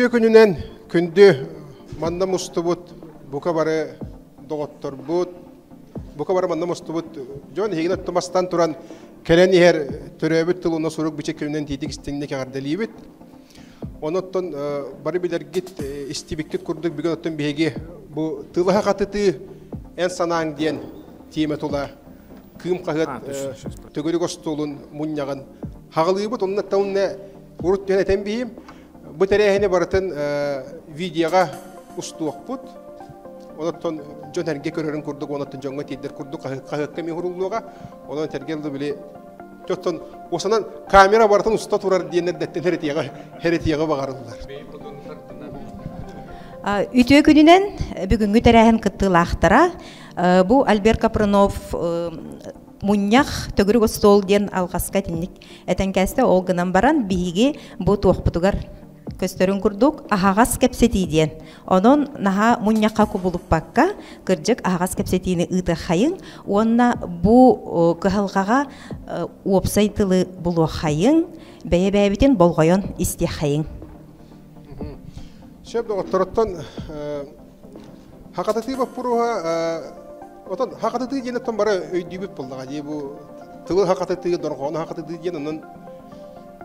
Ütü gününen kündü manda mustubut buka barı doğuttur buka barı manda mustubut John hegin atmastan turan keleni her töröbüt tılına soruk biçek gününen titik istinne kağardalibit. Onotton barı biler git istibikket kurduk bir gün otton bihegi bu tılaha katıtı en sanağın diyen timet ola kım kahıt tögörü kostolun munyağın hağılıyıbıt onunla taunne urut diyen eten bihim bu terehine baratın videoga ustuğuk onotton John herge körörün kurduk onotton jonga tider kurduk kahıkka mi hurulluğa ondan tergeldi bile Jotton osanan kamera baratın usta turar diyenler detten heretiyaga bağırırlar. Ütü gününen bugünkü terehen kıttılaqtara bu Albert Kapronov Munyak tögürü stol diyen alğaska tinnik etenkeste olgınan baran bihigi bu tuğputugar köstörün kurduk ahağas kepseti diyen. Onun naha munyakka kubulup bakka kırcık ahağas kepsetini ıtı hayın. Onna bu kıhalgağa uopsaytılı bulu hayın. Beye bitin bolgoyon isti hayın. Şebde otorottan hakatati bapuruha otan hakatati diyen otan bara öydübüp buldağa diye bu tılı hakatati dorgonu hakatati diyen onun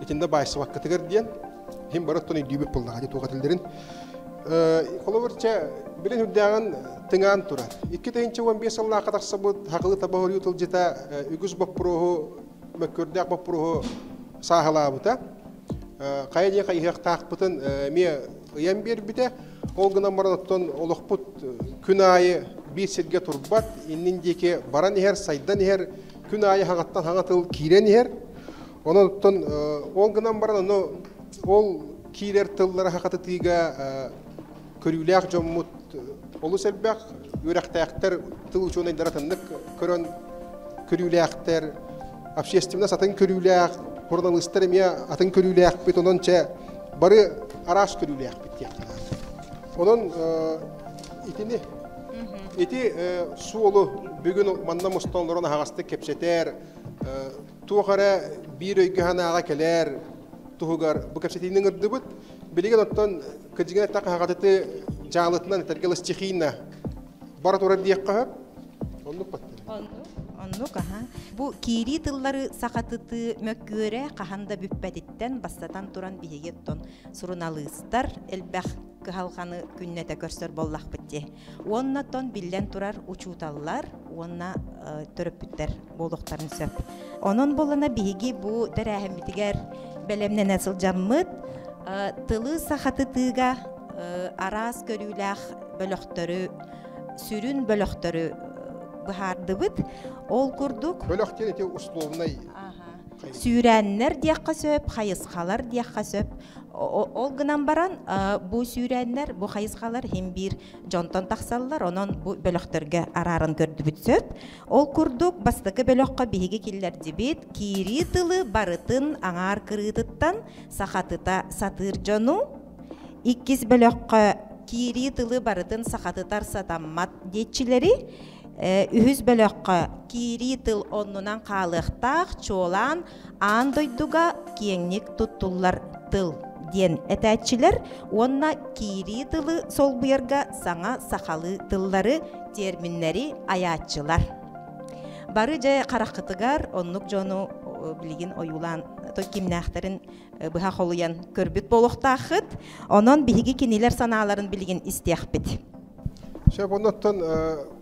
içinde baysı vakkatıgar diyen hem baratton öydübüp buldağa diye tuğatillerin Kolavarça bilen hüddağın tıngağın turar. İki tehinçe 15 Allah kadar sabut hakılı tabahır yutulcita ügüz bapuruhu mökkördeğ bapuruhu sahala buta. Kaya diye kayıhak taqpıtın miye ıyan bir bite olgınan baranotton oluqput gün ayı bir sirge turbat innindeki baran iher saydan iher gün ayı hağattan hağatıl kiren iher onotton olgınan baran ol kirer tıllara haqatı tiga körüylaq jommut olu sebbeq yüreqtaqtar tıl uçuna daratındık körön körüylaqtar общественна сатын körüylaq журналисттер эмне атын көрүлэк бит ононча бары араш көрүлэк бит яктар. Онон итини ити суолу бүгүн манна мустонлорун хагасты кепсетер тугара бир өйгө ханага келер тугар бу кепсетинин ырдыбыт билеген оттон кыжыгына так хагаты жалытынан тергелес чихина бара турар диякка ондук баттыр. Оннук бу кири тыллары сакатыты мөккөрө каханда бүппетиттен бастатан туран бигеттон суруналыстар элбах кыхалганы күннете көрсөр боллак битти. Оннотон биллен турар учуталлар, онна төрөпүттер болуктарын сөп. Онон болана биги бу терәһем битигер белемнен асыл жаммыт тылы сакатытыга арас көрүләх бөлөктөрү сүрүн бөлөктөрү бахардыбыт ол курдук бөлөктөр эте условный сүйрәннәр диякка сөп хайыскалар диякка сөп ол гынан баран бу сүйрәннәр бу хайыскалар һәм бир жонтон таксаллар онон бу бөлөктөргө арарын көрдүбүт сөп ол курдук бастыкы бөлөккө биһиги киллер дибит кири тылы барытын аңар кырытыттан сахатыта сатыр жону иккис бөлөккө кири тылы барытын сахатытар сатаммат детчилери үһүз бөлөккө кири тыл оннунан калыктак чолан ан дойдуга кеңник туттуллар тыл диен этәчилер онна кири тылы сол буерга саңа сахалы тыллары терминнери аячылар бары же каракытыгар оннук жону билигин оюлан кимнахтарын быха холуян көрбүт болохтахыт онон биһиги кинилер санааларын билигин истиякбит. Şöp ondan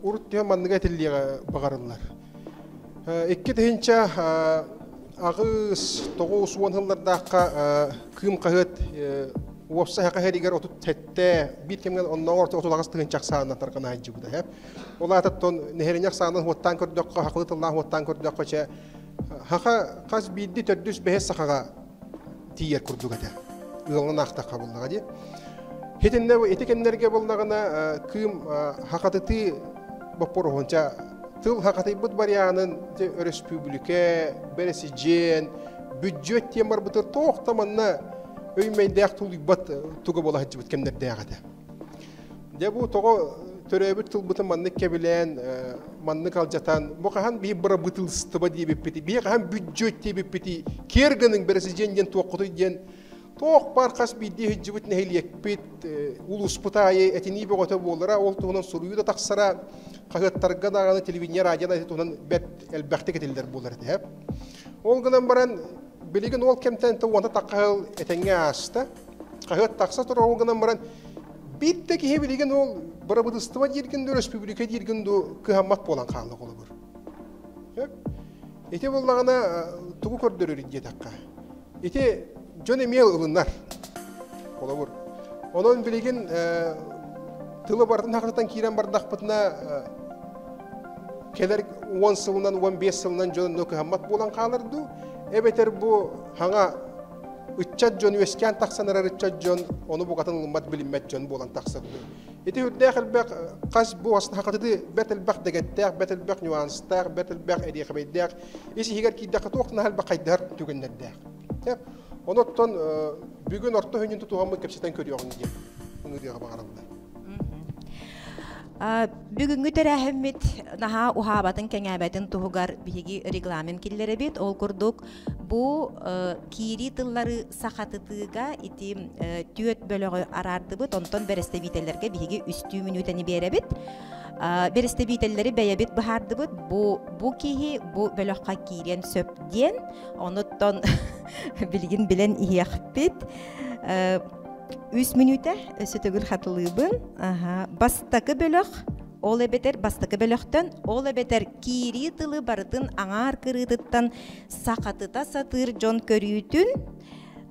urut diye mandıga tilliye bağırırlar. İki tehinçe ağız 9-10 yıllarda kım kahıt Uopsa haka heriger otut tette bir kemgen ondan orta otulağız tehinçak sağına tarkana hacı bu da hep. Ola tatton neherinyak sağına hottan kördükka haklı tıllah hottan kördükka çe haka kas biddi tördüs behes sakaga tiyer kurduk ete. Yolun akta kabullaga diye. Hitinde bu etikenlerge bulunağına kım hakatıtı bapor honca tıl hakatı bud baryanın respublike beresijen büdjet yemar butır toxtamanna öymey dağ tulu bat tuga bola hacı bitkemler dağada. De bu togo töröbüt tıl butun manlık kebilen manlık aljatan bu kahan bir bıra bıtıl sıtıba diye bir piti bir kahan büdjet diye bir piti kerganın beresijen yen toqtu yen Тоқ бар қас бидде хиджибит нехилиекпит улус путайы этини богота болара ол туһунан суруйу да тақсара қағыттарға дағаны телевидение радиода туһунан бет элбәхте кетелдер болар деп. Ол гынан баран билеген ол кемтен туғанда таққыл этеңге аста қағыт тақса тұр ол гынан баран битте ки билеген ол барабыдыстыва диргенде республика диргенде кыһаммат болан хаалык олы бүр. Ете боллагана тугу көрдөрөр ди таққа. Ете John Emil ılınlar. Olabur. Onun bilgin tılı bardan hakikaten kiren bardak pıtına keler 10 yılından 15 yılından John Noku hammat bolan kalırdı. Ebeter bu hanga 3 John Westkan taksanlar 3 John onu bu katın ılınmat bilinmet John bolan taksadı. Eti hüddâhil bak kas bu aslında hakikaten betel bak degetler, betel bak nüanslar, betel bak ediye kabedler. İsi higer ki dakika toqna hal bakaydar tügennedler. Onotton bugün orta hününde tuğamı kepseten körüyorsun diye. Bunu diye bağırırlar. Бүгүнгү терәһиммит наһа ухабатын кеңәбәтен туһугар биһиги регламент киллере бит ол курдук бу кири тыллары сахатытыга ити түөт бөлөгө арардыбыт онтон берестебителерге биһиги үстүү мүнүтени беребит берестебителери бәйәбит бахардыбыт бу киһи бу бөлөкка кирен сөпден оноттон билгин билен иһиэхпит 3 минута сөтөгүл хатылыбын. Бастакы бөлөк ол эбетер бастакы бөлөктөн ол эбетер кири тылы бардын аңар кырыдыттан сакатыта сатыр жон көрүүтүн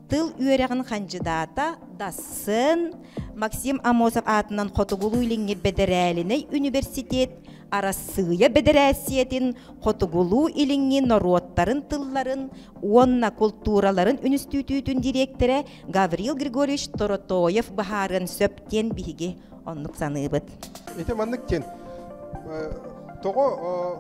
тыл үйрөгөн кандидата дасын Максим Амосов атынан Хотугулу илиңи бедерелине университет арасыя бедерәсиятин Хотугулу илиңи народтарын тылларын онна культураларын институтун директоры Гаврил Григорьевич Торотоев бахарын сөптен биһиги оннук саныбыт. Эте маннык тен. Того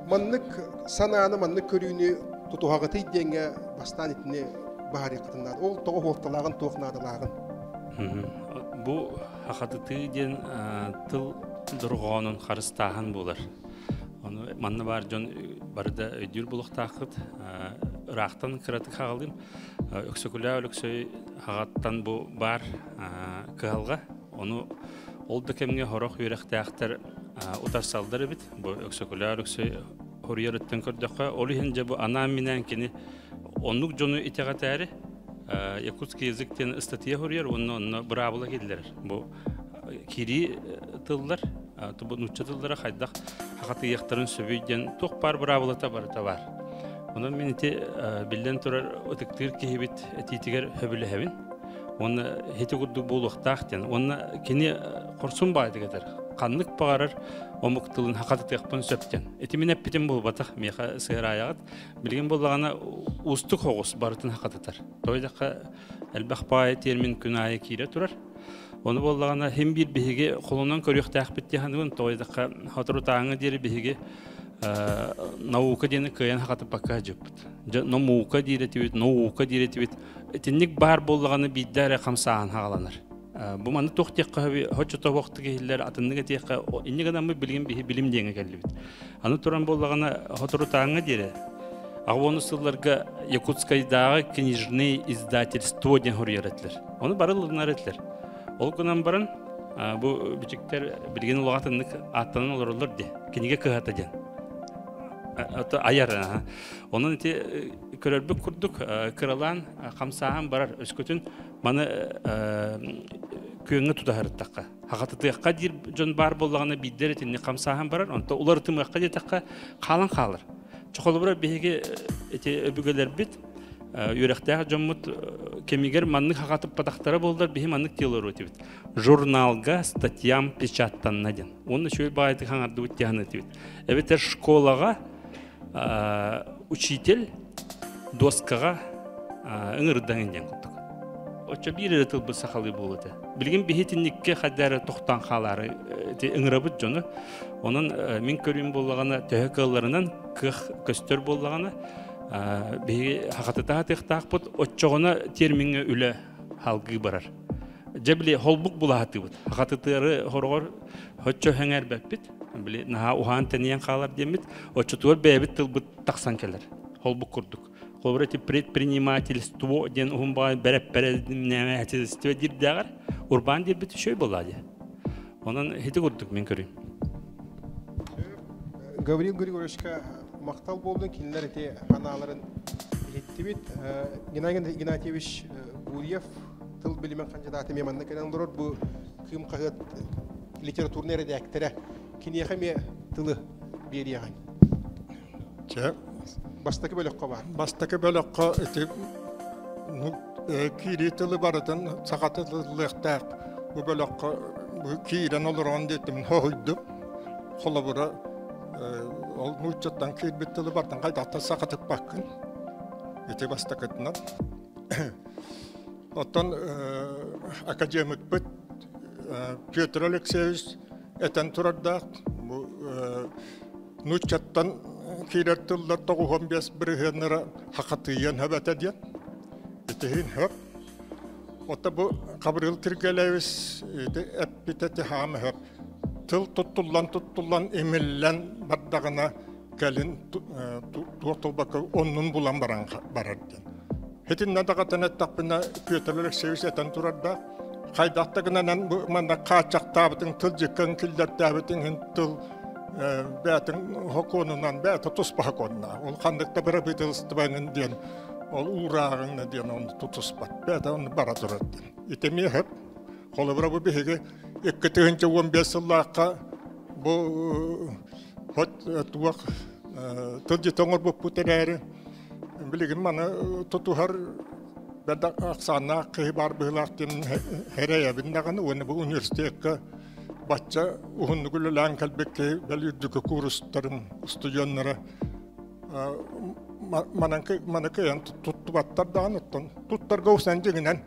маннык сананы маннык көрүүнү тутугагыты деңге бастан итне бахары кытындар. Ол того хорталагын тоқнадылагын. Бу хакатыты ден тыл дургонун харыстахан болар. Onu manna var jon barda ödül buluqtaqıt raqtan kıratık haqaldım. Öksökülə ölüksöy haqattan bu bar kıhalga. Onu oldu kemge horoq yürekdaqtar utarsaldır bit. Bu öksökülə ölüksöy horiyarıttan kördəqə. Olu hence bu anam minen kini onluk jonu iteqatari Yakutski yazıkten ıstatıya horiyar. Onu brabula geldiler. Bu kiri tıllar. Bu nutçatıllara haydaq haqatı yaqtарын söbüyden toq par brabulata barata var. Onu miniti bilden turar ötüktür kehibit etitiger höbülü hevin. Onu heti guddu buluqtaqten. Onu kini qorsun baydı geter. Qanlık bağırır omuqtılın haqatı taqpın söpten. Eti min eppitin bu bataq meqa sığır ayağıt. Bilgin bolağana ustuk hoğus barıtın haqatıtar. Toydaqa elbaq bayı termin günayı kire turar. Onu bollağına hem bir bihigi kolundan körüyük taqbit diyanıgın toydakka hatırı tağını deri bihigi nauka diyeni kıyan haqatı bakka jıpbıt. Nauka diretibit, nauka diretibit. Etinlik bar bollağını biddere kamsağın haqalanır. Bu manı toqtiqqa hoçota vaqtı gehiller atınlıga tiqqa inni gadamı bilgin bihi bilim diyenge gelibit. Anı turan bollağına hatırı tağını deri. Ağvonu sıllarga Yakutskaydağı knижный издательство den huriyatlar. Onu barılığına etler. Ol günden barın bu biçikler bilgin ulağatınlık attanın olurlar diye. Kinige kıhatacan. Ayar. Onun iti körelbük kurduk. Kıralan kamsağın barar. Öskütün bana köyüne tudaharıttaqqa. Haqatıtıqqa dir jon bar bollağına bidder etinni kamsağın barar. Onta ular tımıqqa detaqqa qalan qalır. Çoxalı bura bihigi iti öbügeler bit. Yürekdäki jomut kemiger manнык haqatıp pataqtara bollar bihi manнык diyorlar ötübit. Jurnalga statyam pечаттаннаден. Onu şöyle bayıtı hangardı üttiyanı ötübit. Evet şkolaga учитель доскага ыңырдан ingen kuttuk. Oça bir etil bu saxalı boldu. Bilgin bihitinlikке haddara toqtan qalары ыңырабıt jonu. Onun min körüyüm bollağana töheklarından köstör bollağana bir haqatıta taqtaqput oççoğuna terminge üle halgı barar. Jebli holbuk bulahatıbıt. Haqatıtları horgor hoçço henger bepbit. Bili naha uhan teniyen qalar demit. Oççotuvar bebit tılbıt taqsan keler. Holbuk kurduk. колбрати предпринимательство ден ухумба берепперенемэтистэ дирдагар урбан дир бит шөй болады. Онан хите көрдүк мен көрөйм. Гаврил Григорьевичка мактал болдун кинилер эти аналарын илеттибит. Геннадий Игнатьевич Гурьев тыл билимен кандидаты меманна келен дорор бу кым кагыт литературный редакторы кинияхаме тылы бериян. Че Бастакы бөлөккө бар. бастакы бөлөккө эти кири тылы барытын сакаты тылыктак бу бөлөккө кирен олорон детим хойду. Холобура ол мучаттан кирбит тылы бартан кайдакта сакаты баккын. Эти бастакытынан. Оттон академик бит Петр Алексеевич этен турардак бу нучаттан кирер тыллар 95 биргенера хакатыян хабатадян. Этехин хап. Отта бу Гаврил Григорьевич эпитети хам хап. Тыл туттуллан эмеллен бардагына келин туотулбакы оннун булан барардын. Хетин надагатан аттапына Петр Алексеевич этен турарда кайдактагынан бу манда качактабытын тыл жеккен килдердабытын тыл бәтин хоконунан бәті тұспақонна. Ол қандықта бір бітілістібәнін ден, ол урағыңна ден оны тұтыспат. Бәті оны бара тұрады. Итеме хеп, қолы бұра бұ бігеге 2-15 жыллаққа бұл туақ тұлжетоңыр бұп бұтыр әрі. Білеген маны тұтуғар бәді ақсана қиы бар бұғылақтың әрәйәбіндағаны оны бұл университетке Батча уһуннугуллан калбекке белүддүкө курустарын студионнара мананка ян туттубаттардан оттон туттарга усан жегинен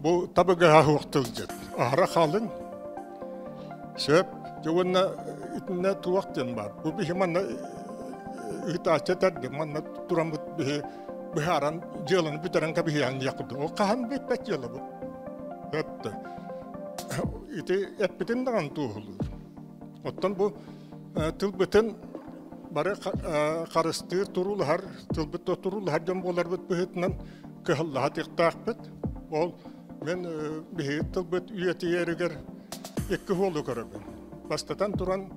бу табыга хуктылжет ара халын сөп жогонна итне туактен бар бу бихиманна итачетер манна турамбыт бихаран jelын битерен кабихян якды о кахан бекпет жела бу өттү ити эппитин даган туhulur. Оттон бу тылбытын бары карыстыр турулар, тылбытта турулар жан болар бит битнен кылла тактакпыт. Ол мен бит тылбыт үйети еригер эки холу көрөбүн. Бастатан туран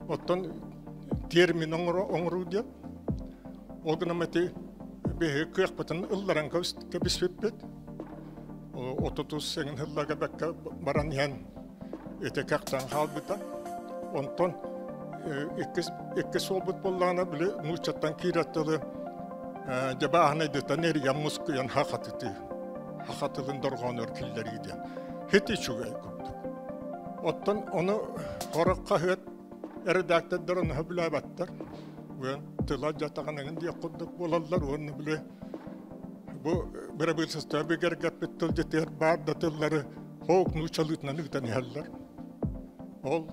оттон термин оңру деп. Огнамати бит кыйкпытын ылларан кебисбит. Ототус сенин хыллага бакка баран ян этекактан халбыта онтон икки солбут боллана биле нучаттан кираттылы жабаахна дета нерия мускуян хакатылын доргонор киллериде хети чугай куп оттон оны хоракка хет редактордорун хөблабаттар мен тыла жатаганын дия куддук болалар оны биле bu berabersiz tabi gergap bittil jeter bar datılları hok nu çalıtna nıgtan yerler. Ol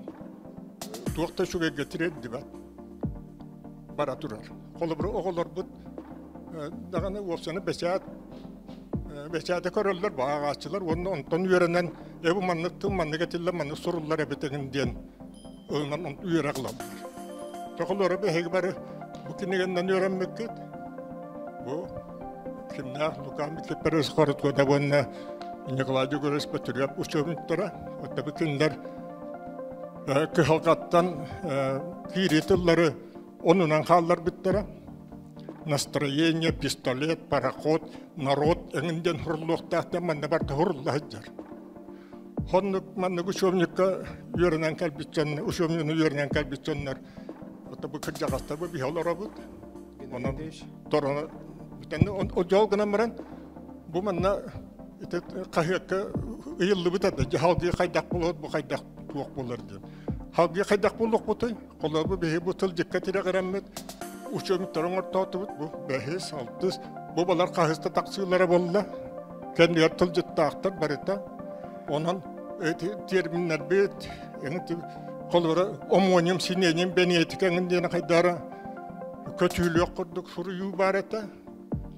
tuakta şuga getiredi bat. Bara turar. Kolubru oğullar bu dağını opsiyonu beşade körüller bağaççılar onu ondan yörenen ebu manlık getiller manlık sorullar ebeteğin diyen ondan üyerekler. Çoğulları behegbarı bu kinegenden öğrenmek et. Bu kimler lukamit keperes karat koda bonna Nikolay Gores Petrov uçurmuşlara tabii kimler halkattan kiritleri onunla kallar bittere настроение пистолет пароход народ энгенден хурлуктахта манна барта хурлахжар хоннук манна гушомникка юрнан калбичен ушомнуну юрнан калбиченнер отабы кыржагаста бу бихолорабут онан торона битен о жолгана маран бу манна ите кахякка ыйыллы битады жахалги кайдак болот бу кайдак туок болор деп халги кайдак болок бутай колобу бехи бутыл жеккатире караммет Uçuyorlar ortalığı bu behes altız bu balar kahısta taksiyonlara bolla kendi yatılcıtta aktar barita onun terminler bit yani kolları amonyum sinenyum benetik engindene kaydara kötülük kurduk soruyu barita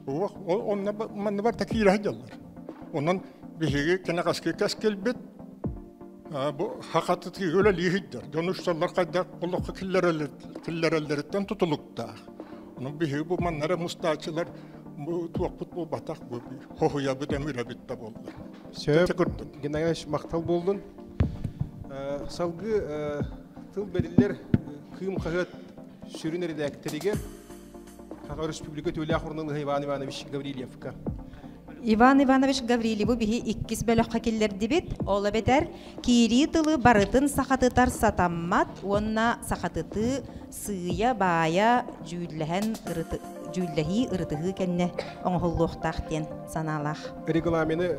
bu onunla man var takir hacalar onun bir kene kaskel bit bu hakikati öyle lihiddir. Dönüşler kadar kolluk killerlerden tutulukta. Onun bir bu manlara mustaçılar bu tuaqput bu batak bu hoya bir demir bitti boldu. Söp, Çakırdım. Genayış maktal boldun. Salgı tıl belirler kıyım kağıt sürüneri de akteriger. Haga Respublika Tölü Ahurnalı Ivan Ivanoviç Gavrilyevka. Иван Иванович Гаврилеву биһи иккис бөлөккө киллердибит, ола бетер кири тылы барытын сахатытар сатаммат, онна сахатыты сыя бая жүүллэхи ырытыгы кенне оңхоллуохтаах тен санаалаах. Регламені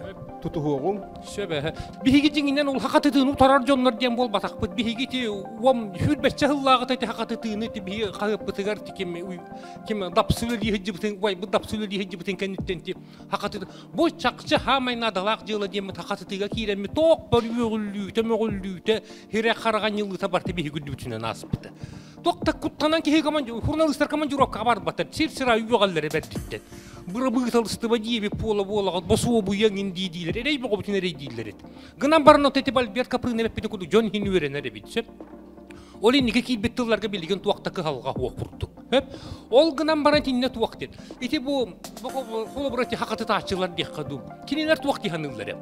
тутуğun. Söbe. Bihi gidinden ol hakatını utarar jonlar diyen bol batak. Bihi giti om hürbeçe hıllağı tete hakatını ti bihi kayıp bıtıgar ti kim dapsılı diye hicibtin vay bu dapsılı diye hicibtin kenitten ti hakatı. Bu çakçı hamayna dalak jıla diye hakatıyla kiremi tok bölüğüllü temögüllü te hire karagan yılı tabartı bihi güdübütüne nasipti. Tok tak kuttanan ki hegaman jurnalistler kaman jurok kabar batar. Sir yugalları bertitte. Bırbıtalısты vadiyebe pola basıo bu yangin didiler. Erey bu obtin erey didiler. Gınan barın oteti bal bir kapırın evet beni kudu John Hinu öğrenir bitse. Olin nikaki bittillarga bilgen tuaqtaki halga okurdu. Hep ol gınan barın tinne tuaqtet. İti bu kolaborati hakatı taççılar dikkadım. Kiniler tuaqti hanılları.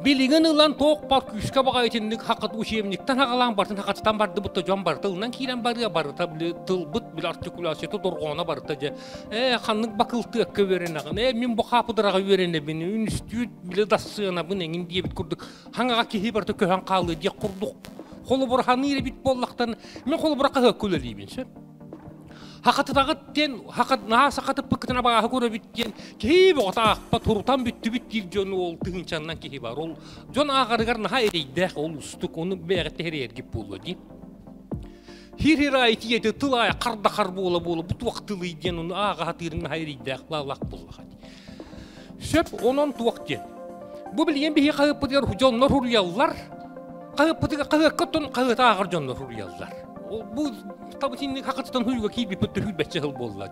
Bilingen ulan tok park üska baga etinlik hakat uşemlikten hakalan bartın hakattan bardı butta jon bartılından kiren barıya barıta tıl bıt bil artikülasyonu dorgona barıta kanlık bakıltı akka verene min bu kapıdıraga verene beni ünstüt bile dassığına bu nengin diye bit kurduk hangaga kihi barıta köhen kalı diye kurduk kolu bura hanıyla bit bollaktan min kolu bura kahı kuleliyim sen Hakatı ten hakat naha sakatı pıkkıtına bağı kuru bitken ki bu ata paturtan bitti jon ol tığınçandan ki var ol jon ağargar naha ereyde ol ustuk onu beğette her yer gibi buldu di hir ayeti yedi tılaya karda kar bola bu tuaqtılı diyen onu ağa hatırın naha ereyde lalak buldu hadi söp onun tuaqtı bu bilyen bir kayıpıdır jonlar huriyallar kayıpıdır ağar jonlar huriyallar bu tabi şimdi hakikaten huyga ki bir pütür hülbetçe hıl bolladı.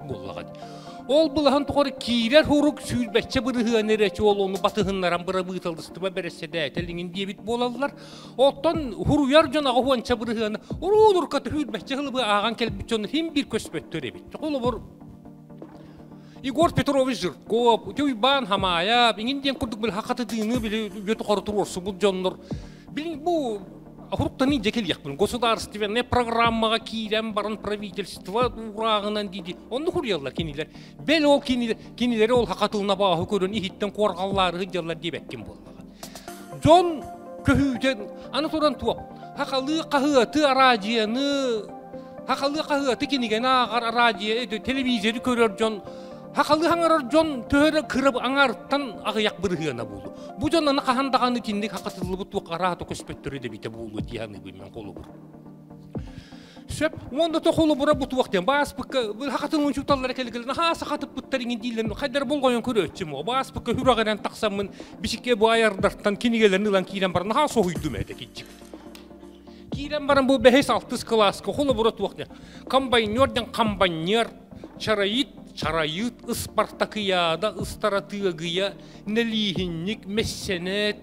Ol bulahan tukarı kirer huruk sülbetçe bırıhı nereçi ol onu batıhınlaran bıra bıhtaldıstıma beresse de telingin diye bit boladılar. Ottan huruyar cana huança bırıhı olur katı hülbetçe hıl bu ağan kelbitçonlar hem bir kösbettöre bit. Ola bor Igor Petrovich Zhirkov, tüy ban hamaya, bingin diyen kurduk bil hakikaten bile götü korutur orsu bu jonlar. Bilin bu Хуртани жекел яқпын. Государственный программаға кийлен барын правительство урағынан дейді. Оны хурьялар кенилер. Бел ол кенилер ол хақатылына бағы көрін ихиттен қорғаллары жалар деп әккен болмаған. Жон көхүйден аны тұран туап. Хақалы қағыты арадияны кенеген ағар арадия телевизиялы көрер жон. Хақалы хаңарар жон төхері кіріп аңарттан ағыяқ біргіғана болды. Бұ жонаны қағандағаны тіндік хақатылы бұт ағаты көспеттірі де бейті болды дейяны беймен қолы бұр. Сөп, онда то қолы бұра бұт уақтен, бас бұққа, хақатылын ұншықталар әкелігілін, ха сақатып бұттарыңын дейлерін, қайдар болғайын көрі өтсім о, бас бұққа хүрағыран тақсамын, бішікке бұ айардартан кенегелерін ұлан кейлен барын, ха соғыйдым әді кетчік. Кейлен барын бұл 5-6 классқа қолы бұра туақтен, комбайнер, Чарайыт, Спартакияда, Стратегия, налихинник, мессенет,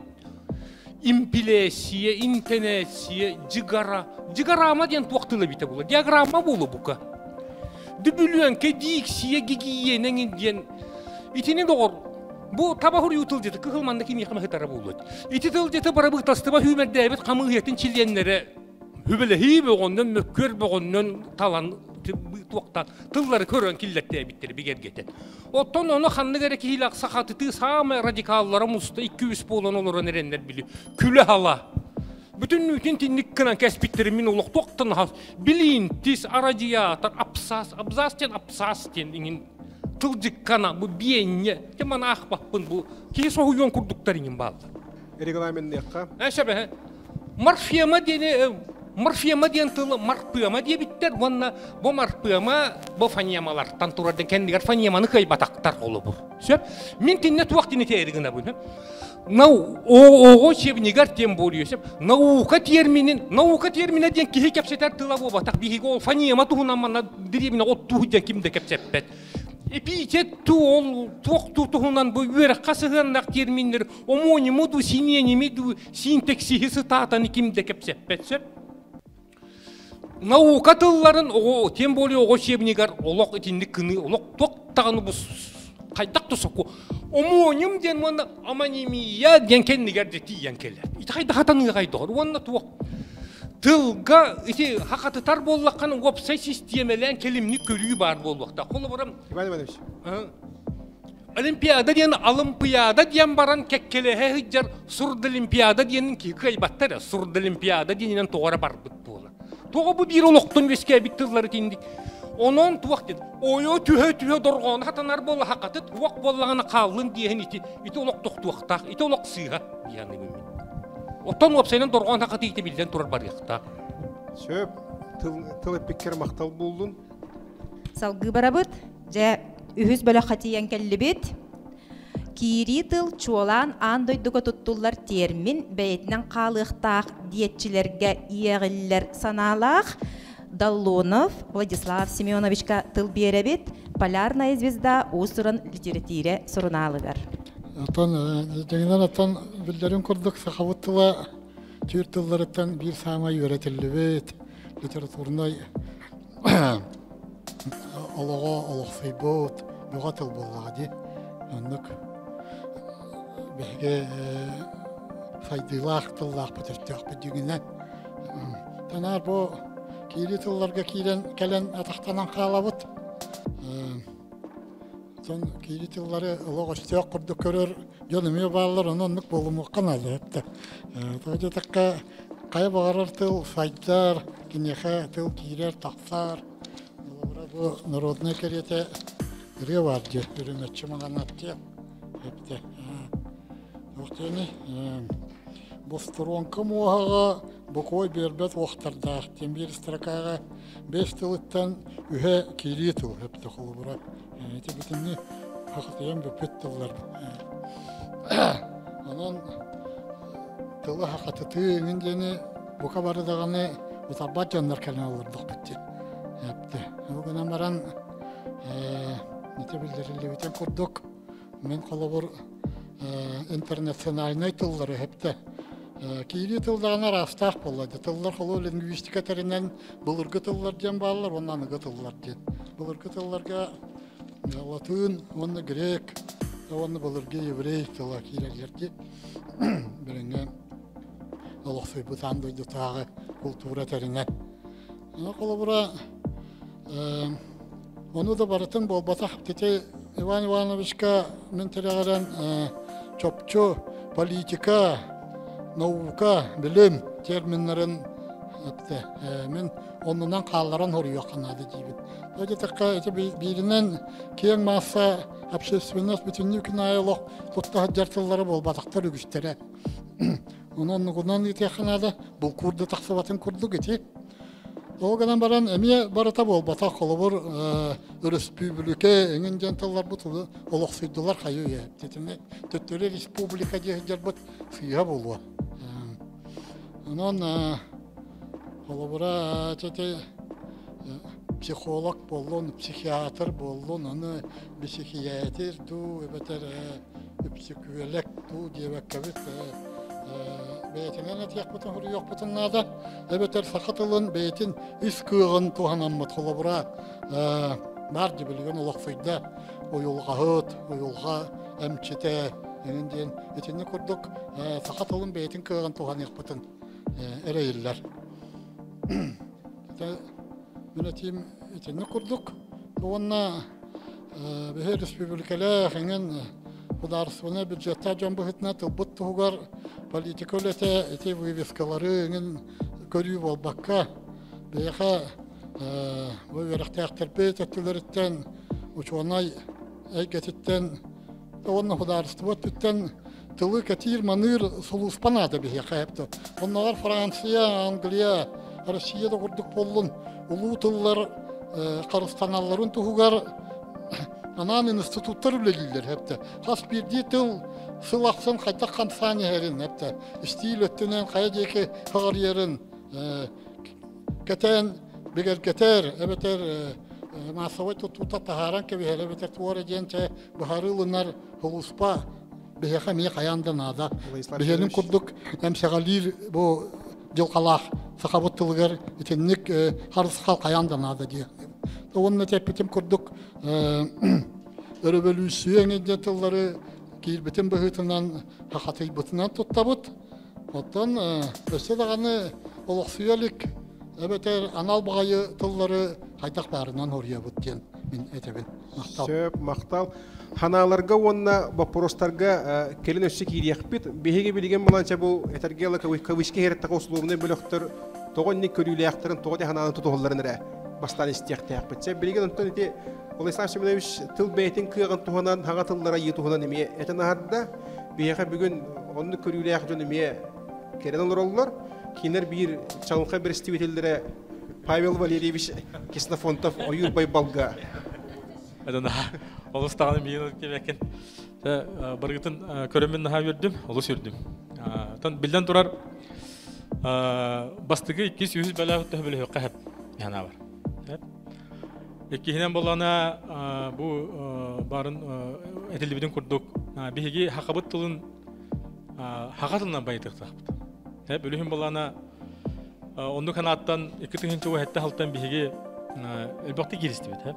импилесия, интенесия, жигара. Жигарама ден туақтылы бите бұла. Диаграмма болу бұқа. Дүбілуенке диксия, гигиенен ден. Итіне доғыр. Бұл табахыр ютыл деді. Кығылманда кем еқімі хетара болу. Ити тыл деді бара бұқтастыба хүмәдді әбет қамығиетін чилденлері. Хүбілі боғыннан, мөккөр боғыннан талан туақтан тыллары көрген киллетте биттері бігергетен. Оттан оны қанны керек хилақ сақатыты самы радикаллары мұсты 200 болан олырын әрендер білі. Күлі хала. Bütün tinnik kınan kəsbitleri min olaq toqtan has. Bilin tis aradiyatır absas ten ingin tılcık kana bu biyenye. Keman ahbapın bu. Ki soğu yon kurduklar ingin bağlı. Reglamentin yakka? Şebe. Marfiyama diyen tılı marpıyama diye bitter. Bu marpıyama bu fanyamalar. Tanturardan kendiler fanyamanı kay bataktar olu bu. Söp. Min tinne tuvaktini teyrigine bu. Oğo çevnigar tem boluyor. Nauka termine diyen kihi kepseter tıla bu batak. Bihi ol fanyama tuhunan manna diriyemine ottuğu diyen kimde kepsepet. Epicet tuğunan bu yörek kasıhırnak terminler omonimu du sinyenimi du sinteksihisi tatanı kimde kepsepet. Nauka tılların o tem boluyor o çevnigar olok etinlik kını olok toktağını bu кайдак тусуку омоним ден мона аманимия ден кеннигер дети янкелер ити кайда хатаны кайдор онна туок тылга ити хакатытар боллаккан опсай системален келимни көрүү бар болбакта колу барам Иван Иванович. Олимпиада диен Олимпиада диен баран кеккелеhe хыджар сурд Олимпиада диенин ки кайбаттар сурд Олимпиада диенен тоора барбыт болар. Тога бу бир олоктун беске биттылары тиндик. Онон туак дед. Ойо түһө доргон хатанар болла хакаты туак боллагана калын диен ити олок токтуактак ити олок сыга диен мен. Отон опсайнан доргон хакаты ити билден турар бар якта. Сөп тыл пиккер мактал болдун. Салгы барабыт, же үхүс бөлө хатиян келлибит. Кири тыл чуолан андойдуга туттулар термин бәйтінен қалықтақ диетчилерге иегиллер саналақ. Даллонов Владислав Семеновичка тыл беребит, полярная звезда усырын литературе суруналыгар. Жаңынан аттан билдерин курдук сахавыттыла түйіртылларыттан bir сама үйретілібет, литературной олоға олықсайбот, бұға тыл болғади. Оннық бәге сайдылақ тыллақ бұтырттық бүдігінен. Танар бұл кейлі тылларға кәлен атақтанан қалабыт. Сон кейлі тыллары олоға үстіяқ құрды көрір жөніме бағалар, оннық болымы қаналы әпті. Тоғыды таққа қай бағарар тыл сайдар, кенеха тыл кейлер тақсар. Бұл народный керете реварди, үріметші маған атты. Әпті. Оқтені, бұл сторонка мұғаға бұқой бербет оқтардақ. Тембір стракаға 5 тылыттан үхе кейлі тыл, әпті қолы бұра. Әті бітімні қақытайын бүпет тыллар. Онан тылы хақатыты өңіндені бұқа барыдағаны ұтарбат жандар кәлін алырдық бітті. Әпті. Оғынан баран нете білдірілі өтен құрдық. Мен қолы бұр интернациональный тыллары әпті. Кейлі тылдағына растақ болады. Тыллар қолы лингвистика тәрінен бұлырғы тыллар ден балылар, онан ұғы тыллар ден. Бұлырғы тылларға латын, оны грек, оны бұлырғы еврей тылла кейлерлерді. Біріңе олықсой бұтан дойды тағы культура тәрінен. Қолы бұра onu da baratın bol batak tete Ivan Ivanovichka men teragaren çopçu politika nauka bilim terminlerin yaptı. Men onundan kallaran horuyor kanadı gibi. Öyle takka ete birinden kiyen masa общественность bütünlük nayoluk tutta haccartılları bol bataktar ügüçtere. Onun ete kanadı bol kurdu taksavatın kurdu geti. Oğadan baran emiye barata bol batak kolubur Respublika engin jantallar butulu olaq suydular kayıyor ya. Tetine töttöre Respublika diye jarbut suya bolwa. Onun kolubura tete psikolog bollun, psikiyatr bollun, onu psikiyatr du beter psikolog du diye bakabit. Beytinden etiyak butun huru yok butun nada. Ebeter sakatılın beytin iskığın tuhanammat kolabura bardı bilgen olaq fayda. O yolga hıt, o yolga emçite. Enindien etini kurduk. Sakatılın beytin kığın tuhan yok butun ereyiller. Yönetim etini kurduk. Bu onna Beher Respublikalar hengen Kudarsına büdjetta jambıhıtna tılbıt tuğgar politikolete ete vivskaları görüp olbakka beha bu veraktar terbiye ettileritten uçwanay aygetitten onun kudarstıvattan tılı katir manır soluspanada beha yaptı. Onlar Fransa, Angliya, Rusya'da kurduk bollun ulu tıllar Kırgızistanlıların tuğgar Anan institutları bile gelirler hep de. Has bir tıl sılaqsın kayta kansani herin hep de. İstil öttünen kayacaki kariyerin keten biger keter ebeter masavay tututa taharan ke biher ebeter tuara gente baharılınlar huluspa bihe mi kayandan ada. Bihelim kurduk hem şagalir bu dilqalaq sakabuttılgar etenlik harıskal kayandan ada diye. Onun tepetim kurduk өрөбөлүүсү эңеде тыллары киирбитин быһытынан хахатыйбытынан туттабыт. Оттан өсө даганы олохсуялык эбетер анал багайы тыллары хайдак барынан хориябыт ден мен этебин мактал. Сөп мактал. Ханаларга онна вопростарга келин өссө кириякпит. Беһиге билген буланча бу этергела кавышке хереттак услугуны бөлөктөр тогонник көрүлөяктырын тогоде хананы тутуларын эре бастан истияктаякпытча. Билген онтон эти Олеслав Семенович тыл бейтин кыгын туханан хага тыллара йытуханан эме этенахарда беһиге бүгүн онны көрүлөяк жөн эме керен олорлор. Кинер бир чалынка бир стивителлере Павел Валерьевич Киснофонтов Оюрбай Балга. Адана олустаганы биен кебекен. Быргытын көрөмөн наха бердим, олус үрдүм. Тан билден турар бастыгы 200 бала төбөлө кахап яна бар. Экинен болана бу барын этилбидин курдук. Биһиги хакабыт тылын хакатынан байтыктак. Бөлүхүн болана онду канаттан 2-нче хэтте халтан биһиги элбакты киристи бит.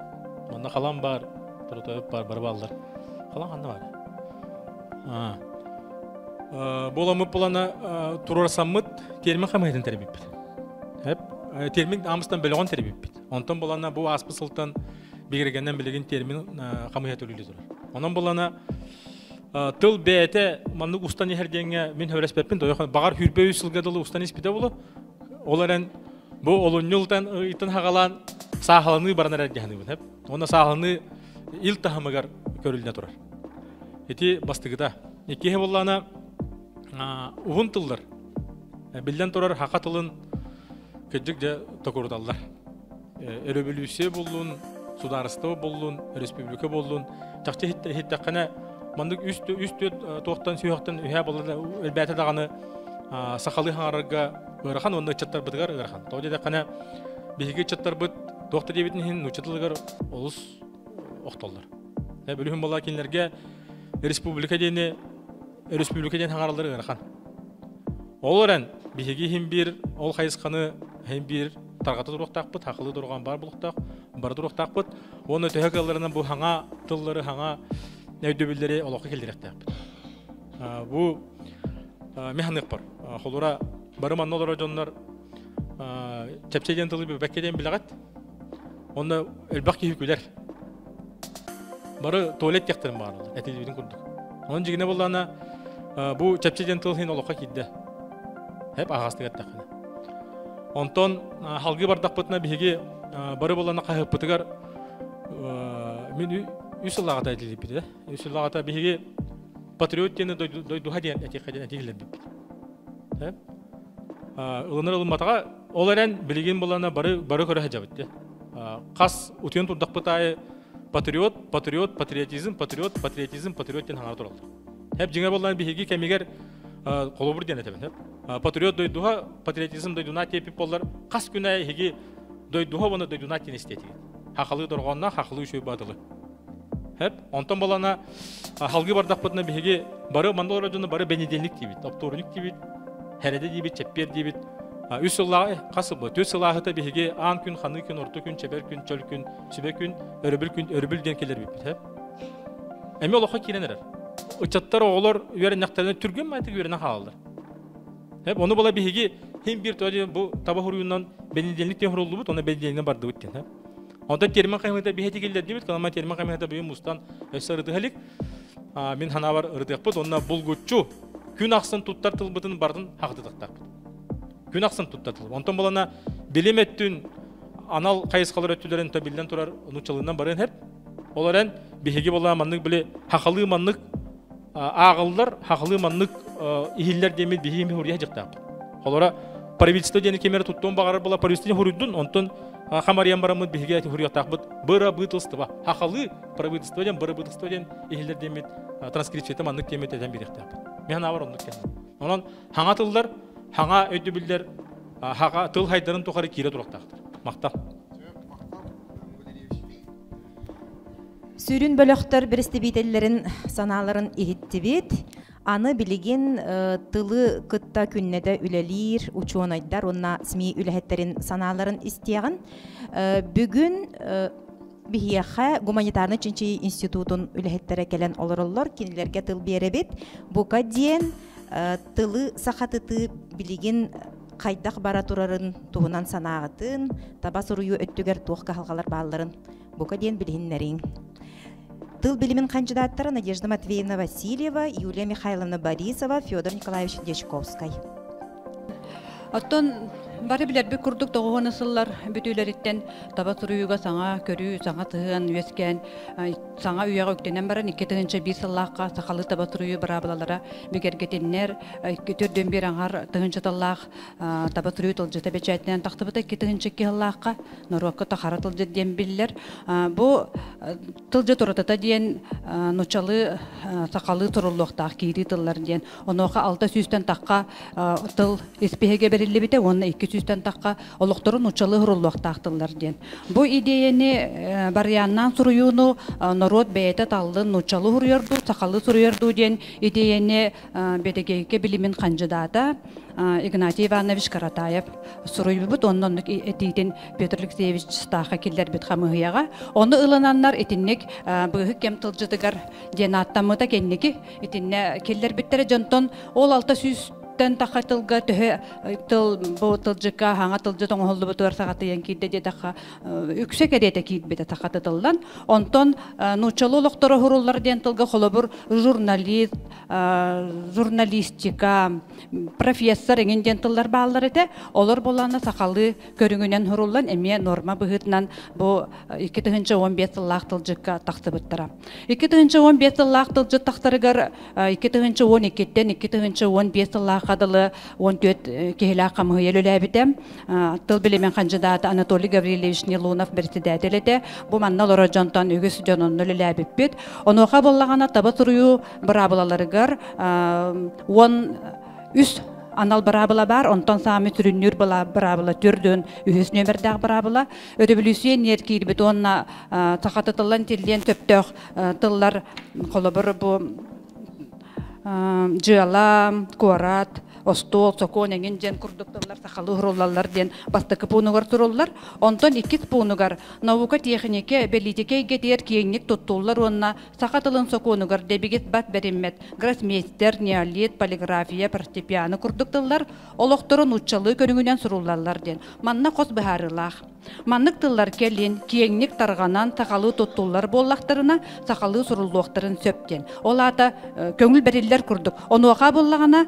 Монда калан бар, турутуп бар балдар. Калан кандай бар? Боламып болана турарсаммыт термин камайтын тербип бит. Термин амыстан бөлөгөн тербип бит. Онтон болана бу аспы сылтан бигергенден билеген термин камайт өлүлү турар. Онон болана тыл бете манны устан эрдеңе мен хөрөспеппин тоёкон багар хүрбөй сылгадылы устан испите болу. Оларен бу олунюлтан итен хагалан сахаланы барнар эрдегени бит. Онда сахаланы ил тахамыгар көрүлүнө турар. Эти бастыгыда экеге боллана угун тылдар. Билден турар хакатылын кыжык же токурдалдар. Өрөбөлүүсү боллун, сударыстоо боллун, республика боллун, чакча хиттакана мандык үст токтан сүйөктөн үһә болду элбәтә даганы сакалы хаңарга ырахан онда чаттар бытыгар ырахан. Тоҗеда кана биһиге чаттар быт токта дебитин хин нучатылгар олус октоллар. Бөлүм бала кинлерге республика дени хаңарлары ырахан. Олоран биһиге хим бир ол хайысканы хим бир таргата туруктакпыт, хакылы турган бар булуктак, бар туруктакпыт. Оны төһәкәлләреннән бу хаңа тыллары хаңа нәүдөбүлләре олоққа келдирәктәп. Бу механик бар. Холура барыман олар жоннар чәпчәден тылы бәккеден биләгәт. Онда элбак киһүкүләр. Бары туалет яктырын бар. Әтилбидин күрдүк. Onun jigine bolana bu çepçeden tıl hin olokka kidde. Hep ağastı gattaqana. Onton halgı bardaqpıtına bihigi barı bolana qayıp pıtıgar men üsüllağata edilip bide. Üsüllağata bihigi patriot deni doyduha diyen etiqaden etiqler bip. Hep ılınır ılmatağa olaren bilgin bolana barı körə həcabıtdı. Qas utyon turdaqpıtayı patriotizm den hangar turaldı. Hep jinger bollan bihigi kemiger kolobur diyen eteben hep. Patriot doyduha, patriotizm doyduna tepip bollar. Qas günay higi doyduha onu doyduna tiyen isteti. Haqalı dorğonna haqalı şöy badılı. Hep ondan bolana halgı bardaqpıtına bihigi barı mandol rajonu barı benedenlik dibit, optornik dibit, herede dibit, çepper dibit. Üç yıllağı qası bu. 4 yıllağı da bihigi an gün, xanı gün, orta gün, çeber gün, çöl gün, sübe gün, örübül denkeler bipit hep. Emi oloqa kirenerer. Uçatlar oğlar üyere naqtarını türgün mü aytık üyerine halalar. Hep onu bola bihigi hem bir toji bu tabah huruyundan benedenlik diye huruldu bud, ona benedenliğine bardı bud diyen hep. Onda terman qaymada biheti geldi dibit, kalama terman qaymada bihim mustan ösarıdı halik. Min hanavar ırdık bud, onna bulguççu gün aqsın tuttar tılbıdın bardın haqdıdıqtar bud. Gün aqsın tuttatılır. Ondan bolana bilim ettün anal qayısqalar ötülerin tabilden turar unuçalığından barın hep. Olaran bihigi bola manlık bile haqalı manlık ağıllar, haqalı manlık ihiller demil bihimi huriya jıqtaq. Olara правительство дени кемер туттон багар бола правительство хурудун онтон хамариям барамыт бихиге хурия тaqbıt. Быра бытылстыба. Haqalı правительство ден быра бытылство ден ihiller демит транскрипцияты манlık демит эден биректaq. Мен авар ондук кен. Онон хаңатылдар Hanga ödübüller, haga tıl haydarın tokarı kire duraqtaqdır. Maqtal. Sürün bölöktör biristibitellerin sanaların ihittibit. Anı bilgin tılı kıtta künnede ülelir, uçuonaydar, onna smi ülehetlerin sanaların isteyen. Bugün бихияха гуманитарный чинчи институтун үлэхеттере келен олороллор кинилерге тыл беребит. Бука диен тылы сахатыты билигин кайдак бара турарын туһунан санаагытын, таба сурую өттүгер туох кахалгалар бааларын бука диен билихиннерин. Тыл билимин кандидаттары Надежда Матвеевна Васильева, Юлия Михайловна Борисова, Федор Николаевич Дечковский. Оттон бары билерби курдук тоғуын ысыллар бүтүлеріттен таба туруюга саңа көрүү, саңа тыгын үескен, саңа үйяға өктенен баран 2-тыгынча бир сыллаққа сақалы таба турую барабылалара бігергетеннер, төрден бир аңар тыгынча таллақ таба турую тылжыта бечәйтінен тақтыбыта 2-тыгынча киыллаққа Норуакка тахара тылжы ден биллер. Бу тылжы туратата ден нучалы сақалы турулуқтақ кейри тыллар ден. Онуға 600-тен таққа тыл еспеге берілі бите, онына 200-тен таққа олықтырын учалы хұрулуақтақтылар ден. Бу идеяны барияннан суруюну народ бәйті талдын учалы хұрыярду, сақалы суруярду ден идеяны бедегейке билимин қанжыдата Игнатий Иванович Каратаев суруйбут, оннан этитин Петр Алексеевич Стаха келдер бит хамыгыяға. Оны ылананнар этинник бұғы кем тылжыдығар ден аттамыда кеннеки этинне келдер биттері жонтон ол 600 тен тахатылга төһө тыл бу тылжыка хаңа тылжы тоңолду бутуар сагаты янкиде дедага үксе керете кийит бете тахатылдан онтон нучалолокторо хуруллар ден тылга холобур журналист журналистика профессор эген ден тыллар баалар эте олор болана сакалы көрүнгүнөн хуруллан эме норма быгытынан бу 2015 сыллак тылжыка тактыбыттара 2015 сыллак тылжы тактарыгар 2012-тен 2015 сыллак кадылы 14 кехилак камыгы өлөбүтем тыл билимен кандидаты Анатолий Гаврилович Нилунов председателете бу манна лора жонтон үгүс жонун өлөбүт онуга боллагана таба туруу барабылаларыгар он үс анал барабыла бар, онтон сами түрүннүр барабыла түрдөн үхүс нөмердәг барабыла өдөбүлүсүен неркир бит онна такатытылан тилден төптөк тыллар колобур бу жыала, куарат, остол, сокон, еңен жен курдукталар, сақалы хуруллалар ден бастықы пунугар туруллар. Онтон 2 пунугар наука технике, белитеке гетер киеңнік туттулар онна сақатылын соконугар дебигет бат бериммет, гроссмейстер, неолит, полиграфия, фортепиано курдукталар, олоқтырын уччалы көрүнгүнен суруллалар ден. Манна қос бахарылах. Маннык тыллар келин, киеңнік тарғанан сақалы туттулар боллақтарына сақалы суруллуқтарын сөптен. Олата көңіл бериллер курдук. Онуаға боллағана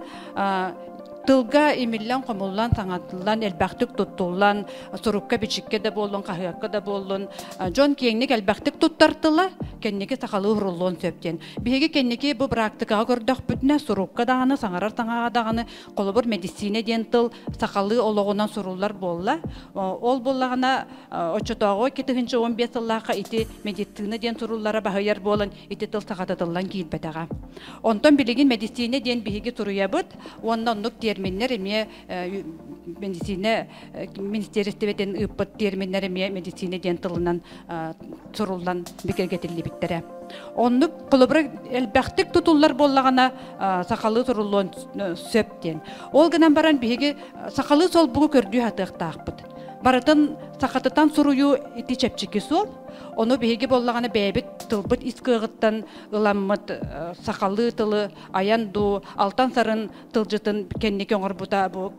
тылга имиллан комуллан саңатылан элбактык туттулан сурукка бичикке да боллун кахыакка да боллун жон киеңник элбактык туттартыла кенники сакалы уруллон сөптен биһиги кенники бу практикага көрдөх бүтүнө сурукка даганы саңарар таңага даганы колобур медицина диен тыл сакалы ологунан суруллар болла ол боллагана очотого 2015 сыллака ити медицина диен суруллара бахыяр болон ити тыл сакатылан кийбетага онтон билигин медицина диен биһиги туруябыт оннон терминнер эме медицина министерствотен ыппыт терминнер эме медицина диен тылынан суруллан бикергетилли биттере. Оннук колобур элбактык тутуллар боллагана сакалы суруллон сөптен. Ол гынан баран биһиги сакалы сол бугу көрдүү хатыктаакпыт. Баратын сакатытан сурую ити чепчики сол. Onu biһиги боллаганы бәбит тылбыт искыгыттан ыламмыт сакалы тылы аянду алтан сарын тылжытын кеннеке оңорбута бу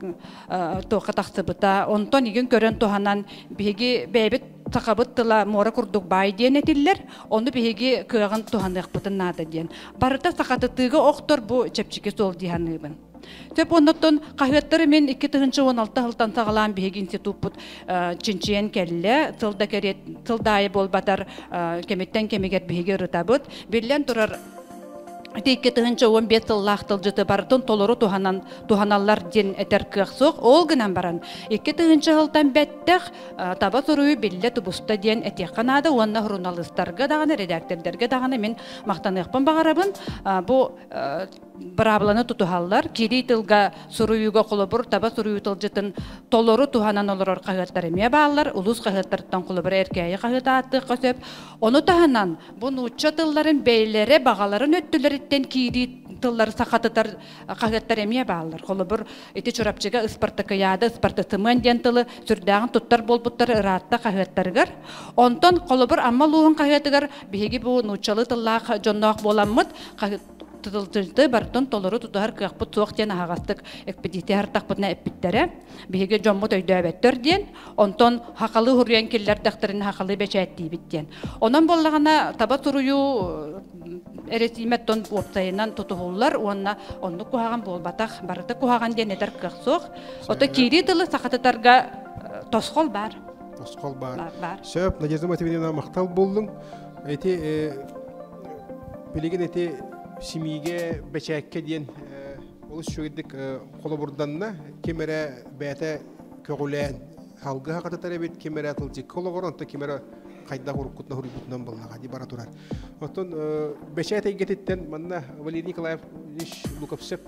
тока таксыбыта онтон иген көрөн туханан биһиги бәбит сакабыт тыла мора курдук бай диен этиллер onu биһиги кыаган туханыкпытын нада диен барыта сакатытыгы октор бу чепчики сол диһаныбын. Төп оннотон кахыттары мен 2016 жылдан сагалан биһиги институт чинчиен келле тылда керет тылдай болбатар кеметтен кемегет биһиги рытабыт биллен турар 2015 сыллах тылжыты бартын толору туханаллар ден этер кыаксок ол гынан баран 2000 жылдан беттех таба суруу билле тубуста ден этекканада онна журналисттарга даганы редакторлерге даганы мен мактаныйкпын багарабын бу брабланы тутухаллар, кири тылга суруюга колобур, таба сурую тылжытын толору туханан олорор кагыттар эме баалар, улус кагыттардан колобур эркәйе кагыта атты көсөп, оны таханан бу нучча тылларын бейлере багаларын өттүлөрүттен кири тыллар сахатытар кагыттар эме баалар. Колобур эти чурапчыга ыспартыкы яды, ыспартытымын ден тылы сүрдәгын туттар болбуттар ыратта кагыттаргар. Онтон колобур амма лугун кагыттыгар биһиги бу нуччалы тыллах жоннок боламмыт, тылтылты бартон толору тутар кыппыт туак ден агастык экспедиция тахпытна эппиттере биһиге жоммут өйдөбөттөр ден онтон хакалы хурьян киллер тахтырын хакалы бечәтти биттен. Онон боллагана таба турую эресимет тон оптайынан тутулар онны кухаган болбатах барыта кухаган ден эдер кыксок ото кири тылы сахатытарга тосхол бар. Тосхол бар. Сөп Надежда Матвеевна мактал болдуң. Эти билеген эти семьеге бечәккә дигән улыс шөгедик колобурданна кемере бәте көгүлән халга хакыта бит кемере тылҗы колобурдан та кемере кайда хуркутна хуркутнан булнага ди бара турар. Оттон бечәте гететтен манна Валерий Николаевич Луковцев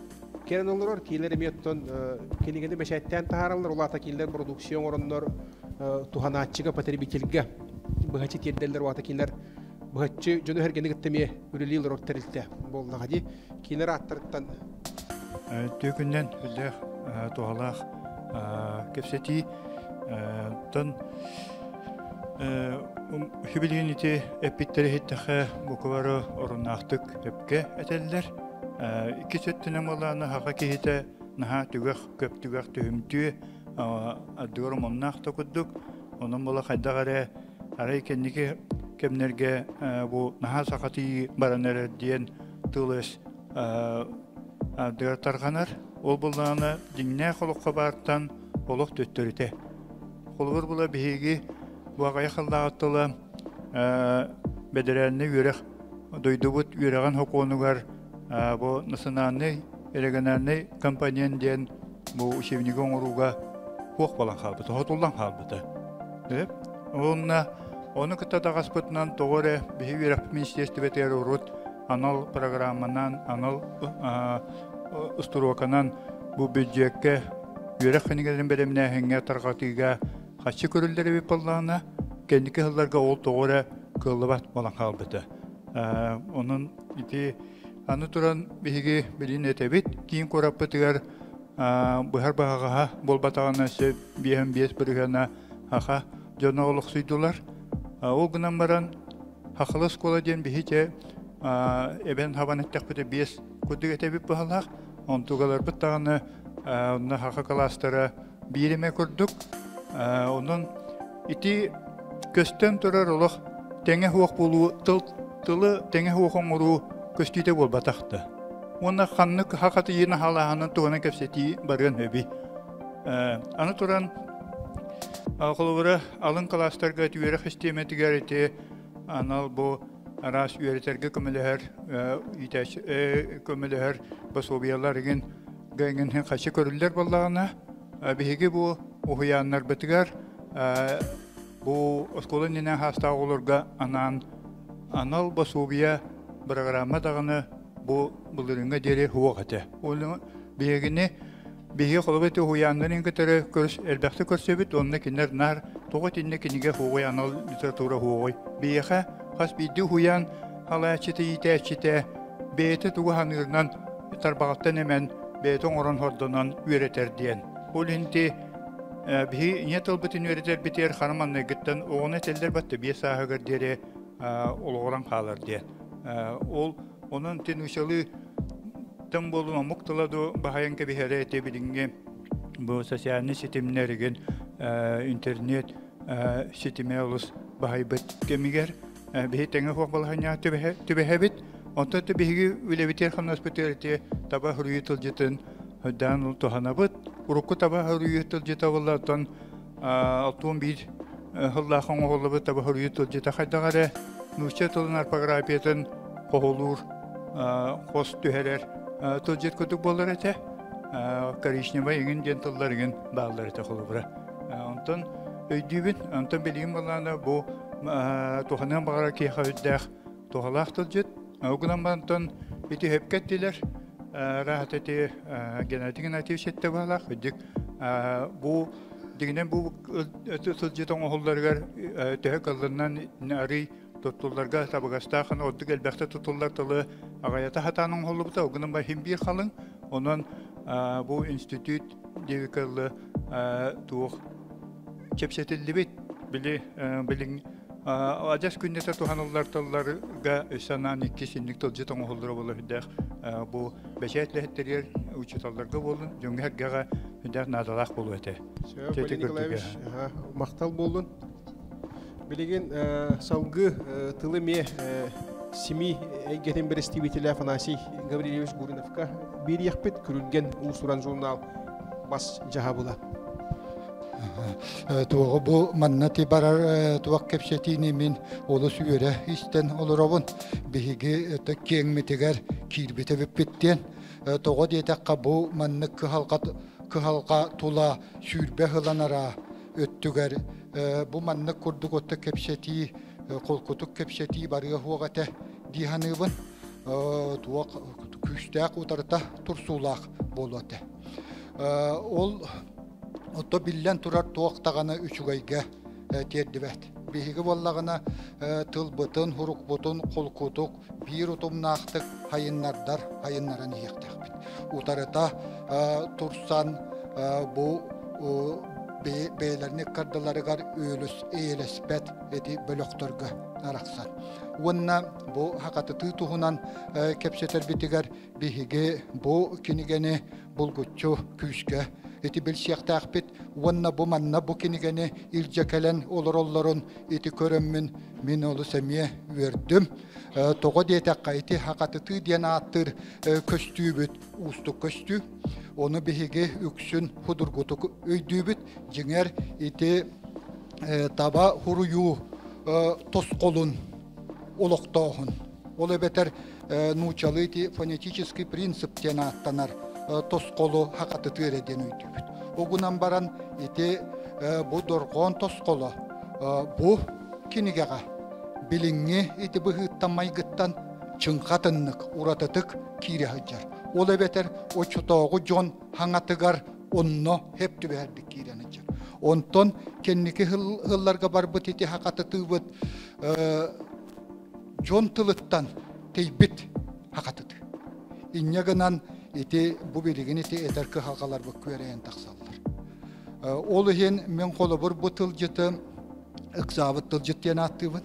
керен олар килер меттон килегенде бечәттән тахаралар улата килер продукцион ороннор туханачыга потребительгә бахачы тедделер вата килер бахачы жөне хергене геттеме үрелилер ортерилте болнага ди килер аттырттан төкүннән үлдә тухалах кепсети тон хибилинити эпиттери хиттәхә буквары орыннахтык эпкә әтәлләр ике сөттенең буланы хака кихите наха түгәх көп түгәх төһүмтү аддыр моннахта куддук onun bola kaydagarı arayı kendiki kemlerge bu naha sakati baranere diyen tılış dörtarganar ol bulağını dinle kolukka bartan oluk döttürüte kolubur bula bihigi bu ağaya kaldağıttılı bederelini yürek duydubut yüreğin hukunugar bu nasınanı eleganarını kampanyan diyen bu şevnigon oruga huk balan halbıtı, hotuldan halbıtı. Onu kıta dağıspıtından doğru bir yürek ministerstveteri urut anal programından, anal usturokanan bu büdjekke yürek hınigelerin belemine henge tarqatıga kaçı körülleri bir pallağına kendiki hıllarga ol doğru kılıbat balan halbıtı. Onun iti anı turan bihigi bilin etebit kiyin korapıtıgar bu her bağağa bol batağına bihem biyes bürüğüne haqa jona oluq suydular. O günden baran haqalı skola diyen bihice eben haban ettekpede biyes kudu etebit bağalaq. Ontugalar bıttağını onunla haqa kalastara birime kurduk. Onun iti kösten turar oluq tenge huaq bulu tılı tenge huaqın uru köstüde bol bataqtı. Ona xanlık haqatı yeni halağının tuğuna kefseti bargan hebi. Anı turan Ağılvara alın kalastarga tüyerek istemeti gereti anal bu aras üyeterge kömeleher itaş kömeleher basobiyalar gen gen kaçı körüller ballağına bihigi bu ohuyanlar betigar bu oskola nene hasta olurga anan anal basobiya programa dağını bu bulurunga deri huwaqate onu bihigini bihi qolbeti huyanların keteri körs elbette körsebit onna kinler nar toğut inne kinige huway anal literatura huway biha has bidi huyan halaçete yiteçete bete tuğanırnan tarbaqattan hemen beton oran hordonan üreter diyen olinti bihi niyetolbetin üreter biter xarmanna gitten oğuna teller battı bir sahagar dere oloğran qalar diye ol onun tenuşalı tam boluma muktaladı bahayanka bihere etebilinge bu sosyal sistemlergen internet sistemi olus bahaybet kemiger bihi tenge hoqbalhanya tebehebit onta tebehi uleviter xanaspeterite taba huriyetuljetun hadan tohanabut urukku taba huriyetuljet avallatan altun bir hallahın oğlu taba huriyetuljet xaydagare nuşetulnar paragrafiyeten qoğulur qos tüheler Toljet kötük bollar ete, karışneva yengin jentıllar yengin bağlar ete kolubra. Ondan öydübün, ondan bilgin bollarına bu tohanan bağlar ki xavüddağ tohalaq toljet. Oğunan bantan iti hep kettiler. раhat эти Геннадий Геннадьевич этте бала хөдик бу дигенен бу сылжытың оһулларгар төһө кыллынан нари тоттулларга табыгастахан ордук элбәхтә тутуллар тылы агаята хатаның оһуллубута угунан ба химбир халын онон бу институт дивикаллы туох чепсетилдибит били билин Аjas күннете тухануллар талларга санан 2 синник тылжытың оһуллары болу хүддәк бу бәшәтләһтерер учуталларга болун җөңгәргә хүддәк надалак болу әтә. Валерий Николаевич, мактал болдун. Билеген салгы тылы ме семи әйгәтен представитель Афанасий Гаврилович Гуриновка бир яхпет күрүлгән Улусуран журнал бас жаһабыла. Туғы бұл маннати барар туақ кепсетini мен олы сүйері истен олыровын бігі өті кеңметігер кирбеті віппеттен тоғы дейтаққа бұл манны кыхалға тула сүйірбе хыланара өттігер бұл манны күрдік өті кепсети қолқытық кепсети барығы хуағаты диханыбын туақ күштәк ұтарыта тұрсулақ болуаты. Ол Отто биллен турар туақтағаны үчүгайга тердибет. Биһиги боллагына тылбытын, хурукбутун, қолкутук, бир утумнаақтык хайыннаран иектәкбит. Утарыта турсан бу бейлерни кардыларыгар өлүс эйлеспет эти бөлөктөргө араксан. Уонна бу хакатыты тухунан кепсетер битигер биһиги бу кинигени булгуччу күскө эти билсияқтақпет, уанна бу манна бу кинигени илжекелен олороллорун эти көрөммүн мен олу сәмие өрдім. Тоғы дейтаққа эти хақатыты ден аттыр көстүүбіт, устук көстүү. Оны бігеге үксүн худургутук өйдүүбіт, жеңер эти таба хурую тосқолун олоқтоғын. Олы бетер нучалы эти фонетический принцип ден аттанар. Тосқолу хақаты реден өйдүбіт. Огунан баран ете бу доргон тосқолу бу кинигеға билиңе ете бұғыттамай гыттан чыңқатыннық уратытык кире хыджар. Ол бетер очутоғу жон хаңатыгар онно хеп түбәрдік кирен хыджар. Онтон кенники хылларға барбыт ете хақаты тыбыт жон тылыттан тейбит хақатыды. Иннегінан эти бу билигин эти этерки халкалар бу көрәйен таксаллар. Ол ген мен колы бу тылжыты ыксабыт тылжыттен аттыбын.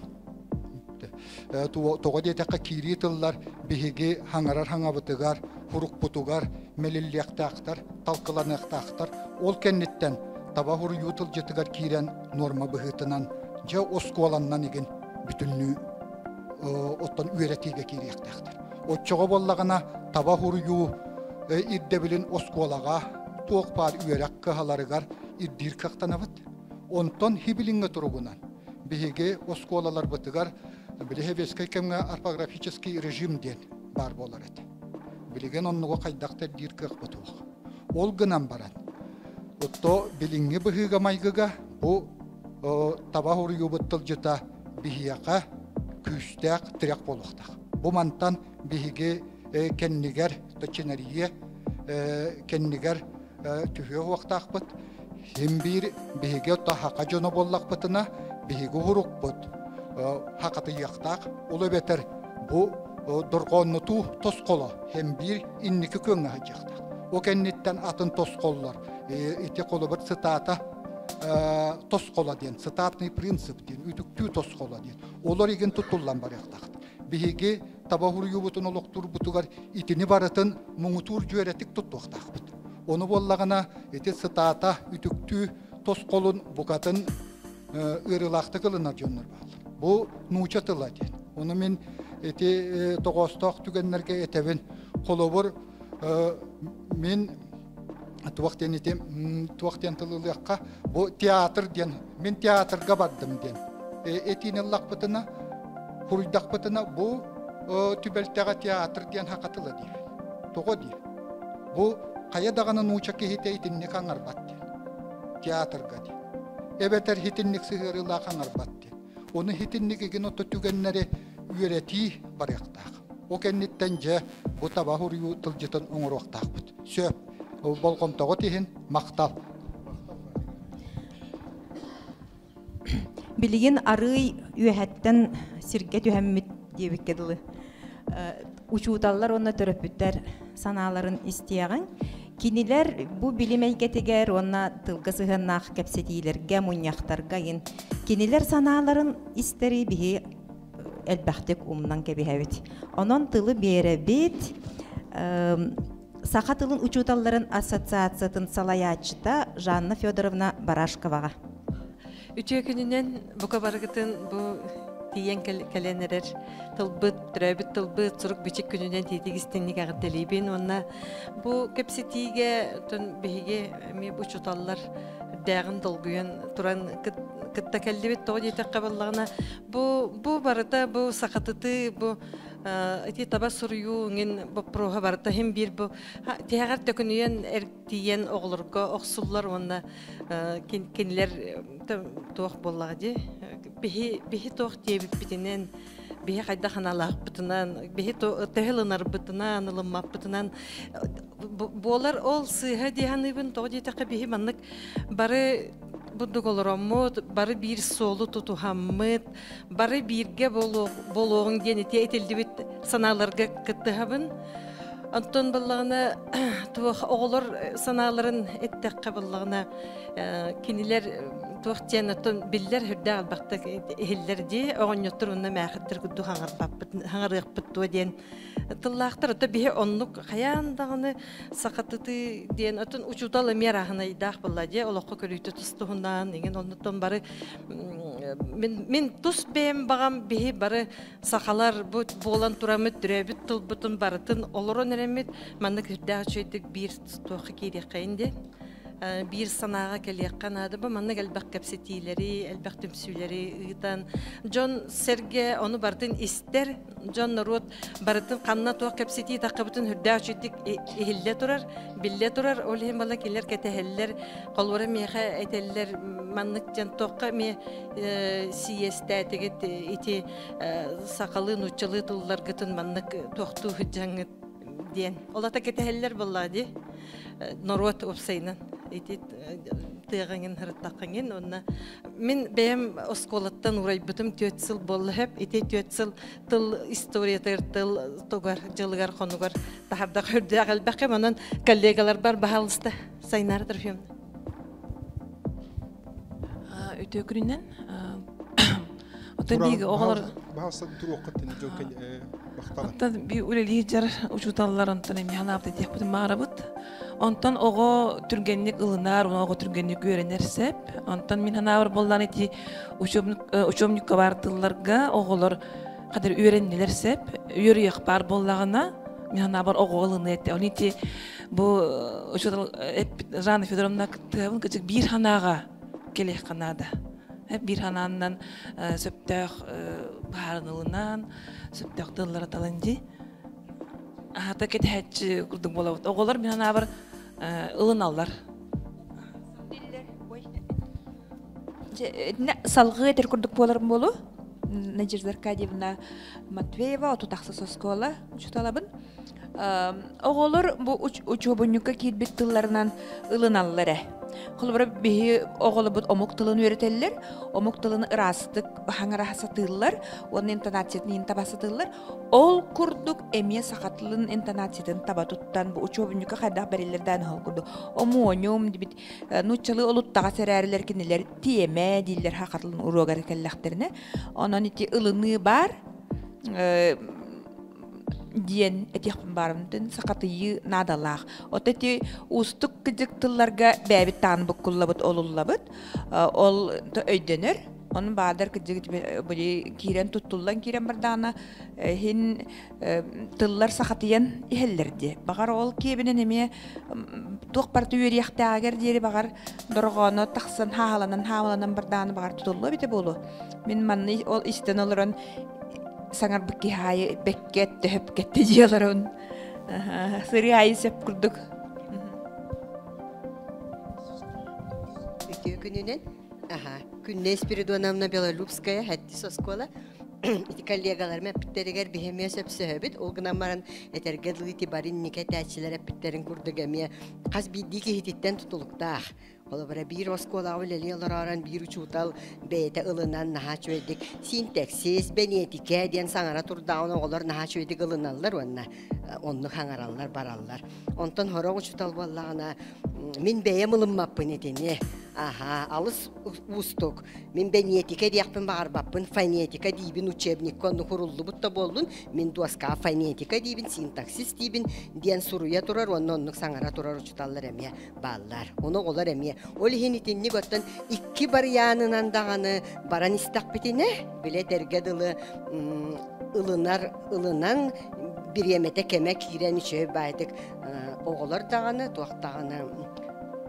Тога детекка кири тыллар биһиги хаңарар хаңабытыгар, хурукпутугар, мелиллектактар, талкыланактактар. Ол кеннеттен таба хур ютылжытыгар кирен норма быһытынан же осколаннан иген бүтүннү оттон үйрәтиге киректактар. Отчого боллагана таба хур иддебилин осколага туок пар үйрәк кыһаларыгар иддир кактанабыт. Онтон хибилиңе туругунан биһиге осколалар бытыгар билехебескай кемге орфографический режим ден бар болар эти. Билеген оннуга кайдактар дир кактатук. Ол гынан баран. Отто билиңе быһыга майгыга бу таба хур юбыттыл жыта биһияка күстәк тирәк болуктак. Бу мантан биһиге кеннигер точинарие кеннигер түһө вактакпыт химбир биһиге та хака жоно боллакпытына биһиге хурукпут хакаты яктак улы бетер бу доргоннуту тосқоло химбир инники көңө хажактак о кенниттен атын тосқоллар ити колу бир цитата тосқола ден цитатный принцип ден үтүктүү тосқола ден олар иген тутуллан бар яктак биһиге табахур юбутун олоктур бутугар итини баратын муңутур жөретик туттуктакбыт. Оны боллагана эти цитата үтүктүү тосқолун букатын ырылакты кылына жоннор бар. Бу нучатыла ден. Оны мен эти тогосток түгеннерге этебин колобур мен туактен тылылыкка бу театр ден. Мен театрга бардым ден. Этинин лакпытына хуруйдакпытына бу түбелтега театр ден хакатыла дир. Того дир. Бу каядаганы нуча кехитейтинне каңарбат дир. Театрга дир. Эбетер хитинник сыгырыла каңарбат дир. Оны хитинник еген отто түгеннери үйрети баряктак. О кенниттен же бу таба хурю тылжытын оңоруактаакпыт. Сөп. Ол болгомтого тиһин мактал. Билигин арый үһәттен сирге түһәммит диебеккедылы. Учуталлар онна төрөпүттер санааларын истияган. Кинилер бу билимейгетигер онна тылгысыгыннах кепсетиилерге муньяхтарга ин. Кинилер санааларын истери биһи элбәхтек умнан кебиһәбит. Онон тылы беребит. Саха тылын учуталларын ассоциациятын салаячыта Жанна Федоровна Барашковага. Үтө күнүнөн бука баргытын бу тиен каленерер тылбыт, трәбит тылбыт, сурук бичик күнүнөн тетигистенник агыттелибин. Онна бу кепсетиге тон биһиге ми бу чуталлар дагын долгуян туран кытта келдибит то дете кабаллагына бу барыта бу сакатыты бу эти таба сурую нген бу прога барыта hem бир бу тягар төкүнүен эртиен оглорго оксуллар онна кинилер тоох боллагы бихи тоох тебип битинен бихи кайда ханалаак бытынан бихи тегелынар бытынан ылыммап бытынан болар ол сыйга диханыбын то дете бихи маннык бары буддук олороммут, бары бир солу тутухаммыт, бары бирге болуғын дені тейтелдібіт саналарға кыттыхабын. Антон баллағына туақ оғылыр саналарын әттәққа баллағына кенілер туақ тен атын биллер хүрді албақты эхеллерді оған йоттыр онына мәхіттір күдді хаңарықпыт туа ден. Тыллақтыр өті бейі онлық қаяндағыны сақатыты ден атын учуталы мерағына идақ болла де олыққа көлікті тұстығынан еген онлықтан бары мен тұс бейім бағам бейі бары сақалар болан тұрамыд дүрәбіт тұлбытын барытын олырын әремет манны күрді ачойдық бір туақы керек қайынде bir sanağa keliyakkan adı bu manna elbaq kapsetileri, elbaq tümsüleri ıtan. John Serge onu bartın ister. John Narut bartın kanna tuaq kapseti taqabıtın hürda açıdık ehille turar, bille turar. Olhem bala keller keteheller, qalvara meha eteller manlık can toqqa me siyeste teget iti saqalı nuçalı tullar gıtın manlık toqtu hüccangıt diyen. Ola ta keteheller vallahi Narut opsaynan. Эти тыгаңын хырыттакканген онна мен бәем осколаттан урайбытым 4 жыл боллап эти 4 жыл тыл историятер тыл тогар жылгар хонугар тахарда көрдө албакы манан коллегалар бар баалыста сайнар тырфем өтө күнүнөн отон биги оголор баалыста туруоккаттын жоккен бактала отон би улели жар учуталлар онтон эми ханапты текпитин маарабыт Ondan oğo türgenlik ılınar, oğo türgenlik öğrenersep. Ondan min hanavır bollan eti uçomnik kabartıllarga oğolar kadar öğrenilersep, yürüyek bar bollağına min hanavır oğo ılını eti. Onun eti bu Жанна Федоровна kıtığın küçük bir hanağa kelek kanada. Hep bir hanağından söptök baharın ılınan, söptök dıllara talıncı. Hatta ket hech kurduk bolabıt. Oğolar min hanavır ılınallar. Salgı eter kurduk bolarım bolu. Надежда Аркадьевна Матвеева, оту тақсас оскола, учуталабын. Оғолар bu учобонюка кирбит тылларынан ылыналлары. Кулбара бихи оғолы бут омук тылын öğreteller, омук тылын ырастык хаңара хасатыллар, onun intonasiyetini tabasatıllar. Ol kurduk emiye sakatlığın intonasiyetini tabatuttan bu учобонюка kadar berilerden hal kurdu. Omonyum dibit nuçalı olup tağa sererler kiniler tiyeme diller hakatlığın urogar kelleklerine. Onun iti ılını bar. Diyen etiyakpın barımdın sakatıyı nadalaq. Oteti ustuk kıcık tıllarga bäbit tanbık kullabıt olullabıt. Ol öйденер. Onun bağdar kıcık böyle kiren tutullan kiren bardağına hin tıllar sakatıyan ihellerdi. Bağar ol kebinin emeye tuq partı yürüyekte ager diyeri bağar dorğonu taqsan hağalanan bardağını bağar tutullu bite bolu. Min manni ol isten olurun sangar beki hayı bekket hep gitti diyorların. Seri hayı sep kurduk. Gününen, Күнне Спиридоновна Белолюбская, хәтти соскола. ити коллегаларым эппиттеригер бихемия сөпсөһөбүт ол гынамаран этергедылыти барин нике тәчилер эппиттерин курдугамия каз биддики хититтен тутулуктаах Олабара bir oskola öyle olaran bir uçutal beyte ılınan naha çöydük. Sintaksis, benetike diyen sanara turda onu olur naha çöydük ılınallar onna. Onu hangarallar barallar. Ondan hora uçutal vallağına min beyem ılınmappın etini. Aha, alız ustuk. Min benetike diyakpın bağırbappın. Fonetika diyibin uçebnik konu kuruldu butta bollun. Min duaska fonetika diyibin sintaksis diyibin diyen suruya turar onluk sanara turar uçutallar emiye ballar. Onu olar emiye. Oli hinitinni gottan iki bar yanınan dağını baran istak bitine bile dergedılı ılınan bir yemete kemek giren içe baydık oğular dağını tuak dağını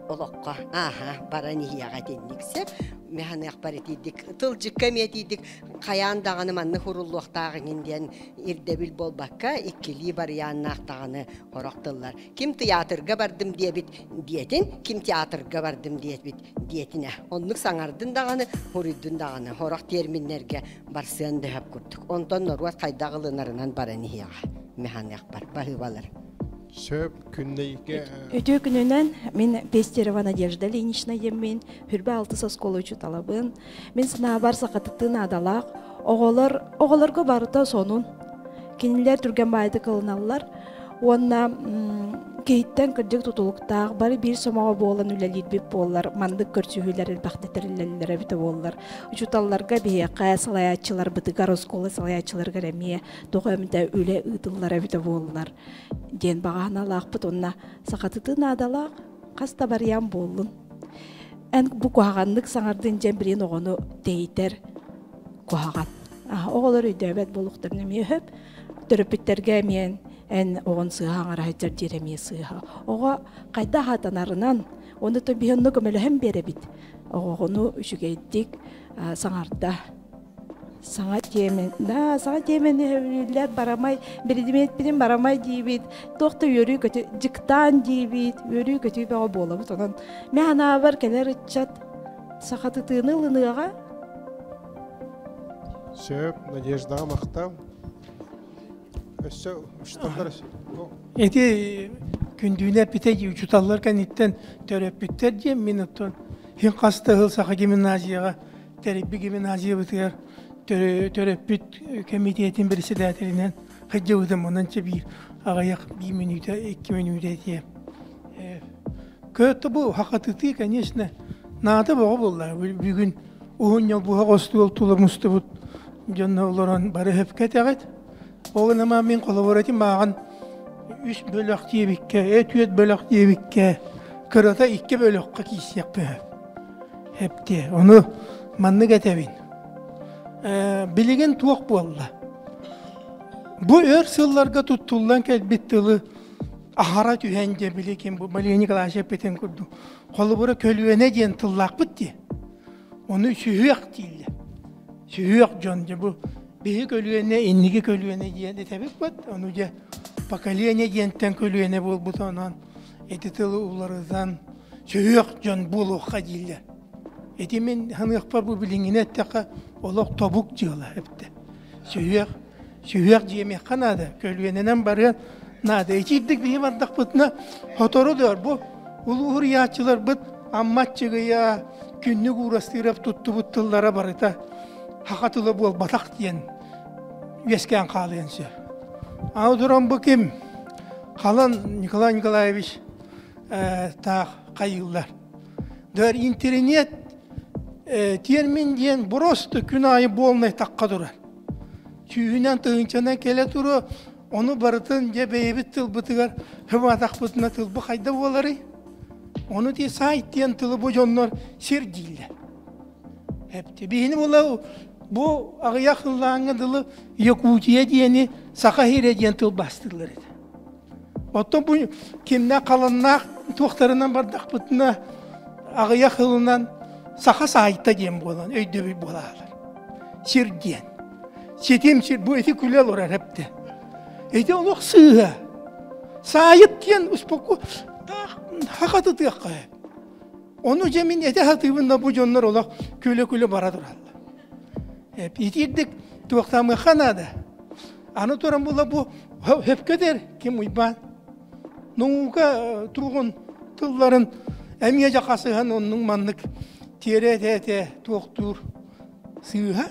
olokka aha baran ihiyaga dennikse mehane akbar etiydik tılcık kemetiydik kayan dağını manlı hurulluq dağının diyen irdebil bol bakka ikkili bar yanına dağını horaktılar. Kim tiyatrga bardım diye bit diyetin, kim tiyatrga bardım diye bit diyetine. Onluk sanardın dağını, hurudun dağını, horak terminlerge barsıyan da hep kurduk. Ondan norvat kaydağılınarından baran ihiyaga mehane akbar bahıvalar. Söp kündeyke Ötü gününden men Пестерова Надежда Ильинична еммен хүрбе 6 соскол учу талабын. Мен сына бар сакатытын адалак. Оголорго барыта сонун. Кинилер түрген байды кылыналар. Онна кейттен кырдык тутулуктаг бары бир сомого болан үлелит бип боллар. Мандык көрсүһүлөр бактетерлелер бите боллар. Учуталларга бияка салаячылар бытыгар осколы салаячыларга ремие догомда үле ыдыллар бите боллар. Ден багана лакпыт онна сакатытын адалак каста барыян боллун. Эн бу куаганлык саңардын жембирин огону дейтер куаган. Оголор үйдөбөт болуктарны мөһөп төрөпүттерге мен эн огон сыһаңар хайтер диремие сыһа. Ого кайда хатанарынан оны то бионно көмөлөһөн беребит. Огону үчүгейдик саңарда Саңа темен өлер барамай, бердимет билин барамай дейбит, тоқты өрі көтü жықтан дейбит, өрі көтü бәға болабыт. Онан, мен ана бар келер үтчат сақатытыны лыныға. Söp, Надеждаға мақта. Өссі, ұштандар Эти күндүнә питеги учуталлар кәниттен төрөп бүттер дем мен оттон. Хин қасты ғыл сақы гимназияға, тәріпбі гимназия бұтығар. Төрөппүт комитетин председателинен хыджыбытым онанча бир агаяк 1 минута 2 минута тие. Көтө бу хакатыты, конечно, наты бого болла. Бүгүн уун жол буга костуул тулур мустубут жоннолорон бары хөпкетегет. Огунама мен коллаборатим баган 3 бөлөк тиебикке, 4 бөлөк тиебикке, кырата 2 бөлөккө кийсекпе. Хепте, ону манны кетебин. Билеген туақ болла. Бу өр сылларга туттулдан келбиттылы ахара түйенде билеген бу Малия Николаевич петен курду. Колубура көлүөнө ден тыллак битти. Onu sühüyak değil. Sühüyak canlı bu. Bir kölüğüne, inniki kölüğüne diye de tabi bat. Onu da pakaliyene diyetten kölüğüne bul butonan. Etitılı ularızdan sühüyak can buluğa değil. Etimin hanıkpar bu bilingine etteka olak tabuk diyorlar hepte. Sühüyak diyemek kanada. Kölüğünen barıyan nada. Ekiptik bir vardak butuna hotoru diyor bu. Ulu huriyatçılar bıt ammatçığı ya günlük uğraştırıp tuttu butullara barıta. Hakatılı bol batak diyen vesken kalayan şey. Ağduran bu kim? Kalan Nikolay Nikolaevich ta kayılar. Der internet termin diyen burası günahı bolmay takka durar. Çüğünen tığınçana kele turu onu barıtın cebeyi tıl bıtıgar hıvatak bıtına tıl bu kayda boları. Onu diye sahip diyen tılı bu canlar sir değiller. Hepti. Bihini bula bu ağıyaklılarına tılı Yakutiye diyeni Sakahire diyen tıl bastırılır edi. Oto bu kimden kalanlar tohtarından bardak bıtına ağıyaklılarından Saka sahipta diyen bolan, öyde bir bolalar. Sir diyen. Setim sir, bu eti külel orar hepti. Eti onu sığha. Sahip diyen uspoku hakatı tıkka. Onu cemin eti hatıbında bu canlar olak küle küle bara durarlar. Итирдик туақтамы ханада. Аны туран була бу хөпкедер кем уйбан. Нуңга тургун тылларын әмия жақасыған оның маннык тере-тете туақтур сыйға.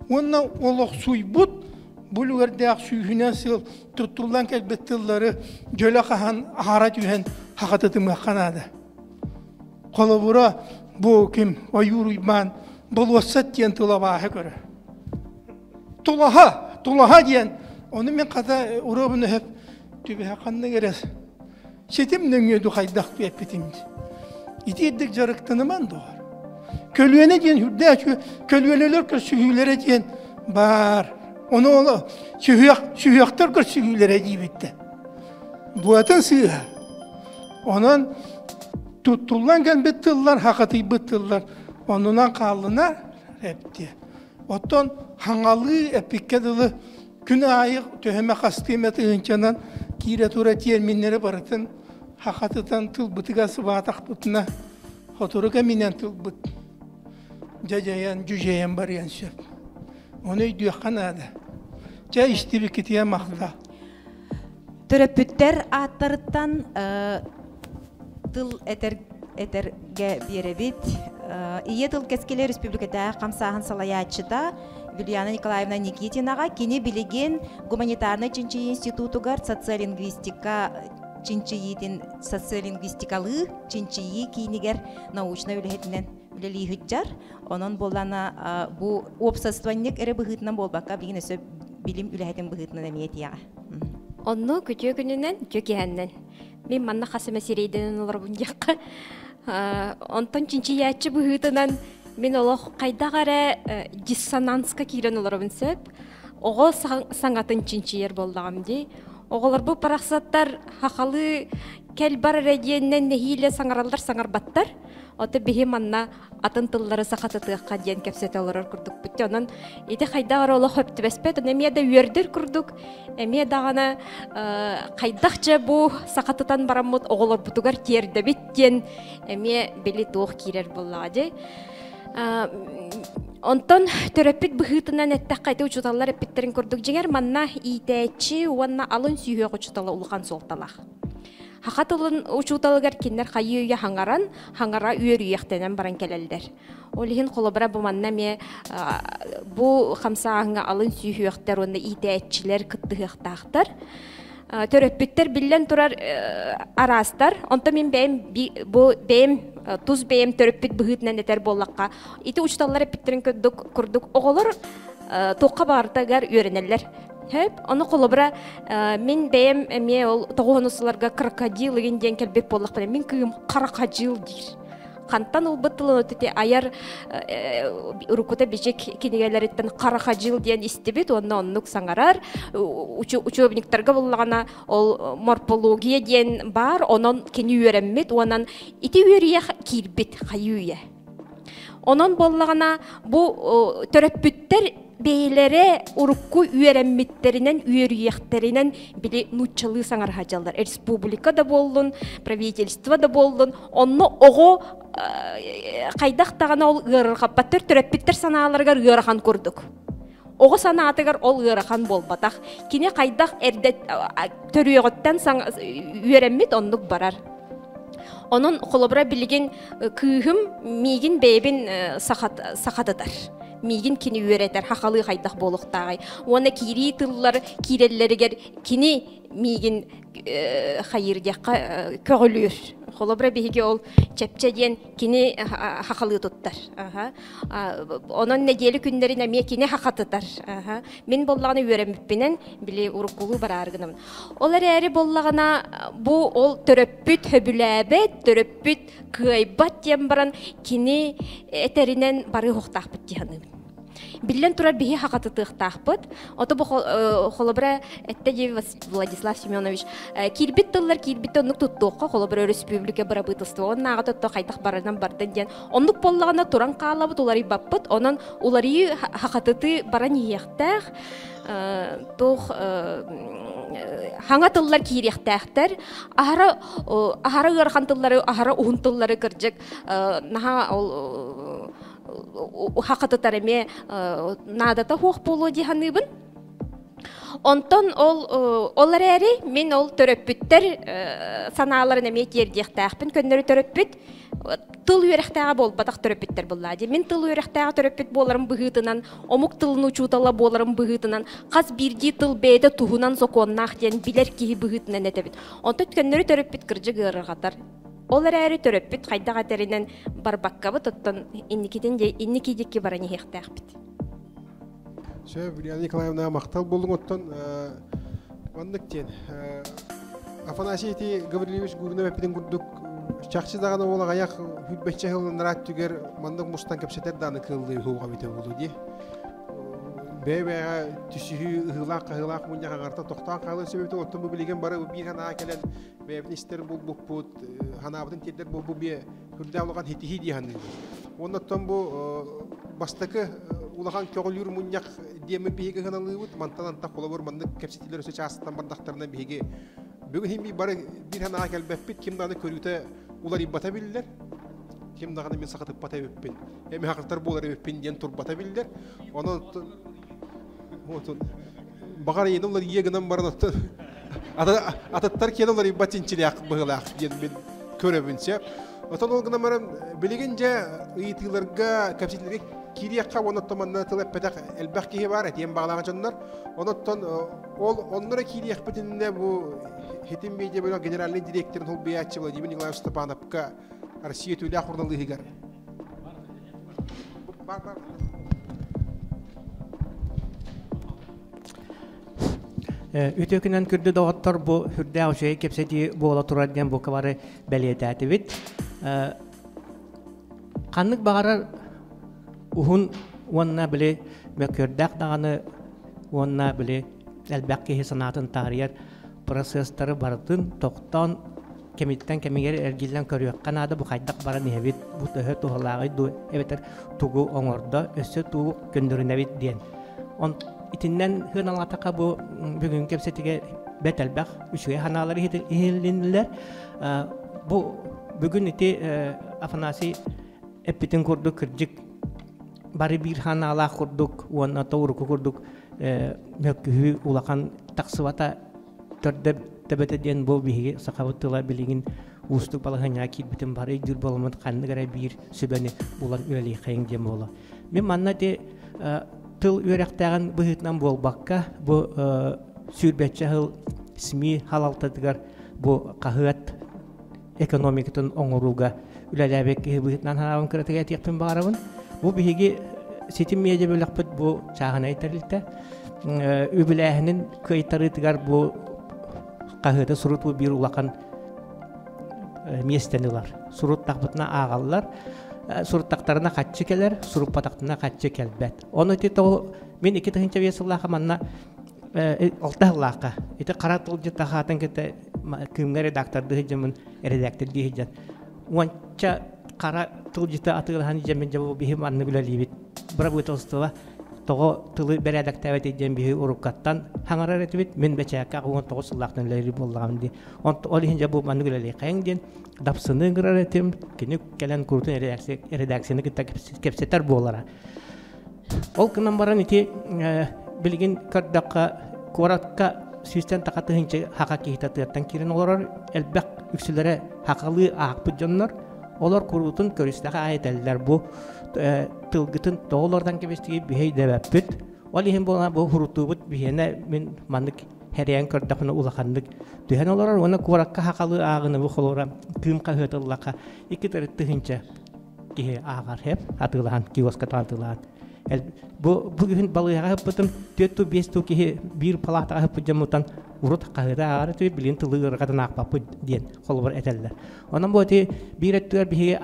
Онна олық суйбут бұлуғырдақ сүйінен сыл тұттылдан кәлбет тыллары жөлі қахан ағара түйен хақатытымы қанады. Қолы бұ кем ойыр уйбан бұл осат ден тылабағы көрі. Тұлаға ден, оны мен қада ұрабыны өп түбі қанны керес. Шетім нөңеді қайдақ бі әппетімді. Итедік жарықтыныман доғар. Көлуені ден хүрді көлуелелер көр сүйілері ден бар. Оны олы сүйіяқтар көр сүйілері дейбетті. Бұатын сүйіға. Онын тұттылан кәлбет тыллар, хақаты бұт тыллар. Онынан қалына әпті. Оттан хаңалы әпіккеділі күні айық төһеме қастыйметі ұнчанан кире тура терминлері барытын хақатыдан тыл бұтыға сыбатақ бұтына хотырыға менен тыл бұт. Жайаян, жүжаян бар ян сөп. Оны үйдіяқан ады. Жай іштері кетия мақта. Төрөпүттер аттарыттан тыл этерге беребит. Ие тыл кескеле республикада қамсағын салаячыда Юлиана Николаевна Никитинаға кені білеген гуманитарный чинчи институтугар социолингвистика чинчиитин социолингвистикалы чинчии кейнигер научна үліхетінен үлелі хүтчар. Онын болана бұ обсастванник әрі бұғытынан болбаққа бігін өсі білім үліхетін бұғытынан әмиет яға. Онны күтіе күнінен жөкеәннен. Мен манна қасыма серейденен олар бұн жаққа. Онтан чинчиячы бұғытынан мен олық қайдағары диссонанска кейрен оларабын сөп. Оғы саңатын чинчиер болдағымды. Оғылар бұл парақсаттар хақалы кәл бар әрәдиеннен нәхейлі саңаралдар саңарбаттар. Оты бейі манна атын тыллары сақатытыққа дейін кәпсеті оларар күрдік бүтті. Онын еті қайдағары олық өпті бәспет. Әмия да үйердер күрдік. Әмия дағаны қайдақча бұл сақатытан барамыд оғылар бұтығар терді беттен. Әмия белі туық кейрер боллады. Онтон төрөппит бұғытынан әттәқ қайты ұчуталар әппеттерін көрдік жеңер манна итәчі уанна алын сүйе ұчуталы ұлған солталақ. Хақатылын ұчуталығар кеннер қайы үйе хаңара үйер үйектенен баран келелдер. Олығын қолыбыра бұл манна ме бұл қамсағыңа алын сүйе үйектер онда итәчілер күттіғықтақтар. Төрөппиттер білен тұрар арастар. Онта мен бәйім туз бәйім төрөппит бұғытынан әтер боллаққа. Ити ұчталар әппеттерін күрдік. Оғылар тоққа бағыртағар үйренелер. Оны қолыбыра мен бәйім әме ол тоғынысыларға крокодил егенден кәлбек боллақ. Мен күйім қарақадил дейір. Қантан ол бұттылын өтіте аяр ұрықыта бежек кенегелереттен қарақадил дейін істебет, онына оннық саңарар. Учебниктарға болағана ол морфология дейін бар, онын кені үйеріммет, онын ити үйерие кейлбет қайуе. Онын болағана бұл төрөппүттер бейлері ұрыққы үйерімметтерінен, үйеріектерінен біле нұтчылы саңар хажалар. Республика да болдың, правительство да болдың. Онны оғы қайдақтағана ол ғырырғаппаттыр, төрөппүттер саналарға ғырыған көрдік. Оғы санатығар ол ғырыған болбатақ. Кене қайдақ төріғыттан үйеріммет онлық барар. Onun kolobra bilgin kıyım migin beybin sakatatar. Migin kini üreter, hakalı haydak boluqtağay. Ona kiri tıllar, kirelleri kini migin hayır yakka köğülür. Kolobra bihigi ol çepçe diyen kini hakalı tuttar. Onun nedeli günlerine miye kini hakatıtar. Men bollağını öğrenmepinen bile urukulu var argınım. Olar eri bollağına bu ol töröppüt höbüläbet, töröppüt kıybat diyen baran kini eterinen barı hoqtaqbıt diyanım. Билен турар бихи хакатытыктахпыт. Ото бу холобра эттеги Владислав Семенович кирбит тыллар кирбит онук туттуукка холобра республика барабытысты. Оннага тотто кайтак барынан бардын ден. Онук боллагана туран каалабыт улары баппыт. Онон улары хакатыты баран иектах. Тох хаңа тыллар киректахтар. Ахара гырхан тыллары, ахара уун тыллары кыржык. Наха ол хақытытар эме надата хуох болу диханыбын. Онтон олар әри мен ол төрөппүттер санааларын эме тердиэхтаахпын көннөрү төрөппүт тыл үйрәхтәгә бол батак төрөппүттер буллади. Мен тыл үйрәхтәгә төрөппүт боларым быгытынан, омук тылын учутала боларым быгытынан, каз бирди тыл бейде тухунан законнах ден билер ки быгытынан этебит. Онтон көннөрү төрөппүт кыржы гырыгатар. Олар әри төрөппүт кайда катеринен барбаккабы тоттон инникидикки барани хехтәхпит. Брия Николаевна мақтал болдың оттан вандыктен. Афанасий Гаврилевич Гурнов әппеден күрдік чақчы дағаны олақ аяқ хүлбәтчі ғылын рат түгер мандық мұстан көпсетер даны кылды хуға бете болу де. Бәйбәға түсігі ғылақ мұнда қағарта тоқтан қағылы сөбепті оттан бұл білеген бары бір ғана әкелен бәйбін істер бұл бұд, ғанабытын тедер бұл бе хүрді алуған хетихи дейханды. Оннаттан бұл бастықы улахан көңілүр мұняқ демі бейге ғаналығы бұд, мантан-антақ қолы бұр мандық кәпсетілер өсі частан бардақтарынан бейге. Бүгін хемі бары бір ғана әкелбәппет, кемдағаны көріуті олар иббата білдер, кемдағаны мен сақытып бата өппен. Әмі хақыртар болар өппен ден тұр бата білдер. Онын бағар ені олар егінен барын ататтар кен олар иббатинчілі ақ бұғылы ақ ден мен көребінсе. Отан олғына марам білеген жа ұйытыларға, кәпсетілерге кирияққа оноттаманна тылып пәтәк әлбәқ кейі бар, әтен бағлаған жонлар. Оноттан оннара кирияқ бітініне бұл хетім бейде бөлі генеральный директорын ол бейатчы Владимир Николаевич Степановқа Россия төлі ақырнылығы гар. Үтөкінен күрді доғыттар бұл хүрді аушайы кепсеті бола тұраден бұл кавары бәлеті әтібет. Қанлық бағарар ұғын онына біле мөкөрдәк дағаны онына біле әлбәқ кейі санатын тарияр процесстары бардын тоқтан кеметтен кемегер әргелден көріөкқан ады бұл қайдақ барын ебет бұл төхі тұғылағы әбетер тұғы оңырда өсі тұғы көндірін әбет ден. Итиннен хын алатақа бұл бүгін кепсетіге бәт әлбәқ үшіге ханалары ехелінілер. Бұл бүгін ити Афанасий әппетін көрдік кірдік бары бір ханалақ көрдік, оны тауырықы көрдік мөккігі улақан тақсывата төрді тәбәтеден бұл бейге сақавыттыла білеген ұстық балығын әкет бітін бары дүр болымын қанны ғара бір сөбәні болан өлі қайын дем болы. Мен манна де тыл өрәқтәғін бұғытнан болбаққа бұл сүрбәтші ғыл СМИ халалтадығар бұл қағыат экономикатын оңыруға үләләбек бұғытнан ғанауын кіратыға әтеқпен бағарауын. Бұл бейге сетім меде бөліқпіт бұл чағын айтарылды. Өбіләхінің көйтарытығар бұл қағыды сұрыт бұл бір ұлақан местенілер. Сұрыт тақпытына ағалылар. Сурттактарына катчы келер, суруп патактына катчы келбет. Оны тето мен 2 тыгынча весыллаха манна алтахлака. Ите каратыл жата хатын кете кимге редакторды жемин редактор дийжат. Онча кара тыл жата атылхан жемен жабы бихим анны билалибит. Бара бу толстова того тылы бередактавет жем бихи уруккаттан хаңарар этибит мен бечакка 19 сыллактын лери боллагамди. Он олихин жабы анны билали кайыңден дапсыны гырар этим кини келен куртун редакцияны кепсетер болара. Ол кынан баран ити билген кырдакка коратка систем такатыгынча хака кихитаттан кирин олар элбек үксүлөрө хакалы акпы жоннор олар курутун көрүстага айталдар бу тылгытын доллардан кебестиги бихей дебеппит. Олихин болна бу хурутубут бихене мен мандык Херян кырдакны улахандык. Түһән олар оны куракка хакалы агыны бу холора кым кахытыллака 2 тыгынча кие агар хеп атылган киоска тартылган. Бу бүгүн балыга хыппытым 4-5 кие бир палата хыппыжамутан урут кагыда агар төй билин тылыгыргадан акпапы ден холбор этелдер. Онан боти бир эттер бихи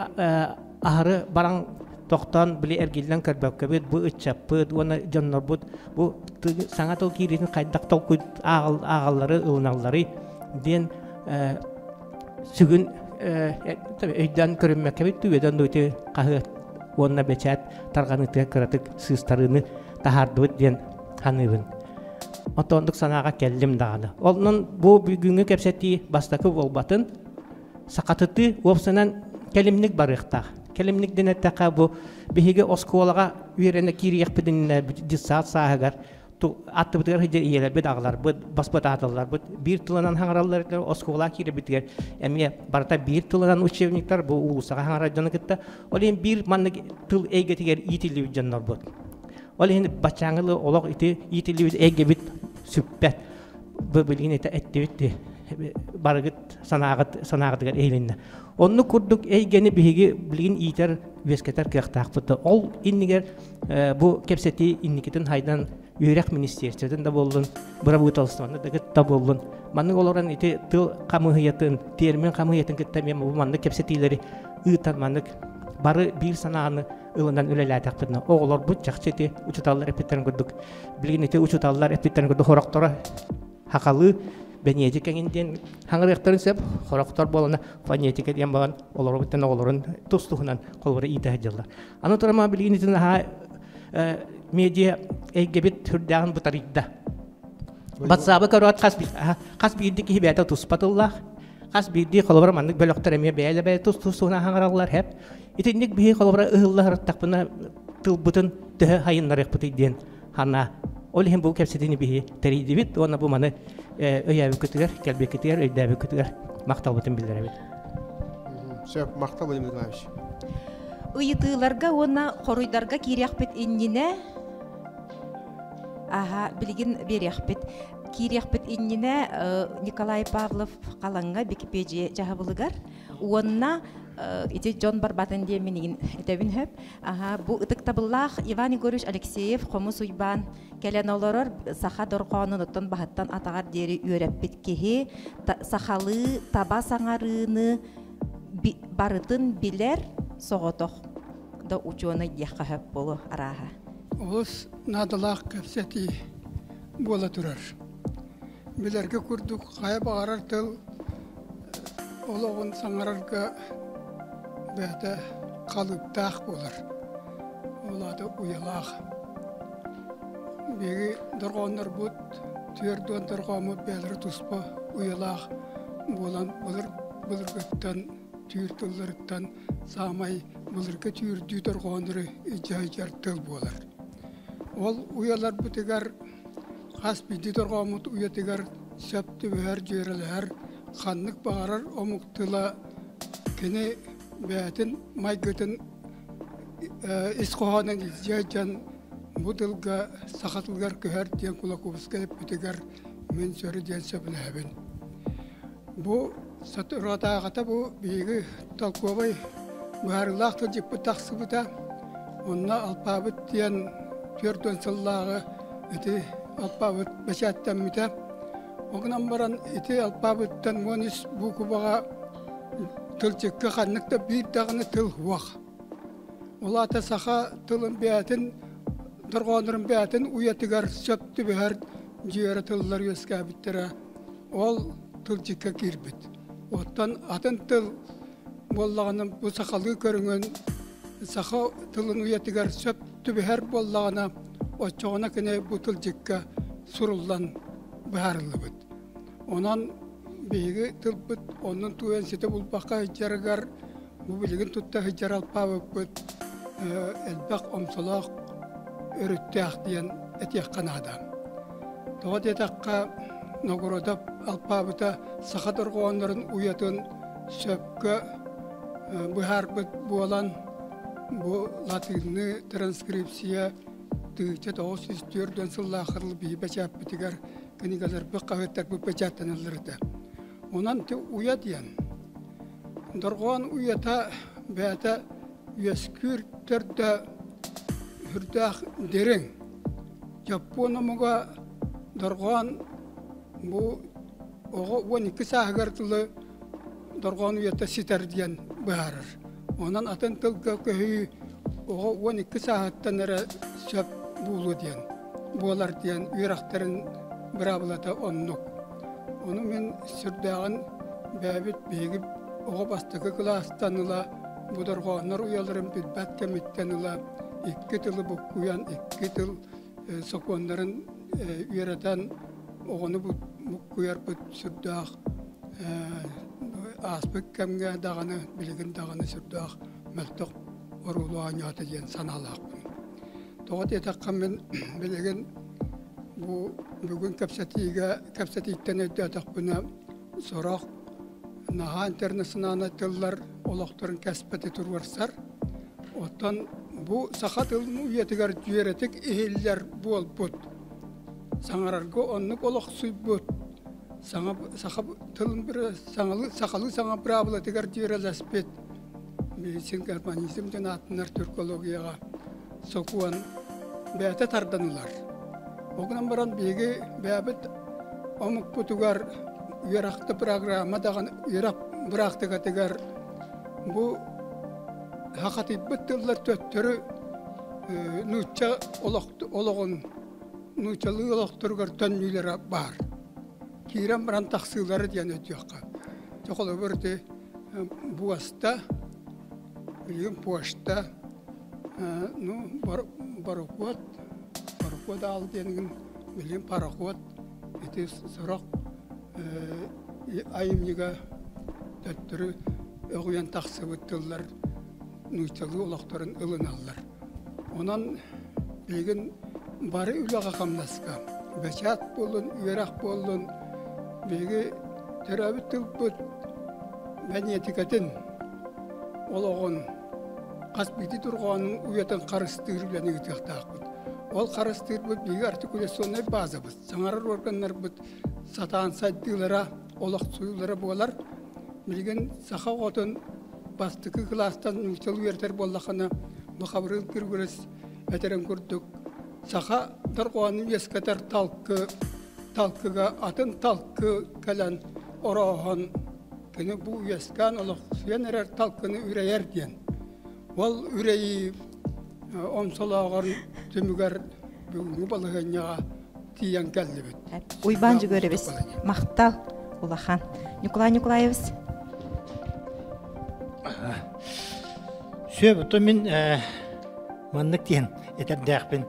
ахары баран тоқтан біле әргелден көрбәккебет бұл үтчаппыд, оны жоннор бұд, бұл саңа тол кейретін қайдақ тол көд ағалары, ұлыналары ден сүгін өйден көрінмәккебет түйеден дөйті қағы онына бәчәт тарғаныты кіратық сыстарыны тахардыбыд ден қаныбын. Отондық санаға келдім дағаны. Олның бұл бүгінгі кәпсәтті бастақы болбатын сақатыты опсынан келімнік барықтақ. Келемник денеттака бу биһиге осколага үйрене кириякпидин диссаат саагар атты битер хидер иелер бит аглар бит басбат аталар бит бир тылынан хаңараллар оскола кире битер эми барта бир тылынан учебниктер бу улусага хаңараджаны кытта олен бир манны тыл эйгетигер итили жаннар бут олен бачаңылы олог ити итили эйге бит сүппет бу билген эте эттебитти барыгыт санаагыдыгар эйлинне онну курдук эйгени биһиги билген итер вескетер кыяктаакпыты ол иннигер бу кепсети инникитин хайдан Үйрек министерствотен да болдун, бұра бұйталыстығында да күтті болдун. Манның оларан ити тыл қамығыятын, термен қамығыятын күтті мен бұл манның кепсетейлері ұйтан манның бары бір санағаны ылынан өлелі атақтырына. Оғылар бұд жақсы еті ұчыталылар әпеттерін көрдік. Білген еті ұчыталылар әпеттерін көрдік хорақтары хақалы бәнеті кәңінден хаңырықтарын сөп хорақтар болына фанетика ден баған олар бұттан оғыларын тұстығынан қолбары иті әділдер. Аны тұрама білген еті медиа эйгебит түрдәгән бутаридда. Батсабы карат кас бирди ки бәтә туспатыллах. Кас бирди холбар манны бөлөктөр эме бәйле бәйле туна хаңараллар хәп. Итинник бии холбар ыгыллар тапына тыл бутын тә хайыннар бутыйден. Хана ол һәм бу кепсетини бии териди бит, оны бу маны өйәбе көтүгәр, кәлбе көтүгәр, өйдәбе көтүгәр мактал бутын билдерә бит. Сөп мактал булып дигәнчә. Ыйтыларга оны хоруйдарга киряхпет иннине билген беряхпет киряхпет иннине Николай Павлов каланга Википедия жахабылыгар онна ити Джон Барбатен де менин этебин хөп бу ытык табыллах Иван Егорович Алексеев Хомус Уйбан келен олорор саха дорконун оттон бахаттан атагар дери үйрәппет кеһи сахалы таба саңарыны барытын билер соғотох да ученый яққа хөп болу араға. Олыс надалақ кәпсети бола тұрар. Білерге күрдік қая бағарар тыл олығын саңарарға бәді қалыптақ болар. Олады ұялақ. Бегі дұрғаныр бұд, түйерден дұрғамы бәлірі тұспа ұялақ болан бұлыр көттен түйіртілдіріктен самай бұлырға түйірді дұрғаныры жайжар тыл болар. Ол ұялар бұтығар қас биді дұрғамыт ұятығар сөпті бәр жөрілер қанлық бағарар омықтыла кені бәтін майгытын исқоғанын жайжан бұдылға сақатылғар көхер ден құлақ ұбысқа бұтығар мен сөрі ден сөпіні әбін. Бұ Сатыратағата бұ бейгі талқуабай бұхарылақты жіпі тақсы бұта. Онына алпабыт дейін төрден сыллағы әті алпабыт бәшәттен мүті. Оғынан баран әті алпабыттан мұныс бұ күбаға тылчыққа қаннықта бір дағыны тыл уақ. Олата сақа тылын бәтін, дұрғанырын бәтін ұятығар сөпті бәр жүйері тылылар өске біттірі. Ол тылчыққа кирбіт. Оттан атын тыл боллағының бұл сақалы көріңін сақа тылын ұятығар сөпті бәр боллағына отчоғына кіне бұл тылчыққа сұрылдан бәрілі бұд. Онан бейгі тыл бұд, оның туен сеті бұл баққа хиджарығар, бұл білігін тұтта хиджар алпа бұд, әлбәқ омсылақ өрітті ақтиян әтеққан адам. Тоға детаққа Новгородап алпабыта сақадырғы онларын уятын сөпкі бұхар бұд болан бұ латынны транскрипция түйчет оғыз үстірден сыллақырыл бей бәчап бітігер кінігазар бұқ қағыттар бұ бәчаттан алырды. Онан ты уят ен. Дұрған уята бәті өскүр түрді үрдәқ дерің. Жапонымыға дұрған Бу ого 12 сағыртылы дұрған уятта ситер дейін бағарыр. Онан атын тылға көйі ого 12 сағыттан әрі сөп болу дейін. Болар дейін үйрақтарын бір абылата оннық. Оны мен сүрдәғын бәбіт бейгіп ого бастығы класстаныла бұдырғаныр уялырын білбәт кәметтеніла 2 тылы бұққуян 2 тыл соқуандарын үйретен оғыны бұққуяр бұд сүрдәғ аспық кәмге дағаны, білігін дағаны сүрдәғ мәлтіқ орулуаñaата диэн санаалаақпын. Тоҕот этаққан мен билеген бу бүгүн кэпсэтииттэн өйдөтөкпүнэ сорох наха интернационална тыллар олохторун кэспэти турварсар. Оттан бу саха тылын уйетигер жүйеретик ихиллер болбут. Саңарарга оннук олох суйбут. Саха тылын бір сақалы саңа правила тигер жүйерелеспет. Медицин германизм ден атынар түркологияға сокуан бәті тарданылар. Оғынан баран беге бәбіт омық бұтугар үйерақты программа даған үйерак бірақтыға тігер бұ хақаты бұттылар төттірі нұтча олығын нұтчалы олықтырғар төннүйлері бар. Кейрен баран тақсылары ден өтіяққа. Жоқылы бірді буаста билген почта барокод ал денген билген пароход эти сорок айымнига төттүрү өгүян таксыбыттылар нуйчалы улактарын ылыналлар. Онан билген бары үлага камнаска бечат болун үйрак болун биги терабиттил бут мәниетикатын олоғын қаспейті тұрғанын үйетін қарыстығыр біләне үтіқтақпыд. Ол қарыстығыр бұд бейгі артикуляционный база бұд. Саңарар органдар бұд сатаан сайдығылара, олақ сұйылара болар. Білген сақа отын бастықы кластан нүктел үйертер болақына мұқабырыл кіргіріс әтерін көрдік. Сақа тұрғанын ескетер талқыға атын талқы кәлін орағын кені бұл үйескен олық сүйен әрер талқыны үрейер ден. Ол үрейі омсалағыр түмігер бүгінгі балығынyağa тиян кәлі бет. Уйбанжы көребіз. Мақтал Улахан. Николай Николаевич. Сөйбі, то мен маннық дейін әтәбдәқпін.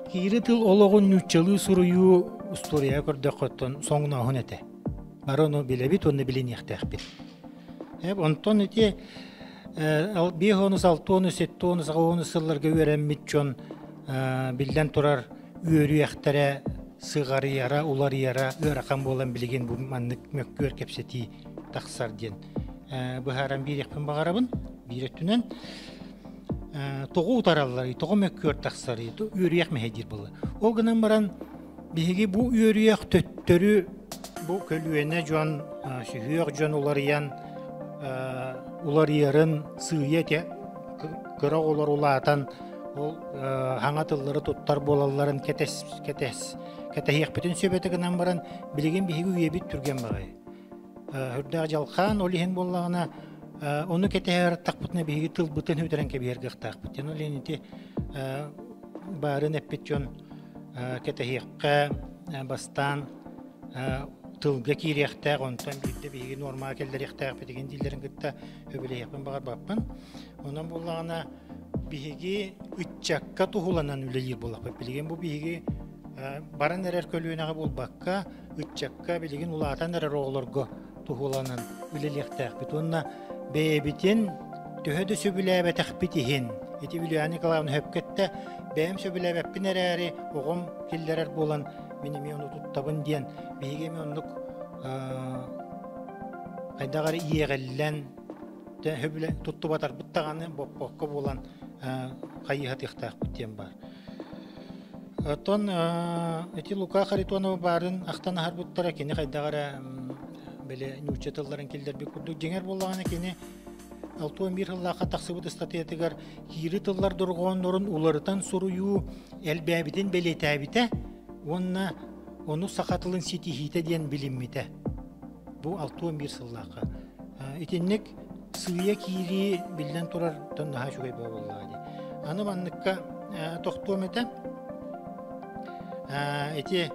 Кейірі тыл олығын нүтчалы сұруyu история көрдіқ қоттын соңына ғын әті. Бары оны білебет, оны білен ектәқпін. Онтон әте бейх оныз, алты оныз, сетті оныз, ға оныз сылларға өрәммет жон білден тұрар өрі ектәрі сығары яра, улар яра, өраққан болан білген бұл маннық мөккөр кепсеті тақсар ден. Бұхаран бір екпін бағарабын, бір ектінен тоғы ұтаралар, тоғы мөккөр тақсар еді, өрі ек мәхедер болы. Ол ғынан баран бейге бұл өрі ек төттөрі бұл көлуіне жон, сүйек жон улар ян, улар ярын сүйет кырақ олар улатан, ол хаңатылары тұттар болаларын кәтәхек бүтін сөбеті ғынан баран білеген бейге үйебет түрген бағай. Хүрдәғ жалқан олиген болағына оны кәтәхер тақпытына бейге тыл бұтын өтерен кәбейергіқ тақпыт. Олиген еті барын әппет жон кәтәхекқа бастан тылға кейректәқ, онтан бейді бейге норма кәлдеректәқ бетеген дейлерін күтті өбілейекпен бағар баппын. Онан болағына бейге үтчаққа тұхуланан үлелер болақ бап. Білеген бұл бейге баран әрер көлуенаға болбаққа үтчаққа білеген ұлатан әрер оғылырғы тұхуланан үлелектәқ бет. Онна бейбітен төхеді сөбіләбәтәқ бетеген. Еті Юлия Николаевна хөпкетті бәйім сөбіләбәппін әрәрі оғым келдерер болан менеме оны тұттабын дейін. Бейге мен онлық қайдағары иеғелілен тұтты батар бұттағаны боққа болан қайыға тектақ бүттен бар. Оттон әті Лука Харитонова барын ақтан ағар бұттара кені қайдағары бәлі нүчетілдарын келдер бек күрдік. Жеңер болағаны кені 6-11 жыллаққа тақсыбыды статиятығар хири тыллар дұрғуын орын уларытан сұруyu әлбәбітен бәлетәбіті оны сақатылын сетихиті ден білімметі. Бұл 6-11 жыллаққа. Етеннік сүйе кири білден тұрар тұннаға шуғай бағылады. Аны манныққа тоқтуым еті. Еті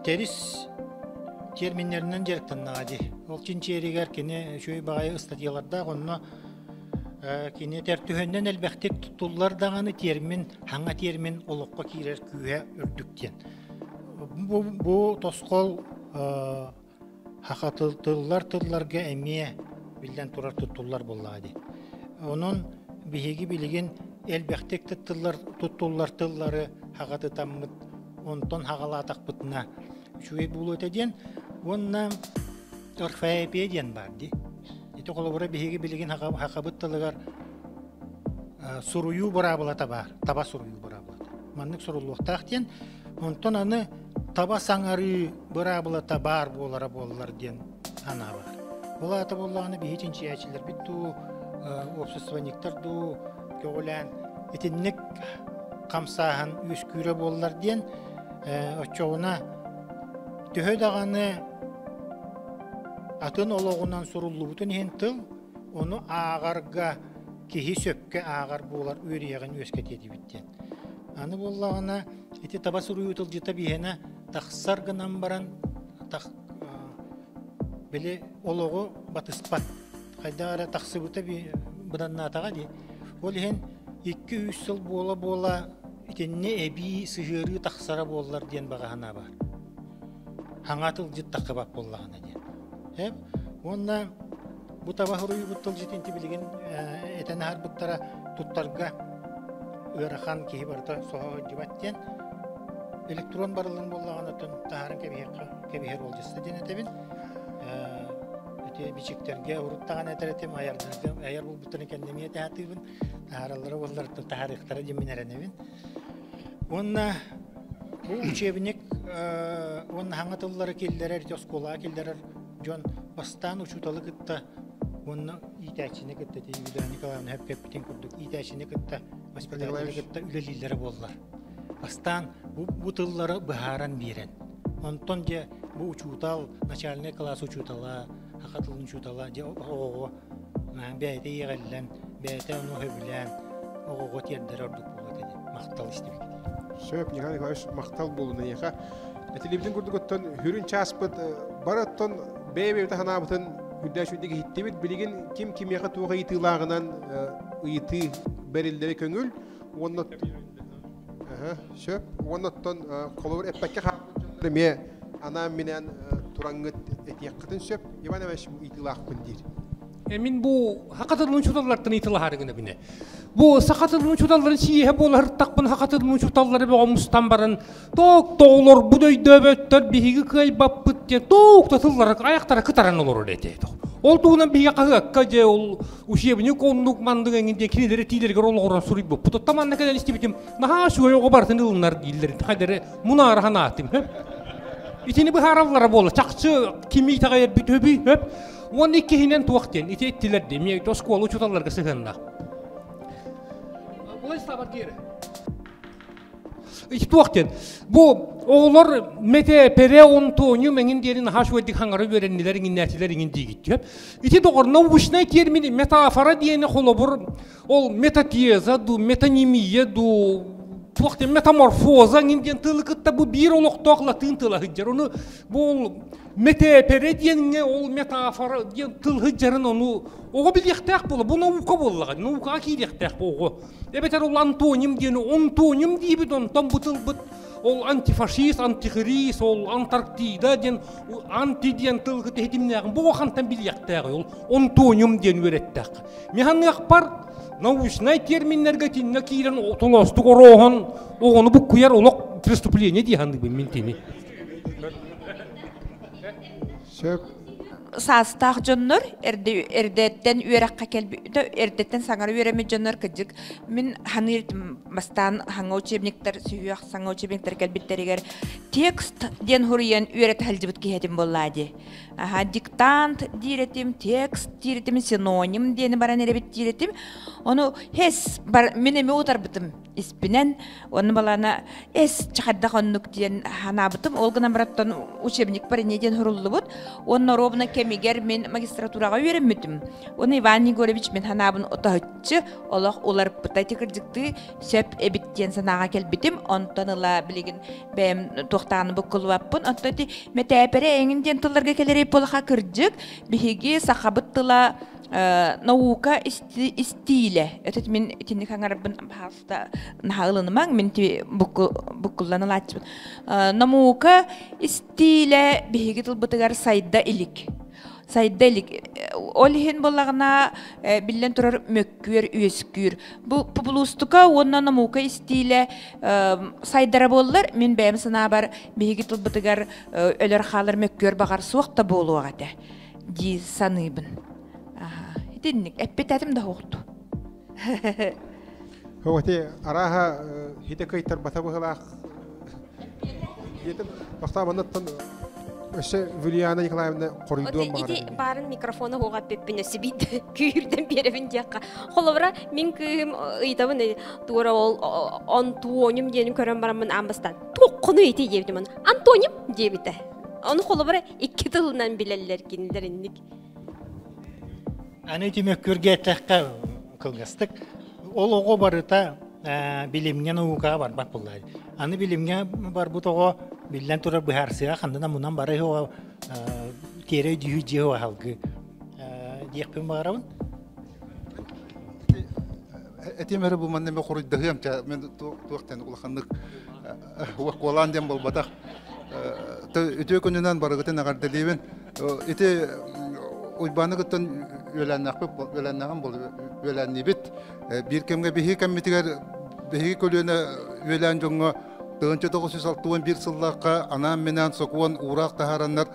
теріс терминлерінен жеріктіннағады. Ол чинчерігер кені шөй бағайы статияларда ғонны кені тәртүхенден әлбәқтек тұттулар дағаны термин, хаңа термин олыққа кейрер күйе үрдіктен. Бұл тосқол хақатыллар тылларга эмие билден турар туттуллар боллады. Onun биһиги билеген элбехтек туттуллар тыллары хақаты таммыт онтон хағалатақпытына үчүгей булу өтеден онна орфоэпедиен барды. Ити қолыбыра биһиги билеген хақабыт тылыгар суруyu барабылата бар, таба суруyu барабылата. Маннык сурулуқтақ ден, онтон аны таба саңары барабылата бар болар ден ана бар. Болата боллағаны биһичинчи әчілер битту, обществониктарду, көгілән, етіннік қамсаһын үс күрі болар ден, очоғына төхі дағаны атын олығынан сурулу бұтын ен тыл, оны ағарға кихи сөпке ағар болар өрияғын өскетеді біттен. Аны боллағына эти таба суруyu тылжыта бихена тақсар гынан баран біле олығы батыспат. Қайдағара тақсы бұта бұдан натаға де. Ол ен 2-3 сыл бола етенне әбі сығыры тақсара болар ден бағағана бар. Хаңа тылжыт тақы бақ болағына ден. Онна bu tabahuruyu buttul jitinti bilgin etene har buttara tuttarga örahan ki barta soha jibatten elektron barılın bollağına tun taharın kebiher olcası dene tebin ete biçikterge uruttağın eteretem ayarlarga ayar bul butun kendimiye tahatibin taharallara bollar taharıktara jeminerenebin onna bu uçebinik onna hangatılları kellerer joskola kellerer John bastan uçutalı gıtta onu itaçine gıtta Yuda Nikolaevna hep kapiten kurduk itaçine gıtta hospitallere gıtta ülelilere bollar. Bastan bu tılları baharan biren. Ondan je bu uçutal начальный класс uçutala, hakatılın uçutala je oğo. Beyte yeğellen, beyte onu hevlen, oğo tiyadlar orduk buladı. Maqtal istim. Söp Yuda Nikolaevna maqtal bulunu yaqa. Etilibden kurduk ottan hürün çaspıt baratton beyte hanabıtın Hüddəşündəki hittibit bilgin kim yaqa tuğa yitılağından yiti berilleri köngül onot şöp onotton kolor etpekke xarmıya anam minen turangıt etiyaqıtın şöp yaban emeş yitılağın dir. Min bu hakatılın çutallardan yitılağın bine. Bu sakatılın çutalların siye bolar takpın hakatılın çutalları be omustan baran tok doğulur bu döbötler bihigi kay bappıt diye tok tatıllar ayaktara kıtaran olur ete. Olduğundan bir yakaka je ol uşiyebini konduk mandığı enginde kilileri tilerger olğuran surib bu. Bu tamam ne kadar istibitim. Naha şu yoga bartın ılınlar dillerin. Kadere munar hanatim hep. İtini bu harallara bola çaqçı kimi tagayır bir töbi hep. Onun ikihinen tuaqten ite ettiler demiye toskolu çutallarga sığınla. Bu istabar geri. İki tuaqten bu oğlar mete pere ontonyu mengin derin haşvedik hangara verenlerin innetilerin digit. İti doğru navushna termini metafora diyene holobur ol metatiyeza du metanimiye du tuaqten metamorfoza indian tılıkta bu bir oluk toqla tıntıla hıcar onu bu mete pere diyene ol metafora diyen tıl hıcarın onu oğa bir yaqtaq bola bu navuka bolla navuka ki yaqtaq oğa ebeter ol antonim diyene ontonim diyebit ondan butıl but ol antifaşist, antihris, ol Antarktida diyen anti diyen tılgı tehdimleğin bu oğantan bil yaqtaq ol ontonim diyen öğrettak. Mehan yaqpar navushna terminlerge tinne kiren tolostuk oroğun oğunu bu kuyar olok prestüpleniye diyandı ben mintini. Söp Sastaq jonnor erdetten üyerakka kelbi erdetten sangara üyereme jonnor kıcık min hanir bastan hanga uçebnikler süyüyak sanga uçebnikler kelbitteriger tekst den huriyen üyeret haljibit kihetim bolladı. Aha diktant diretim tekst diretim sinonim deni baran erebit diretim onu hes mineme otarbıtım ispinen onu balana es çakadda konnuk diyen hanabıtım olgana barattan uçebnik bari neden hurullu bud onu robna kemiger men magistraturaga öğrenmedim. Onu Ivan Nigorovich men hanabın otahıtçı olar pıtay tekircikti söp ebitten sanaga kelbitim ondan ıla biligin benim tohtağını bukulu vappın ondan di metepere enginden tıllarga keleri polaka kırcık bihigi sakabıttıla наука стиле. Это мен тинник хангарбын хаста нахалынмаң мен ти буккулланы латчыбын. Наука стиле биһиги тылбытыгар сайда илик. Сайда илик. Ол хин боллагына биллен турар мөккүр үескүр. Бу публустука онна наука стиле сайдара боллар. Мен бәм сына бар биһиги тылбытыгар өлөр халар мөккүр багар суакта болуга да. Ди саныбын. Динник эппетатым да хокту. Ховати араха хитекайтар батабыгылах. Етем бастабанаттан өшө Вильяна Николаевна коридон бар. Иди барын микрофону хога пеппинеси бит күйүрдөн беребин жакка. Холобра мен күйүм ыйтабын тура ол Антоним денин көрөн барамын амбастан. Токкуну ити жебдим. Антоним жебите. Onu холобра 2 тылынан билелер киндер инник. Аны тимөккөргө таққа кылгастык. Ол ого барыта билимге наука бар бапыллай. Аны билимге бар бутого билен турар быхарсыга хандына мунан бары хо тере дүйҗе халгы. Диякпен барабын. Этемер бу манне ме корыд дагым та мен туактан улаханнык ваколандем болбатак. Өтө күнүнөн барыгытын агардылыбын. Эте Uybanıgıtın ölenнагын бол ölenni bit. Bir kemge bihi kemmitигер bihi kölüne ölen joңго 1961 сыллакка анан менен сокуан урак тахараннар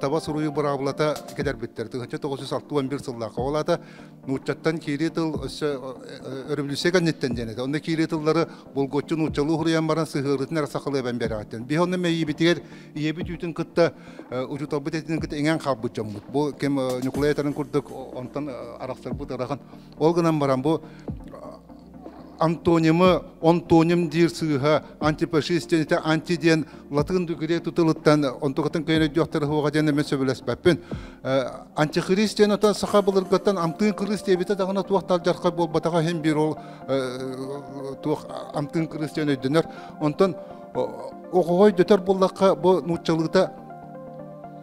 таба суруй бараблата кедер биттер. 1961 сыллакка олата нучаттан кири тыл өрүлүсөгөн неттен жене. Онда кири тыллары болгочун учалуу хурян баран сыгырытын сакылы бен бераттен. Бихонны мейи битигер иеби түтүн кытта учутал битетин кытта эңен калбы жомут. Бу кем нуклеятарын курдук онтан арактар бу тараган. Ол гынан баран бу антоним дир сыга антифашистен антиден латын дүгүре тутулуттан онтоготун көйнө жоктор хога жана месебелес баппен антихристиан ата сахабылыргаттан амтын християбите дагына туактар жарка болбатага хем бир ол туак амтын христиан өйдөнөр онтон огой дөтөр боллакка бу нучалыгыта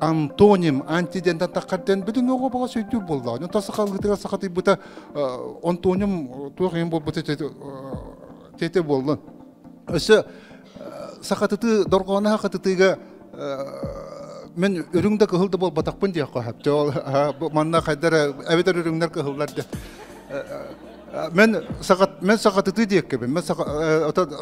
антоним антиденден таккарден бүтүн ого бага сөйдүр болду. Аны тасакалгытыга сакаты бута антоним тугын болбута тете болду. Өсө сакаты доргона хакатыга мен өрүңдө кылды болбатакпын деп коюп. Жол манна кайдара эбетер өрүңнөр кылдарды. Мен сакаты дийеккебин. Мен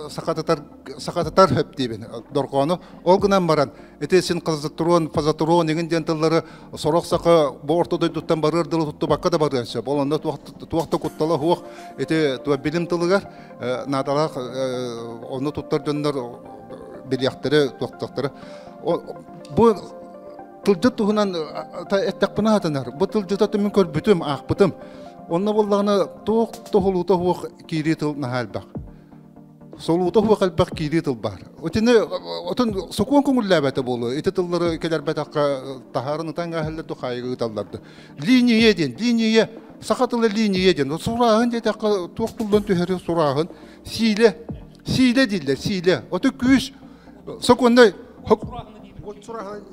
сакататар хөп дейбин. Доргону ол гынан баран. Этесин кызыттырон, фазатырон деген денталлары сорок сака бу ортодой туттан барырдылы тутту бакка да барганча. Болонда туакта куттала хуак эте туа билим тылыгар надала оны туттар жоннор билияктары туактактары. Бу тылжыт тугунан эттакпына хатанар. Бу тылжытаты мен көрбүтүм, акбытым. Онна боллагына тоолута хуак кири тыл нахалбак. Солута хуак албак кири тыл бар. Отын сокуан көңүлләбәте болу. Эти тыллары келербәтакка тахарын таңга хәлләрдә хайгы талларды. Линия сакатылы линия ден. Сурагын дәтәкка токтулдан төһәре сурагын. Силе дилләр, силе. Оты күш сокуандай сурагын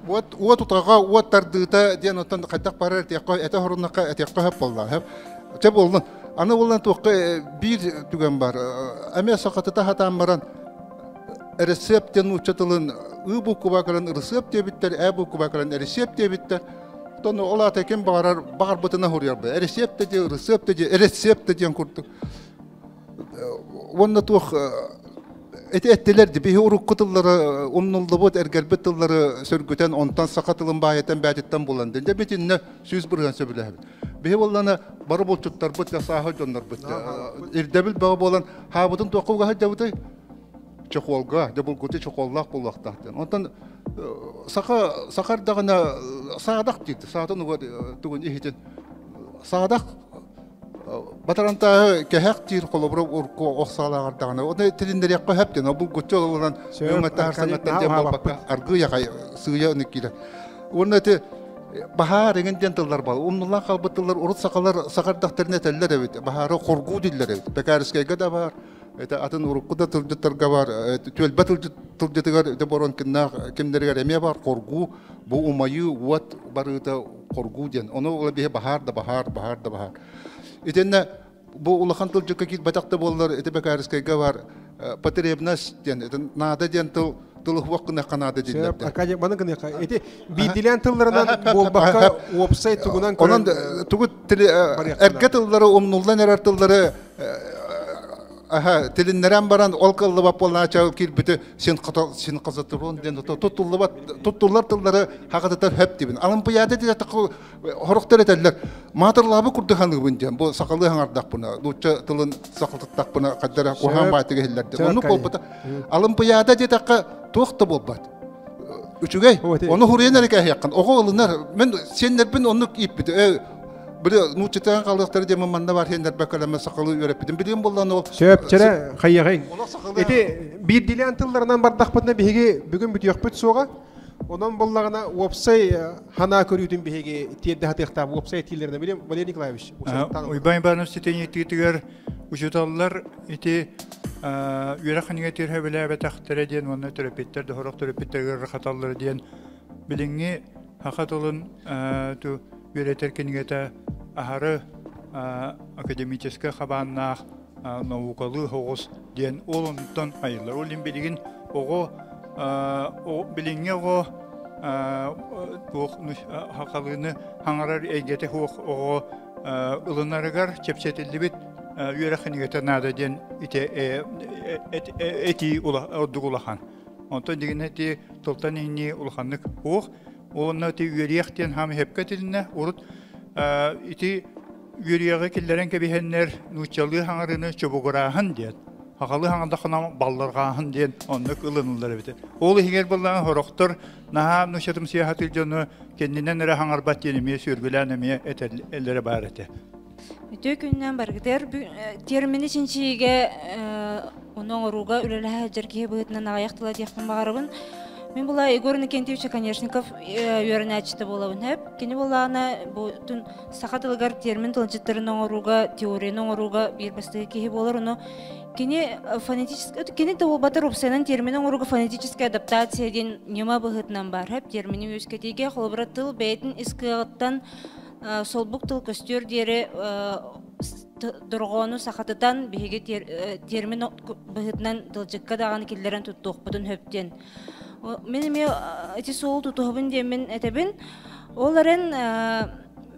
Вот утага вот тардыта ден отан кайтак барар тякка эте хоруннакка тякка хап болла. Те болдун. Аны болдан токка бир түгөн бар. Аме сакатыта хатан баран рецептен учатылын ыбу кубакалан рецепт дебиттер, эбу кубакалан рецепт дебиттер. Тону ола текен барар бутына хуряр ба. Рецепт ден курдук. Вонна тох Ettелерди бихи уруккутуллары умнуллубут эргербеттуллары сөргүтен онтан сакатылын баайеттен бәтеттен боланды. Де битинне сүз бурган сөбүләбит. Бихи болланы бары болчуттар бут ясаһы жоннор бут. Ирдебил бага болан хабытын токуга хаҗабыты чоколга, де булгуты чоколлак булактан. Онтан сакардагына саадак дийди. Саатын тугун ихитен саадак Батаранта кехак тир колобро урко оксалагардагына. Оны тилиндер якка хептен, бул гочололдан өмөттөр санаттан деп болбакка аргы якай сыя никиле. Оны те бахар деген денталдар бар. Умнулан калбыттылар урут сакалар сакардактарына теллер эбит. Бахары коргу диллер эбит. Бекарскайга да бар. Это атын урукуда тылжыттарга бар, төлбә тылжытыгар да борон кимдергә эме бар, коргу, бу умайы вот барыта коргу ден. Оны ула бе бахар. Итенне бу улахан тылжыкка кит батакта боллар, эте бекарыскайга бар, потребность ден, это надо ден тылы вакына канада дилер. Акадия баны гына эти бидилен тылларынан болбакка веб-сайт тугунан көрөн. Онан тугу эрге тыллары умнулдан эрер тыллары тилиннерен баран олкаллы бап болна чагыл кирбите сен казатырон ден туттуллар тыллары хакататар хөп дибин. Олимпиада диде такы хорохтар этелер. Матырлабы курдыханы бинжен. Бу сакалы хаңардак буна. Дуча тылын сакалтак буна каддара кохан байтыгы хиллерде. Ону болбата. Олимпиада диде такы туакта болбат. Үчүгей. Ону хурыйнар эке якын. Ого олунар мен сендербин ону иппите. Bir nuçtan qalıqları demem manda var hender bakalama sakalı öğretmedim. Bileyim bollan ol. Söpçere xayyagay. Eti bir dilen tıllarından bardaqpatna bihege bugün bütüyök büt soğa. Ondan bollagına website hana körütün bihege tiyedde hataqta website tillerine bileyim Valeriy Nikolaevich. Uyban banıp siteni titiger ujutallar eti yörekhanıga terhebele ve taxtara diyen onu terapetler de horaq terapetler rahatalları diyen bilingi hakatolun tu yöreterkenigete ahары академический хабаннах наукалы хогус ден олонтон айылар. Олин билигин ого билинге ого хакалыны хаңарар эйгете хог ого ылынарыгар чепчетилдибит yörekhanigete nada ден эти улахан. Онтон дегенде ти толтан инни улаханнык хог Onu ti yürüyekten ham hepketiline urut iti yürüyege killerin kebihenler nuçalı hangarını çubugurahan diye. Hakalı hanganda kana ballargahan diye onluk ılınırlar biter. Olu hinger ballan horoktur naha nuşatım siyahatil jonu kendinden nere hangarbat yenemiye sürgülenemiye ellere barete. Tökünden bargıder termini çinçiге onun oruga ülele jerkiye bıhıtından ayaktıla diyekten bağırabın. Мен была Егор Никентьевич Конечников үйренәчте болабын hep. Кене булана бу тун сахатылгар термин тылжыттырының оруга, теорияның оруга бир бастыгы кеһи болар. Уну кене фонетический, кене дә батыр опсенен терминның оруга фонетическая адаптация ден нема быһытнан бар. Hep термини өскетеге холбара тыл бәйтин искыгыттан солбук тыл көстөр дире доргону сахатыдан биһиге термин быһытнан тылжыкка даган киллерен туттук höpten. Benim eti soğuk tutuğun demin etebin. Onların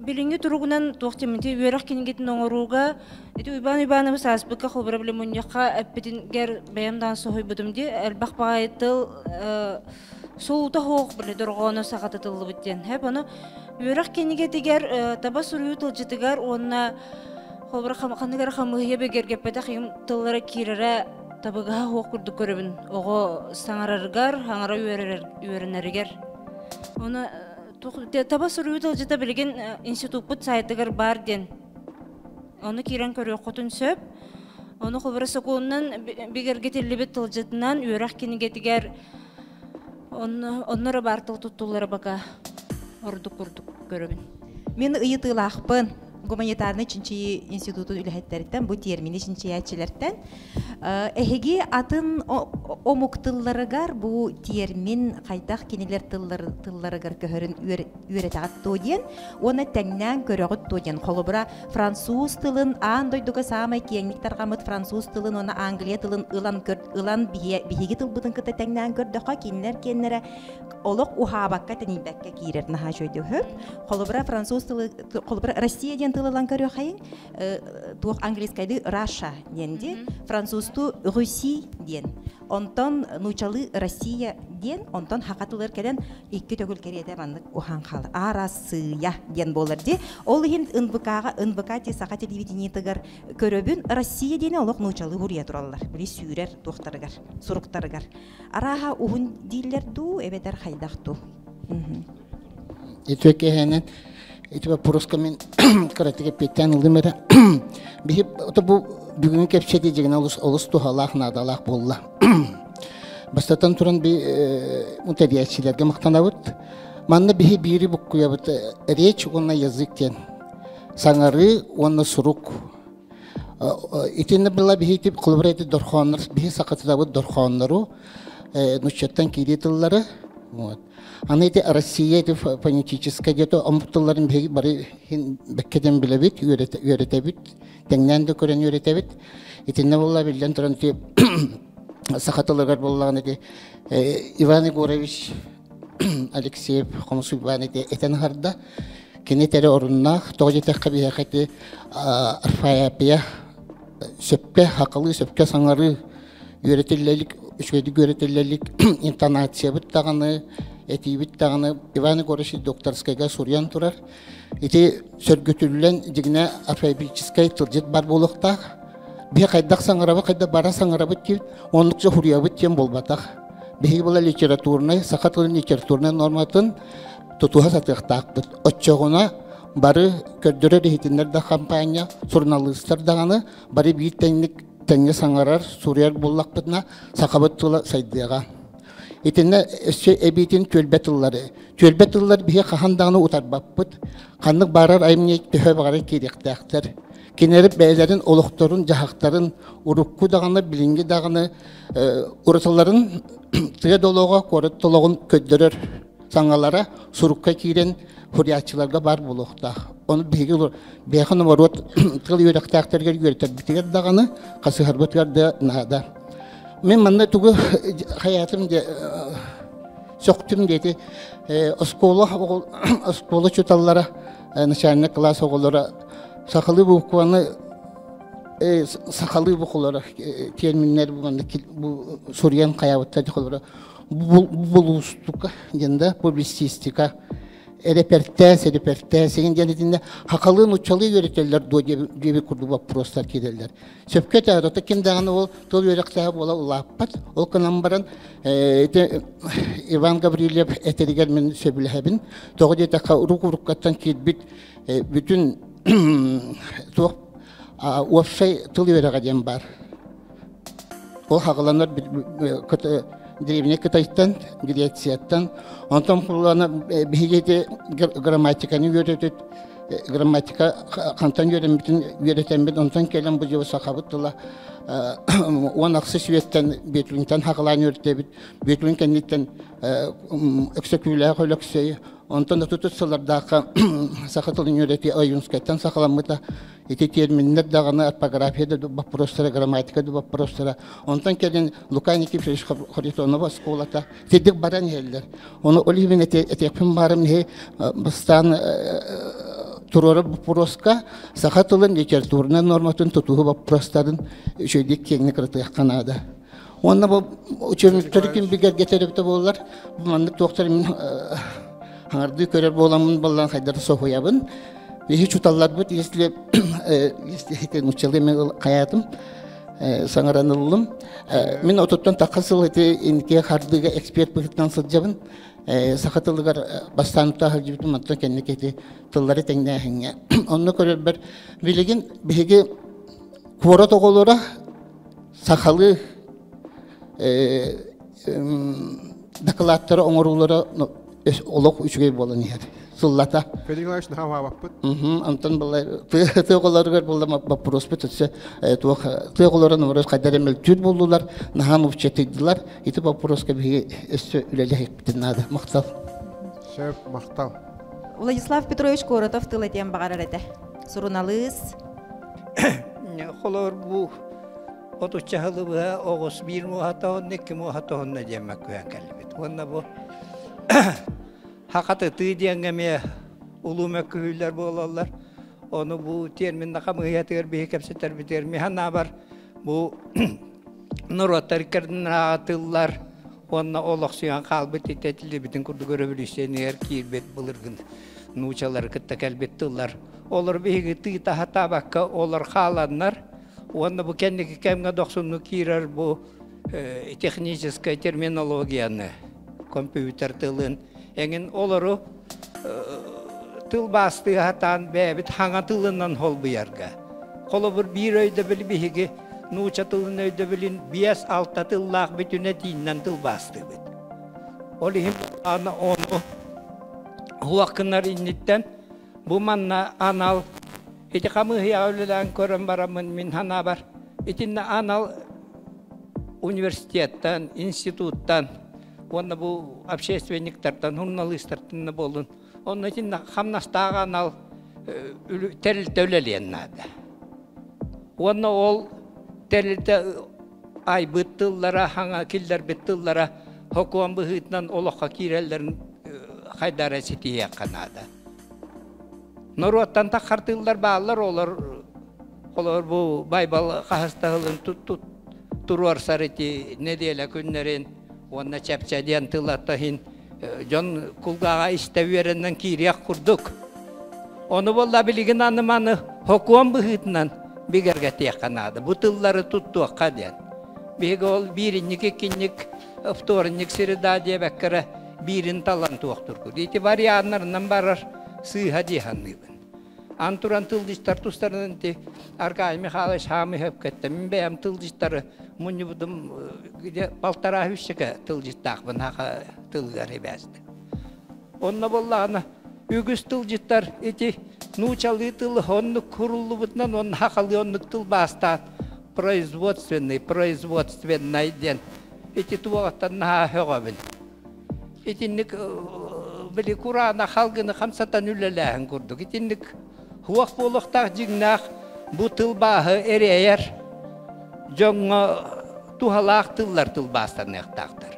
bilingi turugunan tuğtimiti yörek kingetin onuruga eti uybanımız asbıka xolbara bile munyaka epitin ger beyamdan soğuy budum di elbaq bağaytıl soğukta hoğuk bile durğunu sağatatıllı bitten. Hep onu yörek kingeti ger taba suruyu tılcıtıgar ona xolbara xanıgar xamıhıya beger gepete xiyim tıllara kirere Tabıgaha hoq kurduk görübün. Oğu sanarargar, hangara üyereneriger. Onu taba soruyu tılcıta bilgin institut saytıgar bar den. Onu kiren körüyor kutun söp. Onu xubara sokuğundan biger getirli bit tılcıtından üyerak kini getiger. Onlara bartıl tuttulara baka orduk kurduk görübün. Men ıyıtılaqpın. Гуманитарный чинчи институту үләһәттәрдән бу термини чинчиячиләрдән эһиги атын омуктылларыгар бу термин кайтак кинилер тылларыгар көһөрүн үөрәтәгәт тоден оны тәңнән көрәгәт тоден холобра француз тылын андойдуга самай киеңниктер гамыт француз тылын оны англия тылын ылан биһиги тыл бутын кыта тәңнән көрдөкка кинилер кеннере олок ухабакка тенибәккә кирер наха жойды хөп холобра француз тылы холобра россия тылылан көрөй хайын туох английскайды Раша денди, французту Руси ден. Онтон нучалы Россия ден, онтон хакатылыр келен икки төгүл кереде мандык ухан калды. Арасыя ден болар ди. Ол хин НБК ти сака телевидение тыгар көрөбүн Россия дене олок нучалы бурия тураллар. Били сүйрер тохтарыгар, суруктарыгар. Араха ухун диллер ду эбетер хайдакту. Итөкехенен это просто мен каратеге петтен улдымера бихи ото бу бүгүн кепчети деген олус тухалах надалах болла бастатан туран би мутадиячилерге мактанабыт манна бихи бири буккуябыт речь онна языктен саңары онна сурук итинне била бихитип кулбрайты дорхоннар бихи сакатыбы дорхоннару нучаттан киритыллары вот. Аны эти Россия эти фонетическая где-то амптылларын беги бары беккеден билебит үйрөтөбүт теңнен да көрөн үйрөтөбүт итинне болла билден туран ти сакатылыгар боллаган эти Иван Егорович Алексеев комсу Иван эти этен харда кенетери оруннах тогжетекка бияхати арфаяпия сөпкө хакылы сөпкө саңары үйрөтүлөлүк үчөйдү үйрөтүлөлүк интонация буттаганы этибит таганы Иван Егорович докторскайга сурьян турар. Ити сөргөтүлүлен дигне алфавитический тылжыт бар болуктак. Бе кайдак саңарабы кайда бара саңарабы ки онлукча хурьябыт тем болбатак. Беги була литературный, сакатылын литературный норматын тутуха сатыктакпыт. Отчогуна бары көрдөрө дехитинер да компания, журналисттер даганы бары бийит теңге саңарар, сурьяр боллакпытна сакабыттыла сайдыга. Итинне эбитин төлбетыллары. Төлбетыллар бие кахандаганы утарбаппыт. Каннык барар аймне төһө багары керектактер. Кинерип бәйләрен олуктарын, жахактарын, урукку даганы, билинги даганы, урысаларын тыга долога корот тологун көддөрөр саңалара сурукка кирен хурьячыларга бар булукта. Оны биги беханы ворот тыл юрактактерге үйрөтөп битер даганы касыгарбытларда нада. Мен мында тугу хаятымда соктум деди оскола чуталлара начальник класс оголора сакалы букваны сакалы букулара терминler бу сурьян каябытта дихолора булустука жанда публицистика репертация деген хакалын учалы үйрөтөлөр до деби курду вопростар киделер. Сөпкө тарата ким даганы ол тол үйрөктө бола улаппат. Ол канан баран Иван Гаврилев этеригер мен сөбүлөбүн. Тогы детака уруккаттан кирбит бүтүн ток уапшай тол үйрөгөдөн бар. Ол хакаланар древний Китайстан, Грецияттан, онтон куллана бигети грамматиканы үйрөтөт, грамматика кантан үйрөтөмбүт, онтон келен бу жөө сакабыттыла, онаксы светтен бетүнтен хакаланы үйрөтөбүт, бетүн кенниттен өксөкүлө колөксөй, онтон да тутутсалардака сакатылын үйрөтө оюнскайттан сакаламыта. Эти терминler даганы орфографияда вопростары, грамматикада вопростары. Онтан келен Лукайники Харитонова школата тедик баран елдер. Оны оливен этепин барым не бастан турора вопроска сахатылын литературный норматын тутугу вопростарын жөйдик кеңне кыртыякканада. Онна бу учебниктер бигер гетерепте болар. Мандык доктор мен аңарды көрөр боламын балдан хайдар софуябын. Hiç utallar bu, если учалы мен каятым, саңаранылым. Мен ототтан такасыл инке хардыга эксперт быхыттан сылжабын, сакатылыгар бастанытта халжибитим аттан кеннекети тыллары теңнәһиңе. Онны көрөр бер билеген биге куора тоголора сакалы докладтары оңорулары олок үчүгөй болон ер. Суллата. Федералайшн хава баппыт. Антон балай тыголоргар болдама вопрос бетсе тыголорун вопрос кайдаремел түр болдулар, нахан учетидилар. Ити вопроска биге эссе үлелек битнада. Мактал. Шеф мактал. Владислав Петрович Коротов тылетен багарар эте. Суруналыс. Холор бу отучахылы огос бир муатон неки муатон надемак калбет. Онна бу Hakatı tığdiyengeme ulumek kühüller boğalarlar. Onu bu terminle kamıyatır bir hekapseter bir termin var. Bu nurotlariklerden atıllar. Onunla olaksıyan kalbet itetildi. Bütün kurdu görebilirse neler kirbet bulurgun. Nuçaları kıtta kelbettiler. Olur bir tığ tahta bakka olur halanlar. Onunla bu kendi kemge doksunlu kirer bu teknik terminologiyanı. Kompüter tılın. Engin oluru tıl bastığı hatan bebit hanga tılından hol bu yarga. Kolobur bir öyde bili bihigi nuça tılın öyde bilin biyas altta tıllah bütüne dinlen tıl bastığı bit. Olihim ana onu huakınlar innitten bu manna anal Ити қамы хияулылан көрін барамын мен хана бар. Итинна анал университеттан, институттан, онна бұл общественниктардан, журналисттардан болын. Онна итинна хамнастаға анал тәрілті өлелен нады. Онна ол тәрілті ай бұттыллара, хаңа келдер бұттыллара, хокуан бұхытынан олыққа кирелерін қайдара сетие қанады. Нұруаттан тақартылдар бағалар олар бұл байбал қағыстағылын тұруар сарыти неделя күннерін, онна чәпчәден тылаттахын жон құлғаға істәуерінен кирияқ құрдық. Оны болда білігін аныманы хокуан бұхытынан бігерге тияқанады. Бұтыллары тұттуақ қаден. Бегі ол бірінник, екінник, вторынник сіріда дебәккірі бірін талан туақтыр. Деті варианларынан барар сыйға дейханныбын. Антуран тылдыстар тұстарынан те Аркай Михайлович хамы хөп кетті. Мен бәйім тылдыстары мұны бұдым балтара хүшікі тылдыстақпын хақа тылғар ебәзді. Онна боллағына үгіз тылдыстар еті нучалы тылы онны құрылы бұдынан онны хақалы онны тыл бастан производственный ден. Эти туағаттан наға хөғабын. Этинник білі құрана халғыны қамсатан үлеләғын көрдік. Этинник хуақ болықтақ жигнақ бұ тыл бағы әрейер жоңы тухалақ тыллар тыл бастан әқтақтар.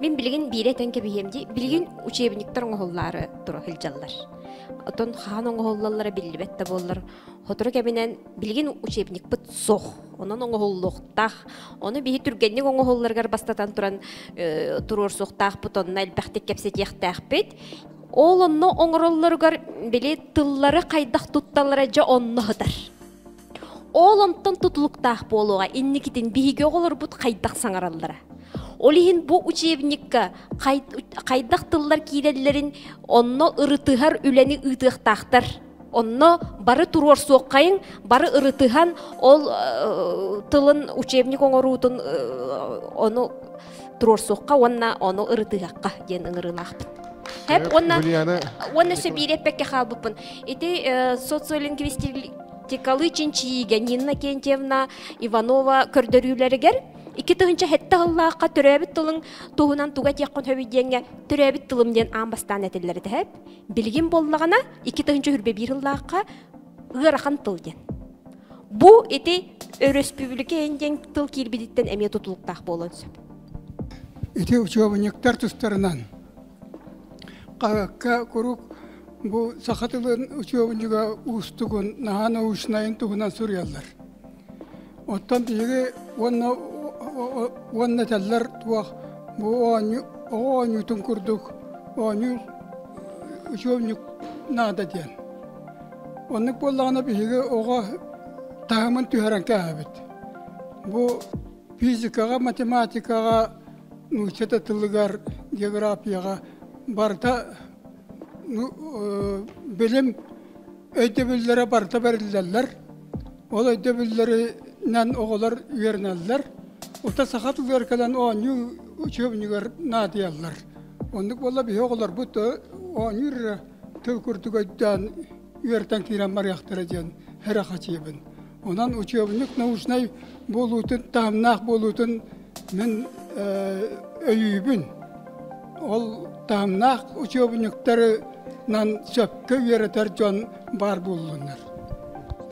Мен білген бейретен кебейемде, білген учебниктер оңғыллары тұры хілжалар. Отон хан оңғыллары білібетті болар. Хотыры кәбінен білген учебник бұт соқ. Onun oğullukta, onu bir türgenlik oğullargar bastatan turan turur soğtaq butonuna elbaqtek kepsetiyaqtaq bit. Oğlunna oğurlargar bile tılları qaydaq tuttalara onnu hıdar. Oğluntan tutuluqtaq boluğa innikitin bihige olur but qaydaq sanarallara. Olihin bu uçevnikka qaydaq tıllar kirellerin onnu ırıtıhar üleni ıtıqtaqtar. Onno bары турор соққайын, бары ырытыхан ол тылын учебник оңорутын оны турор соққа, оны ырытыхаққа ден ыңырынақпын. Хәп, оны сөбейреппекке қалбыппын. Эти социолингвистикалы чинчиге Нина Кентьевна Иванова көрдөрүләрігер, Iki tığınca hette Allah'a türebit tılın tuğunan tuğa yakın höbidiyenge türebit tılımden ambastan etilleri de hep. Bilgin bollağına iki tığınca hürbe bir Allah'a ığırakan tıl den. Bu eti Öröspübülüke enden tıl kirbiditten emye tutuluktağ bolun söp. Eti uçuabınyaktар tüstarinan. Qağakka kuruk bu sakatılın uçuabınyaga ustugun nahana uçnayın tuğunan suriyallar. Ottan biri Wanna teller tuah bu anyu tunkurduk anyu uçunyuk nada diyen. Onluk bollağına bir oğa tahımın tüheren kâbet. Bu fizikaga, matematikaga, nuşeta tılıgar, geografiyaga barda bilim ödebillere barda verirler. O ödebillerden oğullar üyerneller. Ota sakatlılar kalan o anyu uçunyugar nadiyallar. Onluk bolla bir oğullar bu da o anyu tıl kurtuğaydan üyerten kiramlar yaktıracan her akaçıyabın. Onan uçunyuk navuşnay bolutun, tamnaq bolutun men öyübün. Ol tamnaq uçunyukları nan söpke üyereter can bar bulunlar.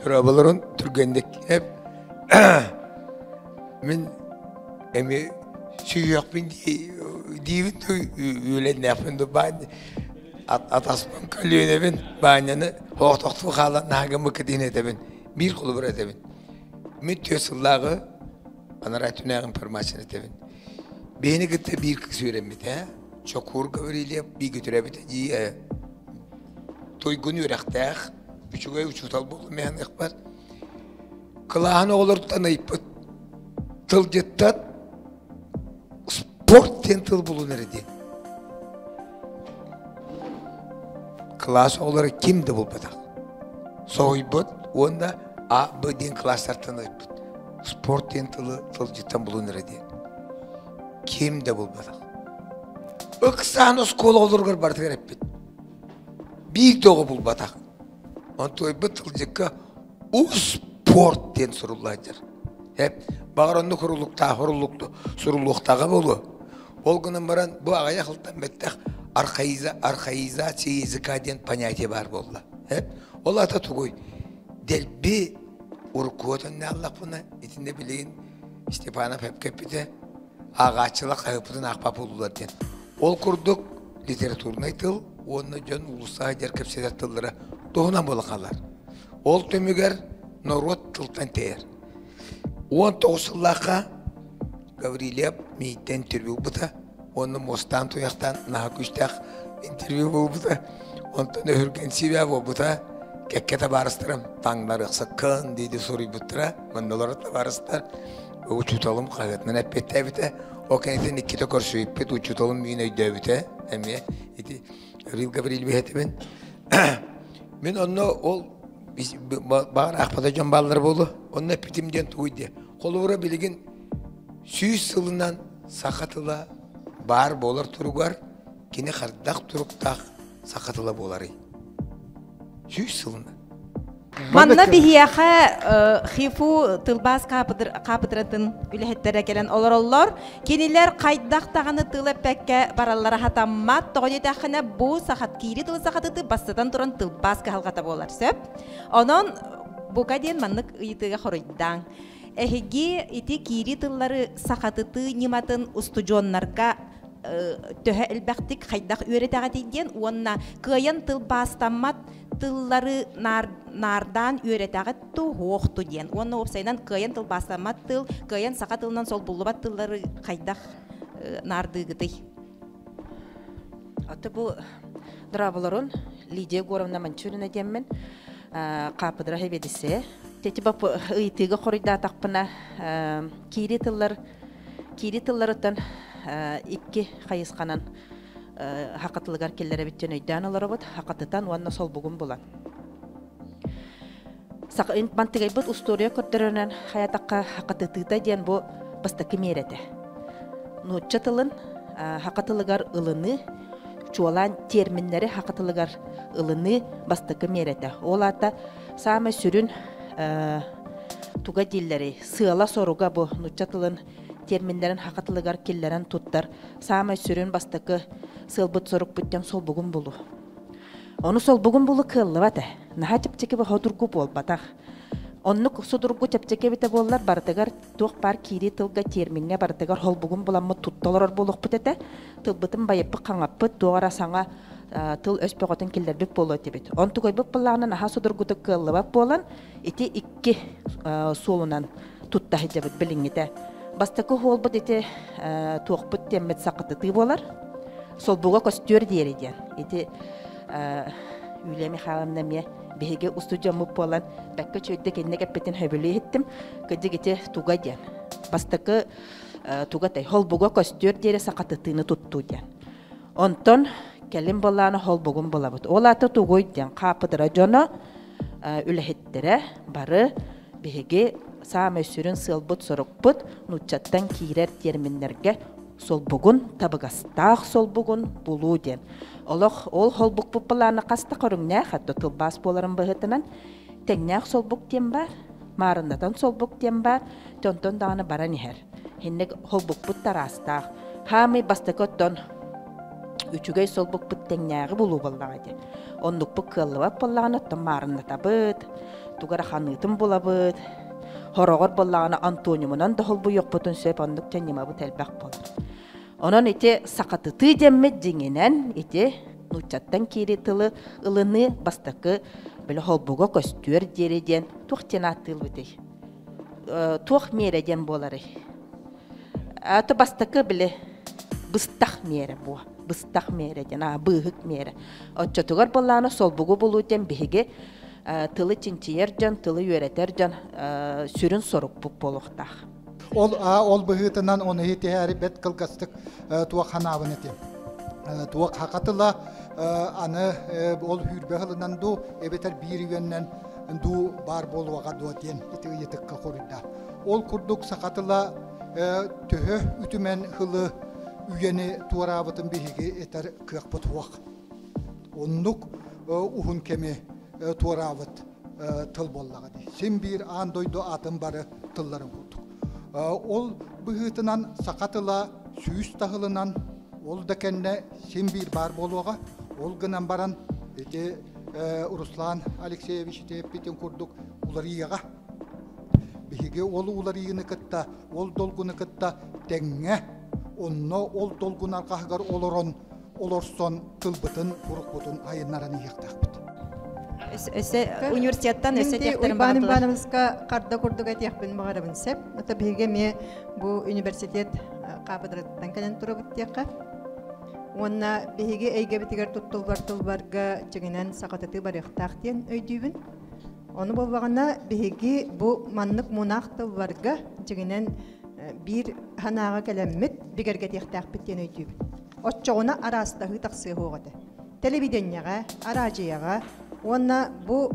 Rabaların Türk'endeki hep men emi süyyak bin divin öyle ne yapındı ben atasman kalıyor ben banyanı hoğtuktu kalan nağımı kıdine de ben bir kulu bırak de ben müttösüllağı anaratünağın permasını de ben beni gitti bir kız öğrenmedi ha çok hurga öyle bir götürebilir diye toygun yürektağ üçüge uçutal bulunmayan ekber kılağını olur tanıyıp tılcıttan sport tıl bulunur diye. Klas olarak kimdi bulmadı? Soybut, onda A, B diyen klaslar tanıyıp sport tılcıttan bulunur diye. Kimdi bulmadı? Iksan oskol olur bardıgar hep bit. Büyük doğu bulmadı. онтой бытылжыкка спорт ден суруллайдыр. Hep bağıranlı kurulukta, huruluktu, suruluktağı bolu. Olgunun baran bu ağaya kıldan bettek arkaizasiye zikadiyen panyati var bolla. Hep ola da tuğuy. Delbi urkuotun ne Allah buna itinde bileyin Stepanov hep kepite ağaççılık ayıpıdın akpap oldular diyen. Ol kurduk literatürüne tıl, onu can ulusal der kepseler tılları doğunan bolu kalır. Ol tümüger norot tıltan teyer. 19 yıllığa Gavrilev meyitten interview buta. Onun Mostan tuyaktan naha güçtek interview bu buta. Ondan öhürgen sibe bu buta. Kekkete barıştırım. Tanlar sıkkın dedi soruyu butra. Mandalarla barıştır. Uçutalım kayıtından hep bette bite. O keneden iki de korsuyup bit uçutalım yine dövüte. Emiye. Gavrilev hetimin. Ben onu ol bağır akpada camballar bolu. Onun hep bitimden tuydu. Koluvura bilgin 100 yılından sakatıla bar bolar turugar, kine kardak turuktak sakatıla bolari. 100 yılından. Manna bihiyaha khifu tılbaz kapıdırıdın ülehettere gelen olor. Kiniler kaydak tağını tılı pekke barallara hatammat. Doğru edakına bu sakat kiri tılı sakatıdı basıdan duran tılbaz kahalgata bolar söp. Onun bu kadiyen manlık ıyıtığa horuydan. Ehegi iti kiri tılları sakatıtı nimatın ustujonlarga töhe elbektik kaydak üretega deyden. Onna kıyan tılbaztammat tılları nardan üretega tu hoğtu diyen. Onna opsaydan kıyan tılbaztammat tıl, kıyan sakat tılından sol bulubat tılları kaydak nardı gıday. Ata bu dravaların Lidiya Gorovna Manchurina diyen kapıdıra hebedisi. Teti bap ıytığı koruyda takpına kiri tıllarıdan iki kayıskanan hakatılıgar kellere bitten öydän olara bot hakatıtan wanna sol bugun bulan. Sakın mantıgay bot ustoriya kördürönen hayatakka hakatıtıda diyen bu bastaki merete. Nutçatılın hakatılıgar ılını çoğalan terminleri hakatılıgar ılını bastaki merete. Olata sağma sürün tuga dilleri sığala soruga bu nutçatılın terminlerin hakatılıgar killerin tuttar. Sağma sürün bastaki sılbıt soruk bütten sol bugun bulu. Onu sol bugun bulu kıllı vata. Naha çepçeki bu hodurgu bol bataq. Onu sudurgu çepçeki bite bollar barıtıgar tuğ par kiri tılga terminne barıtıgar hol bugun bulan mı tuttalar boluk bütete. Tılbıtın bayıpı kanapı doğara sana tıl öspöğütün killer bip bolu tebit. On tuğay bip bulağına naha sudurgu kıllı vap bolan iti iki solunan tutta hicabit bilingite. Bastaki hol bud iti tuğ bit temmet sakıtıtı bolar. Sol buga kostür diyeri diyen. İti Ülemi halamnamya bihege ustucamı bolan bakka çöydde kendine kapetin höbülü ettim. Kıcı giti tuga diyen. Bastaki tuga tay hol buga kostür diyeri sakıtıtını tuttu diyen. Onton kelim bolana hol bugun bolabıt. Olata tugoy diyen kapıdıra jona ülehettere barı bihege sağ sürün sılbıt sorukbut nutçattan kirer terminlerge sol bugun tabıgastağ sol bugun bulu den. Ol hol buk pupalana kasta korungne hatta tılbas boların bahıtınan tengnyak sol buk diyem bar, marındatan sol buk diyem bar, tonton dağını baran iher. Hinnek hol buk put tarastağ. Hami bastakotton üçügey sol buk put tengnyakı bulu bollağı den. Onduk buk kıllıvat bollağını otton marındata bıt, tugara xanıtın bulabıt. Horogor bollağına Antoniumunan da hol bu yok butun söp onduk tenima bu telbaq bolur. Onun iti sakatıtı demmet dinginen iti nutçattan kiri tılı ılını bastakı böyle hol buga kostür dereden tuğ tenatıl bütey. Tuğ mereden boları. Ata bastakı bile bыстах mere bu. Bыстах mereden, bıhık mere. Otçatugar bollağına sol bugu buluten bihige tılı çinçiyercan, tılı yöretercan sürün soruk bu boluqtaq. Ol bıhıtından onu hitihari bet kılgastık tuğak hanavın eti. Tuğak hakatıla anı ol hürbehılından du ebeter bir yönden du bar bolvaga duatiyen iti yetikka korida. Ol kurduk sakatıla töhö ütümen hılı üyeni tuğarabıtın bihigi eter kıyakpı tuğak. Onluk uhun kemi туарабыт тыл боллаға дей. Сен бір андойды атын бары тылларын құрдық. Ол бұғытынан сақатыла сүйіс тағылынан ол да кәнне сен бір бар болуға, ол гынан баран Руслан Алексеевич деп бетін құрдық олар иеға. Бігі ол олар иені кітті, ол долгыны кітті тәңе, онны ол долгын арқағығар олорсон тылбытын, бұрық бұтын айынларын иектақ біт. Университеттен өсе тектерін бағытылар. Бағанымызға қарда құрдық әтеқпен бағарабын сәп. Ота біге ме бұл университет қабыдыраттан кәнен тұра бұттеққа. Онна биһиги эйге битигер туттулбар жигинен сакатыты барыктак ден өйдүбүн. Оны болбагана биһиги бу маннык мунактылбарга жигинен бир ханага келеммит бигерге тектак биттен өйдүбүн. Отчогуна арастагы таксы хогода. Телевиденияга, аражияга, онна бу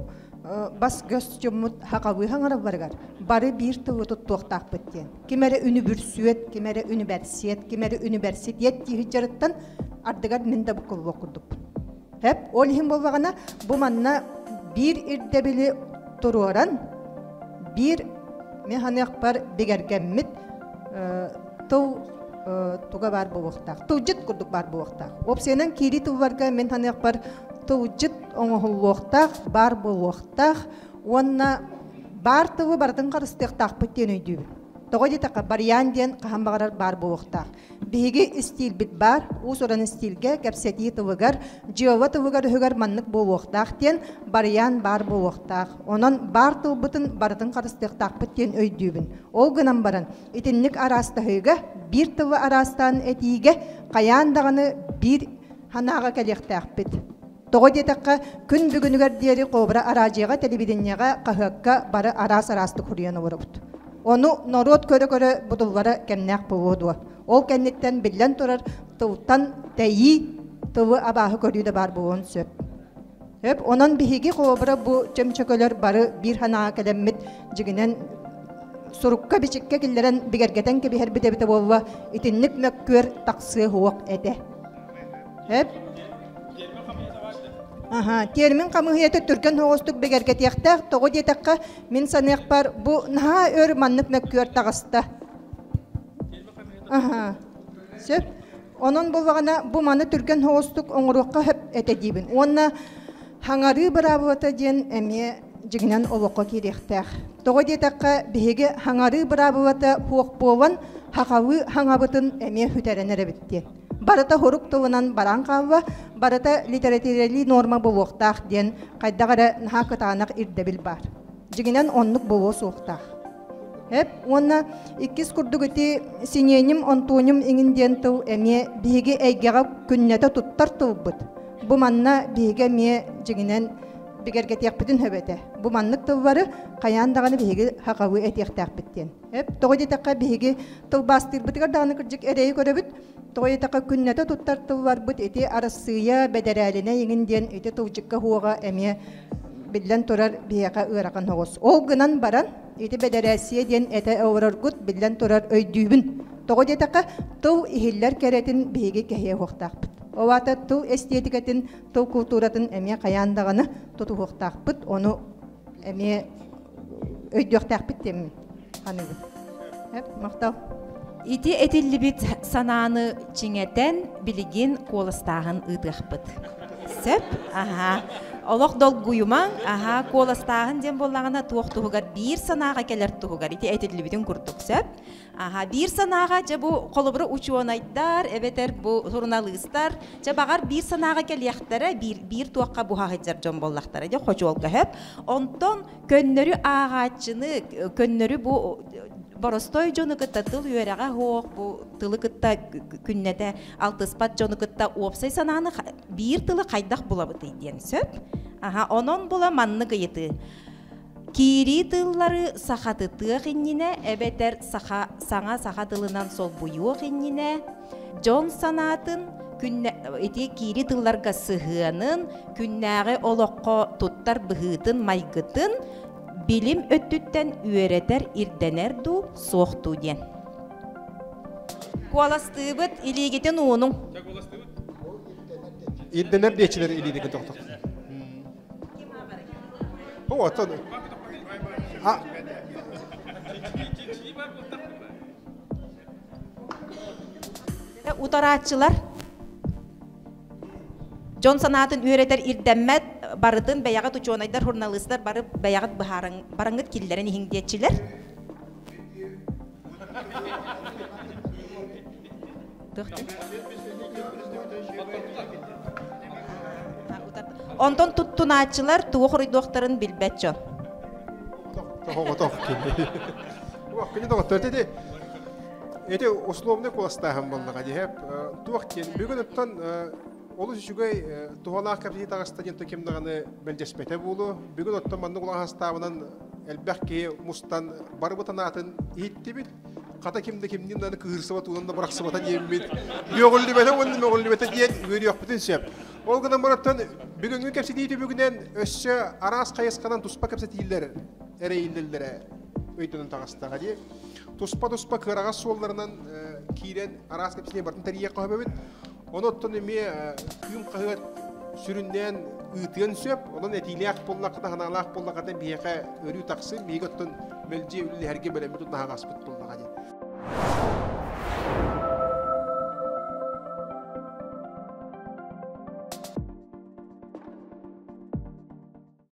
бас göz жумут хакабы хаңара баргар. Бары бир тылы туттуктак биттен. Кимере университет, кимере университет, кимере университет тихиҗарыттан ардыгар миндә бу кул вакытып. Хәп ол һим булганда бу манна бир ирдебили туруран бир механик бар бигәргәммит туга бар бу вакытта. Туҗит курдук бар бу вакытта. Опсенен кири туварга мен ханик бар туҗит оңгыл вакытта бар бу вакытта. Онна бар тывы бардын карыстык тақпыт тен өйдү. Тогоди така барьян ден кахамбагар бар бу вакытта. Биги стиль бит бар, усоран стилге кепсети тывыгар, жыова тывыгар хөгөр маннык бу вакытта тен барьян бар бу вакытта. Онон бар тылбытын бардын карыстык тақпыт тен өйдүбүн. Ол гынан баран итинник араста хыга бир тывы арастан этиге каяндаганы бир ханага келектакпыт. Тогоди така күн бүгүнүгөр диери кобра аражыга телевиденияга кахакка бары арас-арасты курьяны бурабыт. Onu народ көрө-көрө будуллары кемнәк болуду. Ол кеннеттен билен турар тылтан тәйи тывы абахы көрүдө бар буын сөп. Хеп онан биһиги кобра бу чемчөкөлөр бары бир хана келеммит жигинен сурукка бичикке киллерен бигергетен ке бихер бите болва итинник мөккөр таксы хуак эте. Хеп термин камыһыйаты түркен хоостук бегерге тияктак тогоди такка мен санык бар бу наха өр маннык мөккөр тагыста. Сөп онон болбагана бу маны түркен хоостук оңурукка хеп эте дибин. Онна хаңары бравата ден эме жигинен олокко киректак. Тогоди такка биһиге хаңары бравата хуак болан хакавы хаңабытын эме хүтәренере битти. Барата хорук тылынан баран калва, барата литературали норма болуктак ден кайдагара нахакатанак ирдебил бар. Жигинен оннук болу суктак. Хеп онна иккис курдугути синеним онтоним иңинден тыл эме биге эйгега күннете туттар тылбыт. Бу манна биге ме жигинен бигерге тиякпытын хөбөтө. Бу маннык тылбары каяндаганы биге хакавы этиектак биттен. Хеп тогоди такка биге тыл бастырбытыгар даганы кыржык эрей көрөбүт. Той така күннәтә туттартылар бит эти арасыя бедерәленә иңинден эти тылҗыкка хуга эме билен турар бияка ыракан хогос. Ол гынан баран эти бедерәсия ден эте авыргут билен турар өйдүбүн. Тогоди така тыл ихилләр керетин биге кәһе хохтак бит. Овата тыл эстетикатын, тыл культуратын эме каяндаганы туту хохтак бит. Оны эме өйдөктак бит тем. Ханы. Хеп мактау. Ити этиллибит сананы чиңетен билигин коластагын ыдыхпыт. Сеп, Олох долгуйумаң, коластагын дем боллагана туохтугар бир санага келер тугар. Ити этиллибитин курдук сеп. Бир санага же бу колобура учуонайдар, эбетер бу журналисттар, же багар бир санага келияктара, бир туакка бу хагыжар жон боллактара же хочолга хеп. Онтон көннөрү агачыны, көннөрү бу Боростой жону кытта тыл үйерага хоқ, бу тылы кытта күннете алтыспат жону кытта опсай сананы бир тылы кайдах булабыты ден сөп. Онон була манны кыйыты. Кири тыллары сахатыты хиннине, эбетер саңа саха тылынан сол буйу хиннине, жон санатын эти кири тылларга сыхынын, күннәгы олоққа туттар быхытын майгытын, билим өттүттен үйеретер ирденерду соқту ден. Куаластыбыт илигетен уының. Ирденер дечилер илигетен тоқтық. O atan. Утараатчылар Жон санатын үйретер ирдеммет барытын бәяғат учонайдар журналисттар барып бәяғат бараңыт киллерин ихиңдетчилер. Онтон туттунаатчылар туохуруй доктарын билбет жон. Эти условный класстаһым боллага диһеп туактен бүгүн оттон олус үчүгөй тухалаах капсити тагыстаден токемдаганы белжеспете болу бүгүн оттон манны кулаң хастабынан элбекки мустан барбытанатын иттибит ката кимде кимдин аны кыырсыба туунда бараксыбата диембит йогуллибете онны мөгуллибете диен үйрөк бүтүн сеп ол гана бараттан бүгүнгү капсити бүгүнен өссө арас кайысканан туспа капситилер эрейилдилдере өйтөнүн тагыстага ди туспа кырага солларынан кирен арас капситине бартын тария кабыбыт оноттон эме күн кагыт сүрүнден ытын сөп онон этилиак боллакта ханалак боллакта бияка өрү таксы биготтон мелже үллерге белемит нагас бут боллага ди